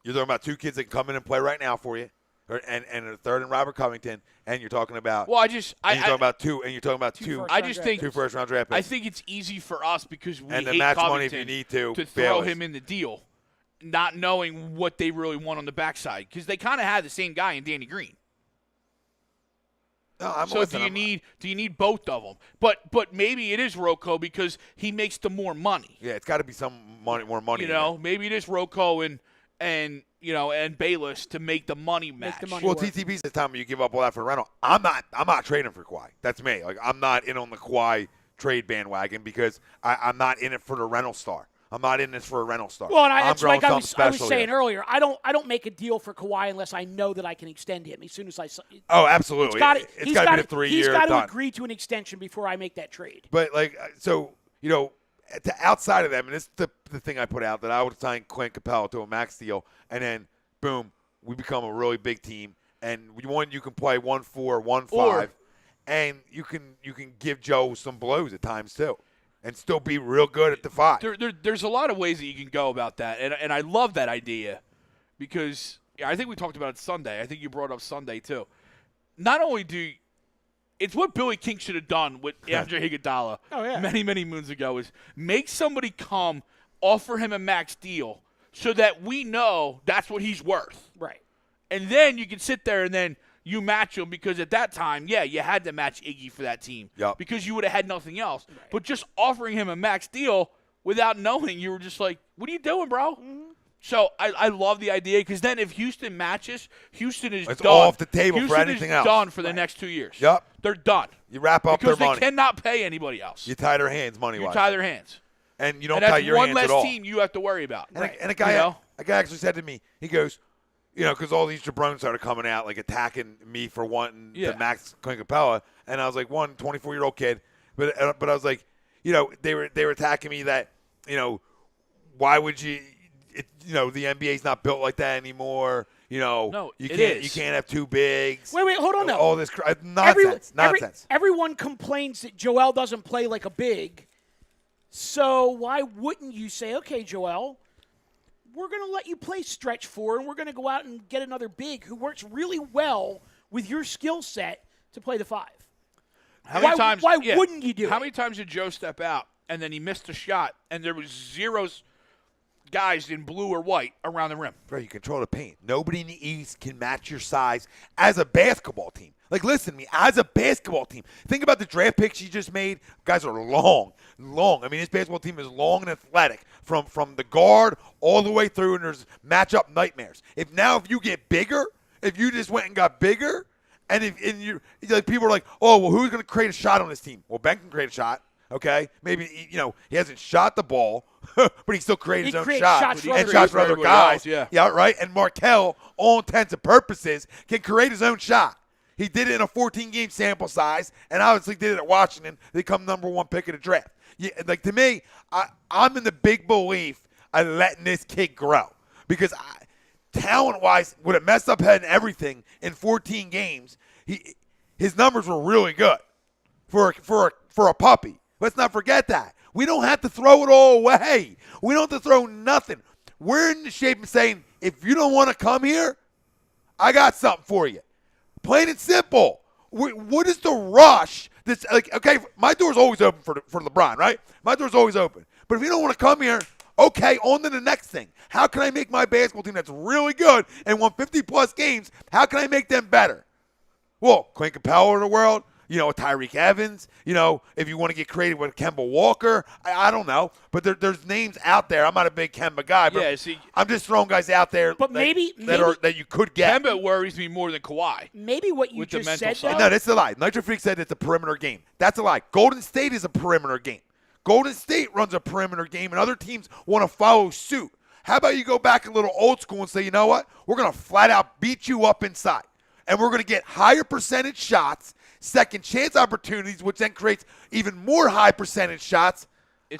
Speaker 2: You're talking about two kids that can come in and play right now for you, and a third in Robert Covington, and you're talking about.
Speaker 4: Well,
Speaker 2: you're talking about two.
Speaker 4: I just think
Speaker 2: 2 first-round draft picks.
Speaker 4: I think it's easy for us because we
Speaker 2: and the
Speaker 4: hate
Speaker 2: match
Speaker 4: Covington
Speaker 2: money if you need to
Speaker 4: throw him in the deal, not knowing what they really want on the backside, because they kind of have the same guy in Danny Green.
Speaker 2: No,
Speaker 4: so do you need both of them? But maybe it is Rocco because he makes the more money.
Speaker 2: Yeah, it's got to be some more money.
Speaker 4: Maybe it is Rocco and Bayless to make the money match.
Speaker 2: Well, TTP's the time when you give up all that for rental. I'm not trading for Kawhi. That's me. Like, I'm not in on the Kawhi trade bandwagon because I'm not in it for the rental star. I'm not in this for a rental star.
Speaker 3: Well, and that's like I was saying
Speaker 2: here.
Speaker 3: earlier. I don't make a deal for Kawhi unless I know that I can extend him as soon as I.
Speaker 2: Oh, absolutely. It's got to be a 3 year.
Speaker 3: He's got to agree to an extension before I make that trade.
Speaker 2: But outside of them, and this is the thing I put out, that I would sign Clint Capella to a max deal, and then boom, we become a really big team, and you can play 1-4, 1-5, and you can give Joe some blows at times too. And still be real good at the 5.
Speaker 4: There's a lot of ways that you can go about that, and I love that idea because I think we talked about it Sunday. I think you brought up Sunday too. Not only it's what Billy King should have done with Andre Iguodala many, many moons ago, is make somebody come, offer him a max deal so that we know that's what he's worth.
Speaker 3: Right.
Speaker 4: And then you can sit there and then you match him because at that time, you had to match Iggy for that team because you would have had nothing else. Right. But just offering him a max deal without knowing, you were just like, what are you doing, bro? Mm-hmm. So I love the idea because then if Houston matches, Houston is
Speaker 2: it's
Speaker 4: done.
Speaker 2: All off the table
Speaker 4: Houston
Speaker 2: for anything else.
Speaker 4: Done for the next 2 years.
Speaker 2: Yep.
Speaker 4: They're done.
Speaker 2: You wrap up
Speaker 4: because
Speaker 2: their money.
Speaker 4: Because they cannot pay anybody else.
Speaker 2: You tie their hands money-wise.
Speaker 4: You tie their hands.
Speaker 2: And you don't tie your hands at all.
Speaker 4: one less team you have to worry about.
Speaker 2: And a guy actually said to me, he goes, because all these jabrones started coming out, like attacking me for wanting to max Clint Capella, and I was like, 24-year-old kid, but I was like, they were attacking me that, why would you, the NBA's not built like that anymore.
Speaker 4: No,
Speaker 2: you can't have two bigs.
Speaker 3: Wait, hold on now.
Speaker 2: All this nonsense.
Speaker 3: Everyone complains that Joel doesn't play like a big. So why wouldn't you say, okay, Joel, we're going to let you play stretch 4, and we're going to go out and get another big who works really well with your skill set to play the 5. Why wouldn't you do it?
Speaker 4: How many times did Joe step out and then he missed a shot and there was 0 guys in blue or white around the rim?
Speaker 2: Bro, you control the paint. Nobody in the East can match your size as a basketball team. Like, listen to me, as a basketball team. Think about the draft picks you just made. Guys are long. I mean, this basketball team is long and athletic from the guard all the way through, and there's matchup nightmares. If you get bigger, if you just went and got bigger, and you people are like, oh, well, who's going to create a shot on this team? Well, Ben can create a shot. Okay, maybe he hasn't shot the ball, but he still created his own shot and shots for other guys. Yeah, right. And Markelle, all intents and purposes, can create his own shot. He did it in a 14-game sample size, and obviously did it at Washington. They come number 1 pick of the draft. Yeah, like to me, I'm in the big belief of letting this kid grow because talent-wise, with a messed up head and everything in 14 games, his numbers were really good for a puppy. Let's not forget that. We don't have to throw it all away. We don't have to throw nothing. We're in the shape of saying, if you don't want to come here, I got something for you. Plain and simple. What is the rush? Okay, my door's always open for LeBron, right? My door's always open. But if you don't want to come here, Okay, on to the next thing. How can I make my basketball team that's really good and won 50-plus games, how can I make them better? Well, Clint Capella of the world, Tyreek Evans, if you want to get creative with Kemba Walker, I don't know. But there's names out there. I'm not a big Kemba guy, but I'm just throwing guys out there
Speaker 3: but
Speaker 2: that you could get.
Speaker 4: Kemba worries me more than Kawhi.
Speaker 3: Maybe what you just said, though.
Speaker 2: No, that's a lie. Nitro Freak said it's a perimeter game. That's a lie. Golden State is a perimeter game. Golden State runs a perimeter game, and other teams want to follow suit. How about you go back a little old school and say, you know what? We're going to flat out beat you up inside, and we're going to get higher percentage shots, second chance opportunities, which then creates even more high percentage shots.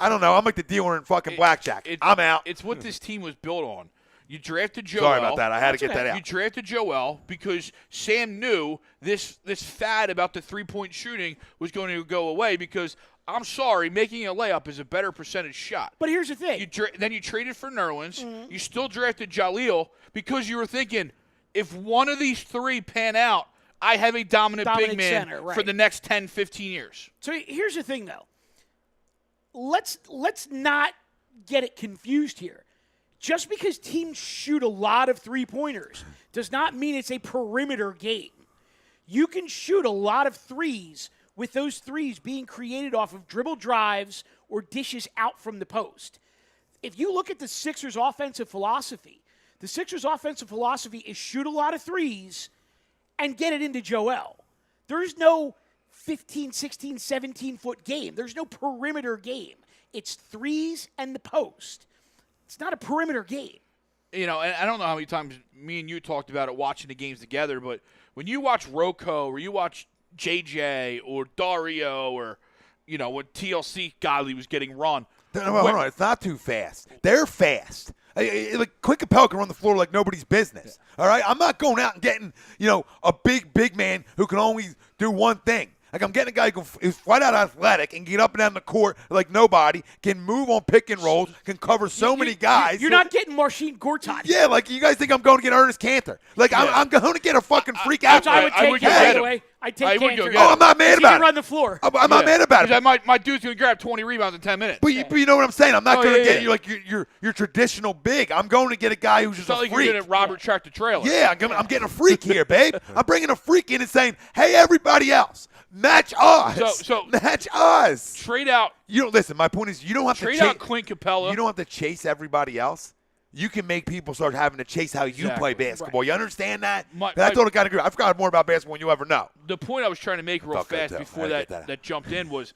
Speaker 2: I don't know. I'm like the dealer in fucking blackjack. I'm out.
Speaker 4: It's what this team was built on. You drafted Joel.
Speaker 2: Sorry about that. I had to get that out.
Speaker 4: You drafted Joel because Sam knew this fad about the three-point shooting was going to go away because, I'm sorry, making a layup is a better percentage shot.
Speaker 3: But here's the thing.
Speaker 4: Then you traded for Nerlens. Mm-hmm. You still drafted Jaleel because you were thinking, if one of these three pan out, I have a dominant big man
Speaker 3: center, right,
Speaker 4: for the next 10, 15 years.
Speaker 3: So here's the thing, though. Let's not get it confused here. Just because teams shoot a lot of three-pointers does not mean it's a perimeter game. You can shoot a lot of threes with those threes being created off of dribble drives or dishes out from the post. If you look at the Sixers' offensive philosophy, the Sixers' offensive philosophy is shoot a lot of threes and get it into Joel. There's no 15, 16, 17-foot game. There's no perimeter game. It's threes and the post. It's not a perimeter game.
Speaker 4: And I don't know how many times me and you talked about it watching the games together, but when you watch Rocco or you watch JJ or Dario or, when TLC Godley was getting run.
Speaker 2: Hold on. It's not too fast. They're fast. Like Clint Capella can run the floor like nobody's business. All right? I'm not going out and getting, a big man who can only do one thing. Like, I'm getting a guy who's flat out athletic and get up and down the court like nobody, can move on pick and rolls, can cover so many guys.
Speaker 3: You're not getting Marcin Gortat.
Speaker 2: Yeah, like you guys think I'm going to get Ernest Cantor. Like, I'm going to get a fucking freak out.
Speaker 3: I would take him, by the way. I'd take Cantor.
Speaker 2: Oh, I'm not mad about it.
Speaker 3: He can run the floor.
Speaker 2: I'm not mad about it.
Speaker 4: My dude's going to grab 20 rebounds in 10 minutes.
Speaker 2: But you know what I'm saying? I'm not going to get you like your traditional big. I'm going to get a guy who's just a freak.
Speaker 4: You're going to Robert Tractor Trailer.
Speaker 2: Yeah, I'm getting a freak here, babe. I'm bringing a freak in and saying, hey, everybody else, match us.
Speaker 4: So
Speaker 2: match us.
Speaker 4: Trade out.
Speaker 2: Listen, my point is you don't have to
Speaker 4: trade out Clint Capella.
Speaker 2: You don't have to chase everybody else. You can make people start having to chase how you play basketball. Right. You understand that? That's all I got to agree. I've got more about basketball than you ever know.
Speaker 4: The point I was trying to make real fast before that jumped in was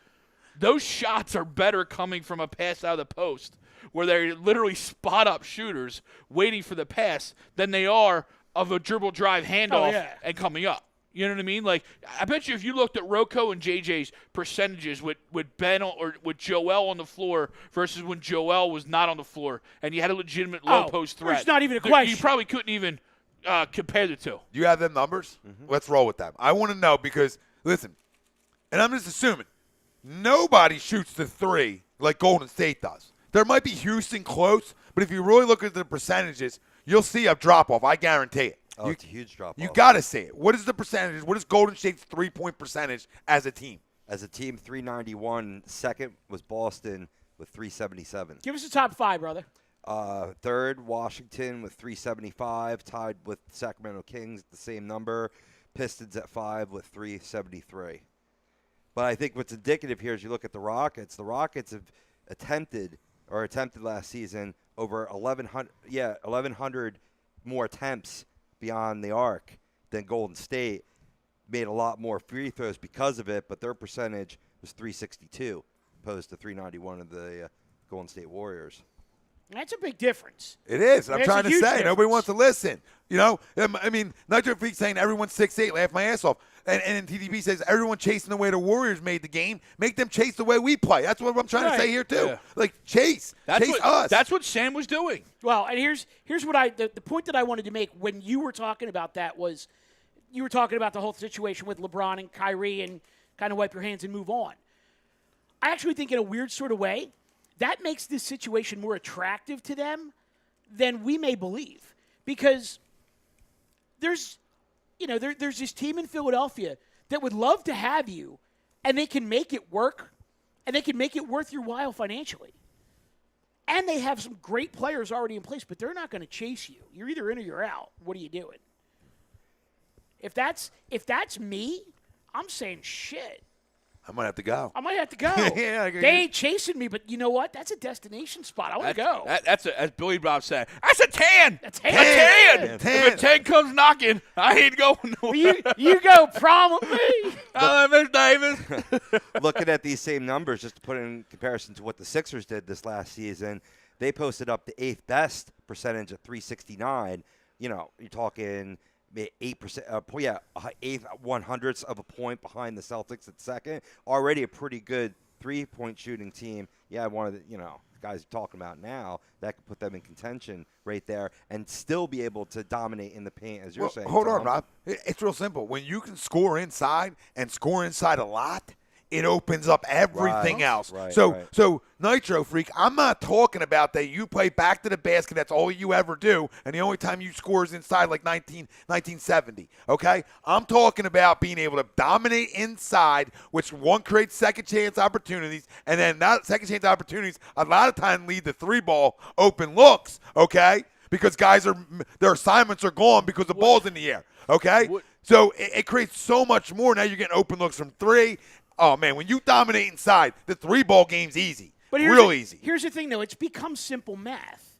Speaker 4: those shots are better coming from a pass out of the post where they're literally spot-up shooters waiting for the pass than they are of a dribble drive handoff and coming up. You know what I mean? Like, I bet you if you looked at Rocco and JJ's percentages with Ben or with Joel on the floor versus when Joel was not on the floor and you had a legitimate low post threat.
Speaker 3: It's not even a question.
Speaker 4: You probably couldn't even compare the two.
Speaker 2: You have them numbers? Mm-hmm. Let's roll with them. I want to know because, listen, and I'm just assuming, nobody shoots the three like Golden State does. There might be Houston close, but if you really look at the percentages, you'll see a drop-off. I guarantee it.
Speaker 5: Oh, it's a huge drop-off.
Speaker 2: You got to see it. What is the percentage? What is Golden State's three-point percentage as a team?
Speaker 5: As a team, 391. Second was Boston with 377.
Speaker 3: Give us the top five, brother.
Speaker 5: Third, Washington with 375, tied with Sacramento Kings at the same number. Pistons at 5 with 373. But I think what's indicative here is you look at the Rockets. The Rockets have attempted last season over 1,100 more attempts beyond the arc than Golden State. Made a lot more free throws because of it, but their percentage was 362 opposed to 391 of the Golden State Warriors.
Speaker 3: That's a big difference.
Speaker 2: It is. I'm trying to say.
Speaker 3: Difference.
Speaker 2: Nobody wants to listen. I mean, Nitro Freak saying everyone's 6'8", laugh my ass off. And TDP says everyone chasing the way the Warriors made the game. Make them chase the way we play. That's what I'm trying to say here, too. Yeah. Like, chase us.
Speaker 4: That's what Sam was doing.
Speaker 3: Well, and here's what the point that I wanted to make when you were talking about that was you were talking about the whole situation with LeBron and Kyrie and kind of wipe your hands and move on. I actually think in a weird sort of way, that makes this situation more attractive to them than we may believe. Because there's this team in Philadelphia that would love to have you, and they can make it work, and they can make it worth your while financially. And they have some great players already in place, but they're not going to chase you. You're either in or you're out. What are you doing? If that's me, I'm saying shit.
Speaker 2: I might have to go.
Speaker 3: I might have to go.
Speaker 2: Yeah,
Speaker 3: they ain't chasing me, but you know what? That's a destination spot. I want to go.
Speaker 4: That's as Billy Bob said. That's a tan.
Speaker 3: A tan.
Speaker 4: A tan. If a tan comes knocking, I ain't going nowhere.
Speaker 3: You go prom with me.
Speaker 4: Miss Davis.
Speaker 5: Looking at these same numbers, just to put in comparison to what the Sixers did this last season, they posted up the 8th best percentage at 369. You know, you're talking 8%, 8 100ths of a point behind the Celtics at second. Already a pretty good 3-point shooting team. Yeah, one of the guys you're talking about now that could put them in contention right there and still be able to dominate in the paint, as you're saying.
Speaker 2: Hold on,
Speaker 5: Tom.
Speaker 2: Rob. It's real simple. When you can score inside and score inside a lot, it opens up everything else. So Nitro Freak, I'm not talking about that you play back to the basket. That's all you ever do, and the only time you score is inside, like 1970. Okay, I'm talking about being able to dominate inside, which one creates second chance opportunities, and then that second chance opportunities a lot of time lead to 3-ball open looks. Okay, because their assignments are gone because the ball's in the air. Okay, so it creates so much more. Now you're getting open looks from 3. Oh, man, when you dominate inside, the 3-ball game's easy.
Speaker 3: But
Speaker 2: easy.
Speaker 3: Here's the thing, though. It's become simple math.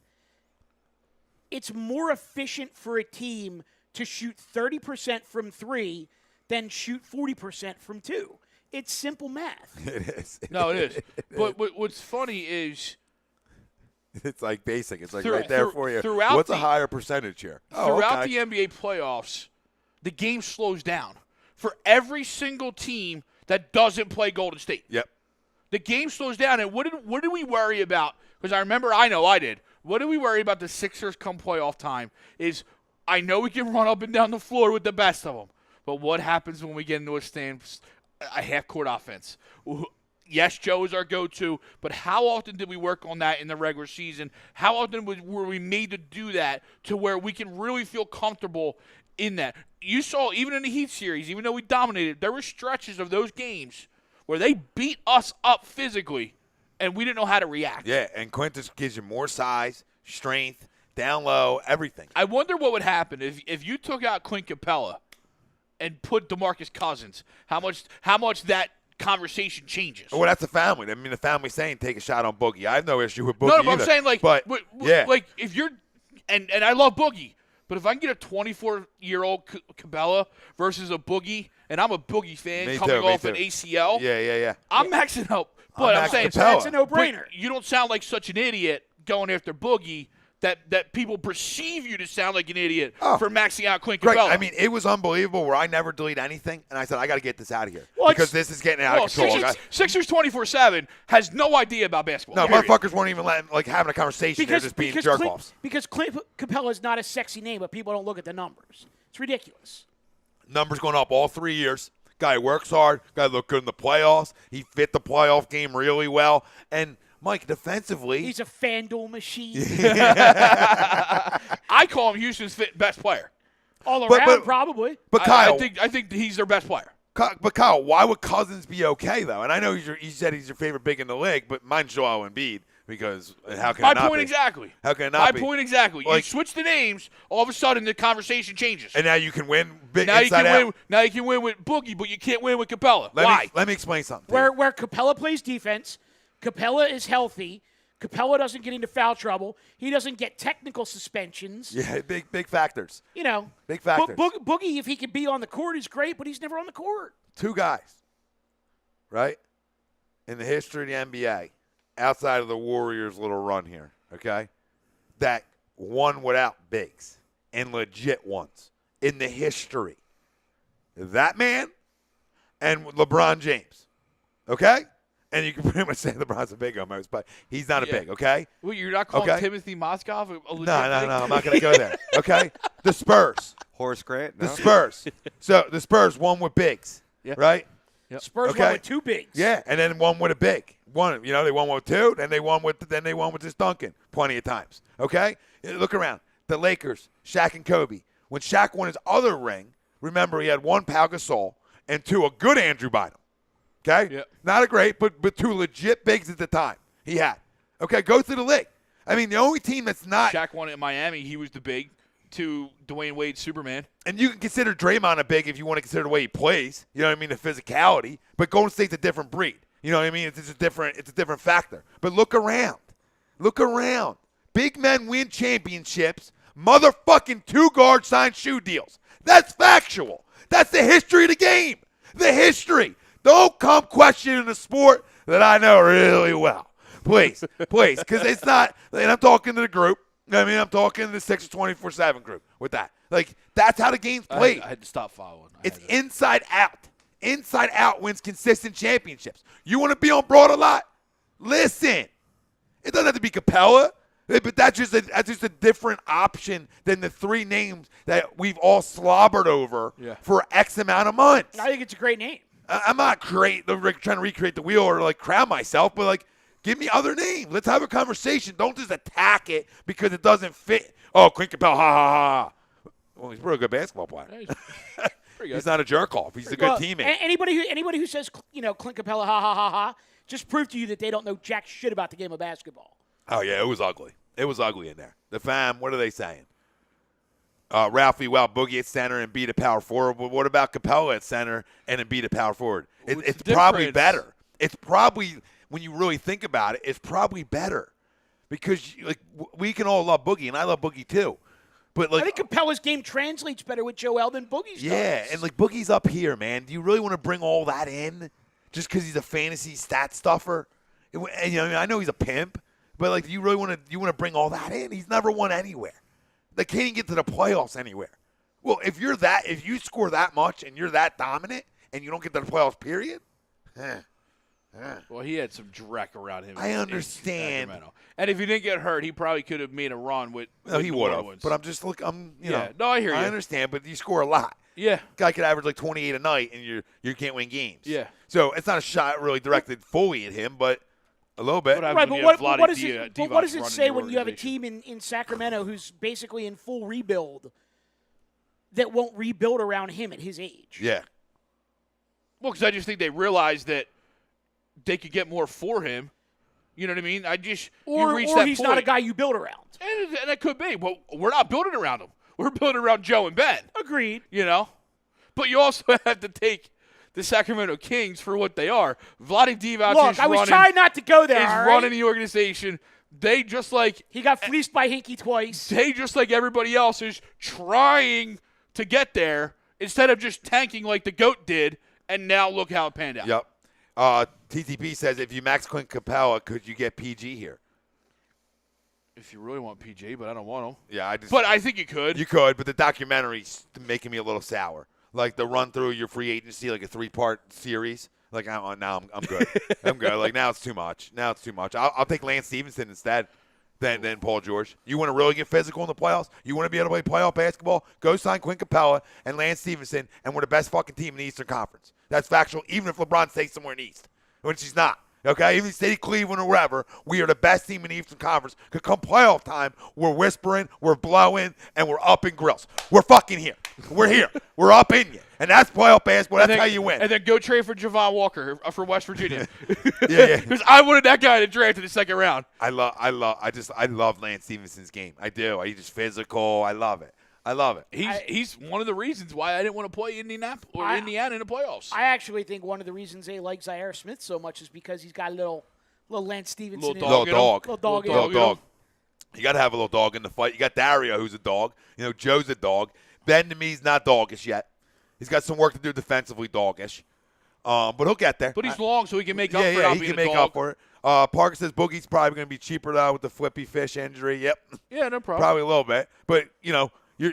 Speaker 3: It's more efficient for a team to shoot 30% from 3 than shoot 40% from 2. It's simple math.
Speaker 2: It is.
Speaker 4: No, it is. But what's funny is
Speaker 2: it's like basic. It's like right there for you.
Speaker 4: Throughout
Speaker 2: What's a higher percentage here?
Speaker 4: Throughout the NBA playoffs, the game slows down for every single team that doesn't play Golden State.
Speaker 2: Yep.
Speaker 4: The game slows down, and what did we worry about? Because I know I did. What did we worry about the Sixers come playoff time is I know we can run up and down the floor with the best of them, but what happens when we get into a half-court offense? Yes, Joe is our go-to, but how often did we work on that in the regular season? How often were we made to do that to where we can really feel comfortable in that? You saw, even in the Heat series, even though we dominated, there were stretches of those games where they beat us up physically, and we didn't know how to react.
Speaker 2: Yeah, and Quintus gives you more size, strength, down low, everything.
Speaker 4: I wonder what would happen if you took out Clint Capella and put DeMarcus Cousins, how much that conversation changes.
Speaker 2: Well, that's the family. I mean, the family's saying take a shot on Boogie. I have no issue with Boogie
Speaker 4: No, but
Speaker 2: either.
Speaker 4: I'm saying,
Speaker 2: yeah.
Speaker 4: like if you're – and I love Boogie. But if I can get a 24-year-old Cabela versus a Boogie, and I'm a Boogie fan coming off an ACL, I'm maxing out. But I'm saying
Speaker 3: that's a no-brainer.
Speaker 4: You don't sound like such an idiot going after Boogie that people perceive you to sound like an idiot for maxing out Clint Capella.
Speaker 2: I mean, it was unbelievable where I never delete anything, and I said, I got to get this out of here because this is getting out of control.
Speaker 4: Sixers 24/7 has no idea about basketball.
Speaker 2: No, motherfuckers weren't even having a conversation. They're just being jerk-offs.
Speaker 3: Because Clint Capella is not a sexy name, but people don't look at the numbers. It's ridiculous.
Speaker 2: Numbers going up all 3 years. Guy works hard. Guy looked good in the playoffs. He fit the playoff game really well. And Mike, defensively,
Speaker 3: he's a FanDuel machine.
Speaker 4: I call him Houston's best player.
Speaker 3: All around, probably.
Speaker 2: But Kyle,
Speaker 4: I think he's their best player.
Speaker 2: But Kyle, why would Cousins be okay though? And I know you said he's your favorite big in the league, but mine's Joel Embiid because how can it not be?
Speaker 4: My point exactly.
Speaker 2: How can it not be?
Speaker 4: My point exactly. You switch the names, all of a sudden the conversation changes.
Speaker 2: And now you can win big
Speaker 4: now
Speaker 2: inside out.
Speaker 4: Now you can win with Boogie, but you can't win with Capella.
Speaker 2: Why? Let me explain something.
Speaker 3: Where Capella plays defense. Capella is healthy. Capella doesn't get into foul trouble. He doesn't get technical suspensions.
Speaker 2: Yeah, big factors. Big factors.
Speaker 3: Boogie, if he can be on the court, is great, but he's never on the court.
Speaker 2: 2 guys, right, in the history of the NBA, outside of the Warriors' little run here, okay, that won without bigs and legit ones in the history. That man and LeBron James, okay? And you can pretty much say LeBron's a big almost, but he's not a big, okay?
Speaker 4: Well, you're not calling Timothy Mozgov a legit
Speaker 2: No, I'm not going to go there, okay? The Spurs.
Speaker 5: Horace Grant? No?
Speaker 2: The Spurs. So the Spurs won with bigs, right?
Speaker 3: Yep. Spurs won with 2 bigs.
Speaker 2: Yeah, and then one with a big. They won with 2, then they won with just Duncan plenty of times, okay? Look around. The Lakers, Shaq and Kobe. When Shaq won his other ring, remember he had 1 Pau Gasol and 2 a good Andrew Bynum. Okay?
Speaker 4: Yep.
Speaker 2: Not a great, but 2 legit bigs at the time he had. Okay, go through the league. I mean, the only team that's not.
Speaker 4: Shaq won it in Miami. He was the big to Dwayne Wade Superman.
Speaker 2: And you can consider Draymond a big if you want to consider the way he plays. You know what I mean? The physicality. But Golden State's a different breed. You know what I mean? It's a different factor. But look around. Look around. Big men win championships. Motherfucking 2 guards sign shoe deals. That's factual. That's the history of the game. The history. Don't come questioning the sport that I know really well. Please. Because it's not, and I'm talking to the group. I mean, I'm talking to the 6 24/7 group with that. Like, that's how the game's played.
Speaker 4: I had to stop following.
Speaker 2: It's inside out. Inside out wins consistent championships. You want to be on Broad a lot? Listen. It doesn't have to be Capella. But that's just a different option than the 3 names that we've all slobbered over for X amount of months.
Speaker 3: I think it's a great name.
Speaker 2: I'm not trying to recreate the wheel or like crown myself, but like give me other names. Let's have a conversation. Don't just attack it because it doesn't fit. Oh, Clint Capella, ha ha ha. Well, he's a real good basketball player.
Speaker 4: Yeah, he's pretty good.
Speaker 2: He's not a jerk off. He's a good teammate.
Speaker 3: Anybody who says Clint Capella, ha ha ha ha, just prove to you that they don't know jack shit about the game of basketball.
Speaker 2: Oh yeah, it was ugly. It was ugly in there. The fam, what are they saying? Ralphie, Boogie at center and beat a power forward. But what about Capella at center and then beat a power forward? It's probably better. It's probably, when you really think about it, it's probably better. Because like we can all love Boogie, and I love Boogie too. But like,
Speaker 3: I think Capella's game translates better with Joel than Boogie's does.
Speaker 2: Yeah, and like Boogie's up here, man. Do you really want to bring all that in just because he's a fantasy stat stuffer? And, I know he's a pimp. But like, you really want to bring all that in? He's never won anywhere. They can't even get to the playoffs anywhere. Well, if you score that much and you're that dominant and you don't get to the playoffs, period.
Speaker 4: Well, he had some dreck around him.
Speaker 2: I understand.
Speaker 4: And if he didn't get hurt, he probably could have made a run with.
Speaker 2: No, he would have. But I'm just
Speaker 4: No, I hear you.
Speaker 2: I understand, but you score a lot.
Speaker 4: Yeah.
Speaker 2: Guy could average like 28 a night, and you can't win games.
Speaker 4: Yeah.
Speaker 2: So it's not a shot really directed fully at him, but. A little bit.
Speaker 3: Right, but what does it say when you have a team in Sacramento who's basically in full rebuild that won't rebuild around him at his age?
Speaker 2: Yeah.
Speaker 4: Well, because I just think they realized that they could get more for him. You know what I mean?
Speaker 3: Or he's not a guy you build around.
Speaker 4: And that could be. Well, we're not building around him. We're building around Joe and Ben.
Speaker 3: Agreed.
Speaker 4: But you also have to take the Sacramento Kings for what they are. Vlade Divac
Speaker 3: Look, I was trying not to go there.
Speaker 4: He's running the organization. They just like
Speaker 3: he got fleeced by Hinkie twice.
Speaker 4: They just like everybody else is trying to get there instead of just tanking like the GOAT did. And now look how it panned out.
Speaker 2: Yep. TTP says if you max Clint Capella, could you get PG here?
Speaker 4: If you really want PG, but I don't want him.
Speaker 2: Yeah,
Speaker 4: but I think you could.
Speaker 2: You could, but the documentary's making me a little sour. Like the run through your free agency, like a 3-part series. Like now I'm good. I'm good. Like now it's too much. I'll take Lance Stevenson instead than Paul George. You want to really get physical in the playoffs? You want to be able to play playoff basketball? Go sign Clint Capella and Lance Stevenson, and we're the best fucking team in the Eastern Conference. That's factual, even if LeBron stays somewhere in the East, which he's not. Okay, even if he stayed Cleveland or wherever, we are the best team in the Eastern Conference. Because come playoff time, we're whispering, we're blowing, and we're up in grills. We're fucking here. We're here. We're up in you. And that's playoff basketball. That's how you win.
Speaker 4: And then go trade for Javon Walker for West Virginia.
Speaker 2: Yeah.
Speaker 4: Because I wanted that guy to draft in the second round.
Speaker 2: I love Lance Stevenson's game. I do. He's just physical. I love it.
Speaker 4: He's one of the reasons why I didn't want to play Indiana in the playoffs.
Speaker 3: I actually think one of the reasons they like Zaire Smith so much is because he's got a little Lance Stevenson.
Speaker 2: Little dog.
Speaker 4: You
Speaker 2: got to have a little dog in the fight. You got Dario, who's a dog. Joe's a dog. Ben, to me, is not doggish yet. He's got some work to do defensively, doggish. But he'll get there.
Speaker 4: But he's long, so he can make up for it. Yeah,
Speaker 2: he can make up for it. Parker says Boogie's probably going to be cheaper now with the flippy fish injury. Yep.
Speaker 4: Yeah, no problem.
Speaker 2: Probably a little bit. But,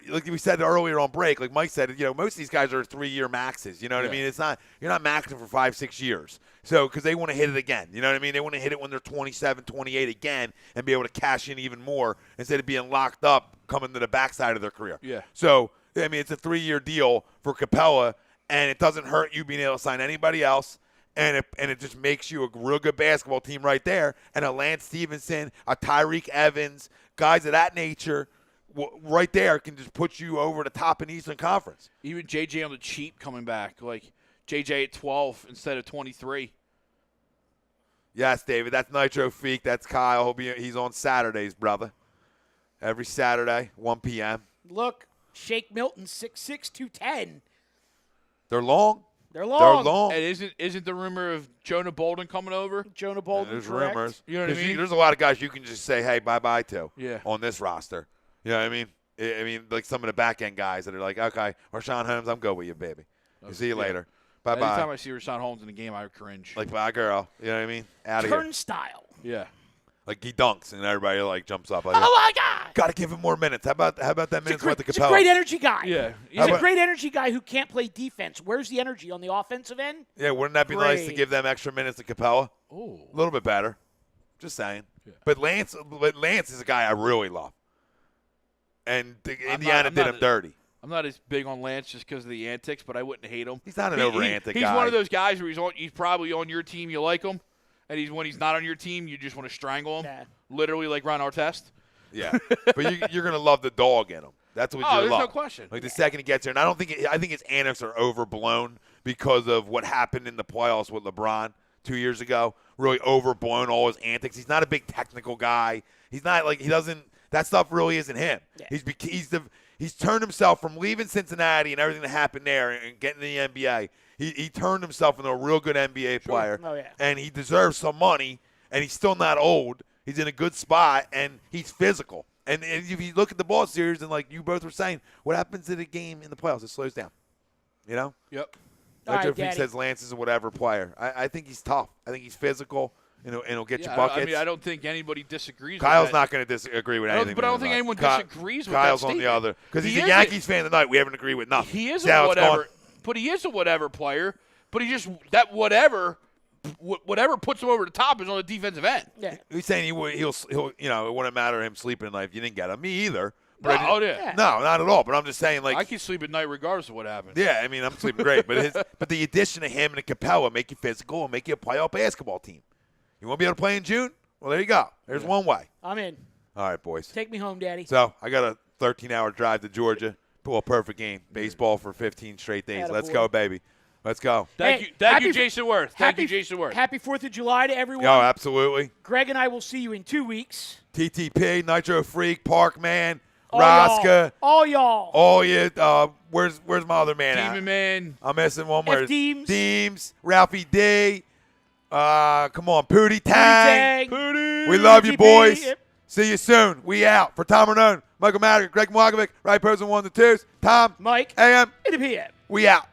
Speaker 2: like we said earlier on break, like Mike said, most of these guys are 3-year maxes. You know what I mean? It's not, you're not maxing for 5-6 years. So, because they want to hit it again. You know what I mean? They want to hit it when they're 27, 28 again and be able to cash in even more instead of being locked up coming to the backside of their career.
Speaker 4: Yeah.
Speaker 2: So, I mean, it's a 3-year deal for Capella, and it doesn't hurt you being able to sign anybody else. And it just makes you a real good basketball team right there. And a Lance Stevenson, a Tyreek Evans, guys of that nature right there can just put you over the top in Eastern Conference.
Speaker 4: Even JJ on the cheap coming back, like JJ at 12 instead of 23.
Speaker 2: Yes, David. That's Nitro Freak. That's Kyle. He's on Saturdays, brother. Every Saturday, 1 p.m.
Speaker 3: Look, Shake Milton, 6'6", 210.
Speaker 2: They're long.
Speaker 3: They're long.
Speaker 2: They're long.
Speaker 4: And isn't the rumor of Jonah Bolden coming over?
Speaker 3: Jonah Bolden,
Speaker 2: There's
Speaker 3: correct.
Speaker 2: rumors.
Speaker 4: You know what I mean?
Speaker 2: There's a lot of guys you can just say, hey, bye-bye to
Speaker 4: Yeah.
Speaker 2: on this roster. You know what I mean? I mean, like some of the back-end guys that are like, okay, Rashawn Holmes, I'm good with you, baby. See you later. Bye-bye.
Speaker 4: Anytime I see Rashawn Holmes in the game, I cringe.
Speaker 2: Like, bye, girl. You know what I mean? Out of here.
Speaker 3: Turnstile.
Speaker 4: Yeah.
Speaker 2: Like, he dunks, and everybody, like, jumps up. Like,
Speaker 3: Oh, my God.
Speaker 2: got to give him more minutes. How about that minutes with the
Speaker 3: He's a
Speaker 2: Capella?
Speaker 3: great energy guy.
Speaker 4: Yeah.
Speaker 3: He's a great energy guy who can't play defense. Where's the energy? On the offensive end?
Speaker 2: Yeah, wouldn't that be nice to
Speaker 3: Great.
Speaker 2: give them extra minutes to Capella?
Speaker 4: Oh.
Speaker 2: A little bit better. Just saying. Yeah. But Lance is a guy I really love. And Indiana did him dirty.
Speaker 4: I'm not as big on Lance just because of the antics, but I wouldn't hate him.
Speaker 2: He's not an over-antic guy.
Speaker 4: He's one of those guys where he's probably on your team, you like him, and when he's not on your team, you just want to strangle him.
Speaker 3: Yeah.
Speaker 4: Literally like Ron Artest.
Speaker 2: Yeah. But you're going to love the dog in him. That's what you love.
Speaker 4: There's no question.
Speaker 2: Like the second he gets there, and I think his antics are overblown because of what happened in the playoffs with LeBron 2 years ago. Really overblown all his antics. He's not a big technical guy. He's not like that stuff really isn't him. Yeah. He's turned himself from leaving Cincinnati and everything that happened there and getting in the NBA. He turned himself into a real good NBA player.
Speaker 3: Oh, yeah.
Speaker 2: And he deserves some money, and he's still not old. He's in a good spot, and he's physical. And if you look at the ball series, and like you both were saying, what happens to the game in the playoffs? It slows down. You know?
Speaker 4: Yep.
Speaker 2: Like Joe says Lance is a whatever player. I think he's tough. I think he's physical. And he'll get you buckets.
Speaker 4: I don't think anybody disagrees
Speaker 2: Kyle's
Speaker 4: with that.
Speaker 2: not going to disagree with anything.
Speaker 4: But I don't think anyone disagrees with
Speaker 2: Kyle's
Speaker 4: that
Speaker 2: on
Speaker 4: statement.
Speaker 2: the other. Because he's a Yankees fan tonight. We haven't agreed with nothing.
Speaker 4: He is a whatever. But he is a whatever player. But he just – that whatever puts him over the top is on the defensive end.
Speaker 3: Yeah.
Speaker 2: He's saying he'll it wouldn't matter him sleeping at night if you didn't get him. Me either.
Speaker 4: No,
Speaker 2: No, not at all. But I'm just saying, like,
Speaker 4: I can sleep at night regardless of what happens.
Speaker 2: Yeah, I mean, I'm sleeping great. But the addition of him and Capella make you physical and make you a playoff basketball team. You want to be able to play in June? Well, there you go. There's one way.
Speaker 3: I'm in.
Speaker 2: All right, boys.
Speaker 3: Take me home, Daddy.
Speaker 2: So I got a 13-hour drive to Georgia. Pull a perfect game. Baseball for 15 straight days. Let's go, baby. Let's go.
Speaker 4: Thank you, Jason Worth. Thank you, Jason Worth.
Speaker 3: Happy 4th of July to everyone.
Speaker 2: Oh, absolutely.
Speaker 3: Greg and I will see you in 2 weeks.
Speaker 2: TTP, Nitro Freak, Parkman,
Speaker 3: All
Speaker 2: Rosca.
Speaker 3: All y'all.
Speaker 2: Oh, yeah. Where's my other man
Speaker 4: Demon
Speaker 2: at?
Speaker 4: Man.
Speaker 2: I'm missing one more.
Speaker 3: Deems.
Speaker 2: Deems. Ralphie D. Come on, Pootie Tang.
Speaker 3: Pootie.
Speaker 2: We love you, boys.
Speaker 3: Yep.
Speaker 2: See you soon. We out. For Tom Renone, Michael Maddox, Greg Mwakovic, Right Person 1 to 2s, Tom,
Speaker 3: Mike.
Speaker 2: AM.
Speaker 3: In the PM.
Speaker 2: We out.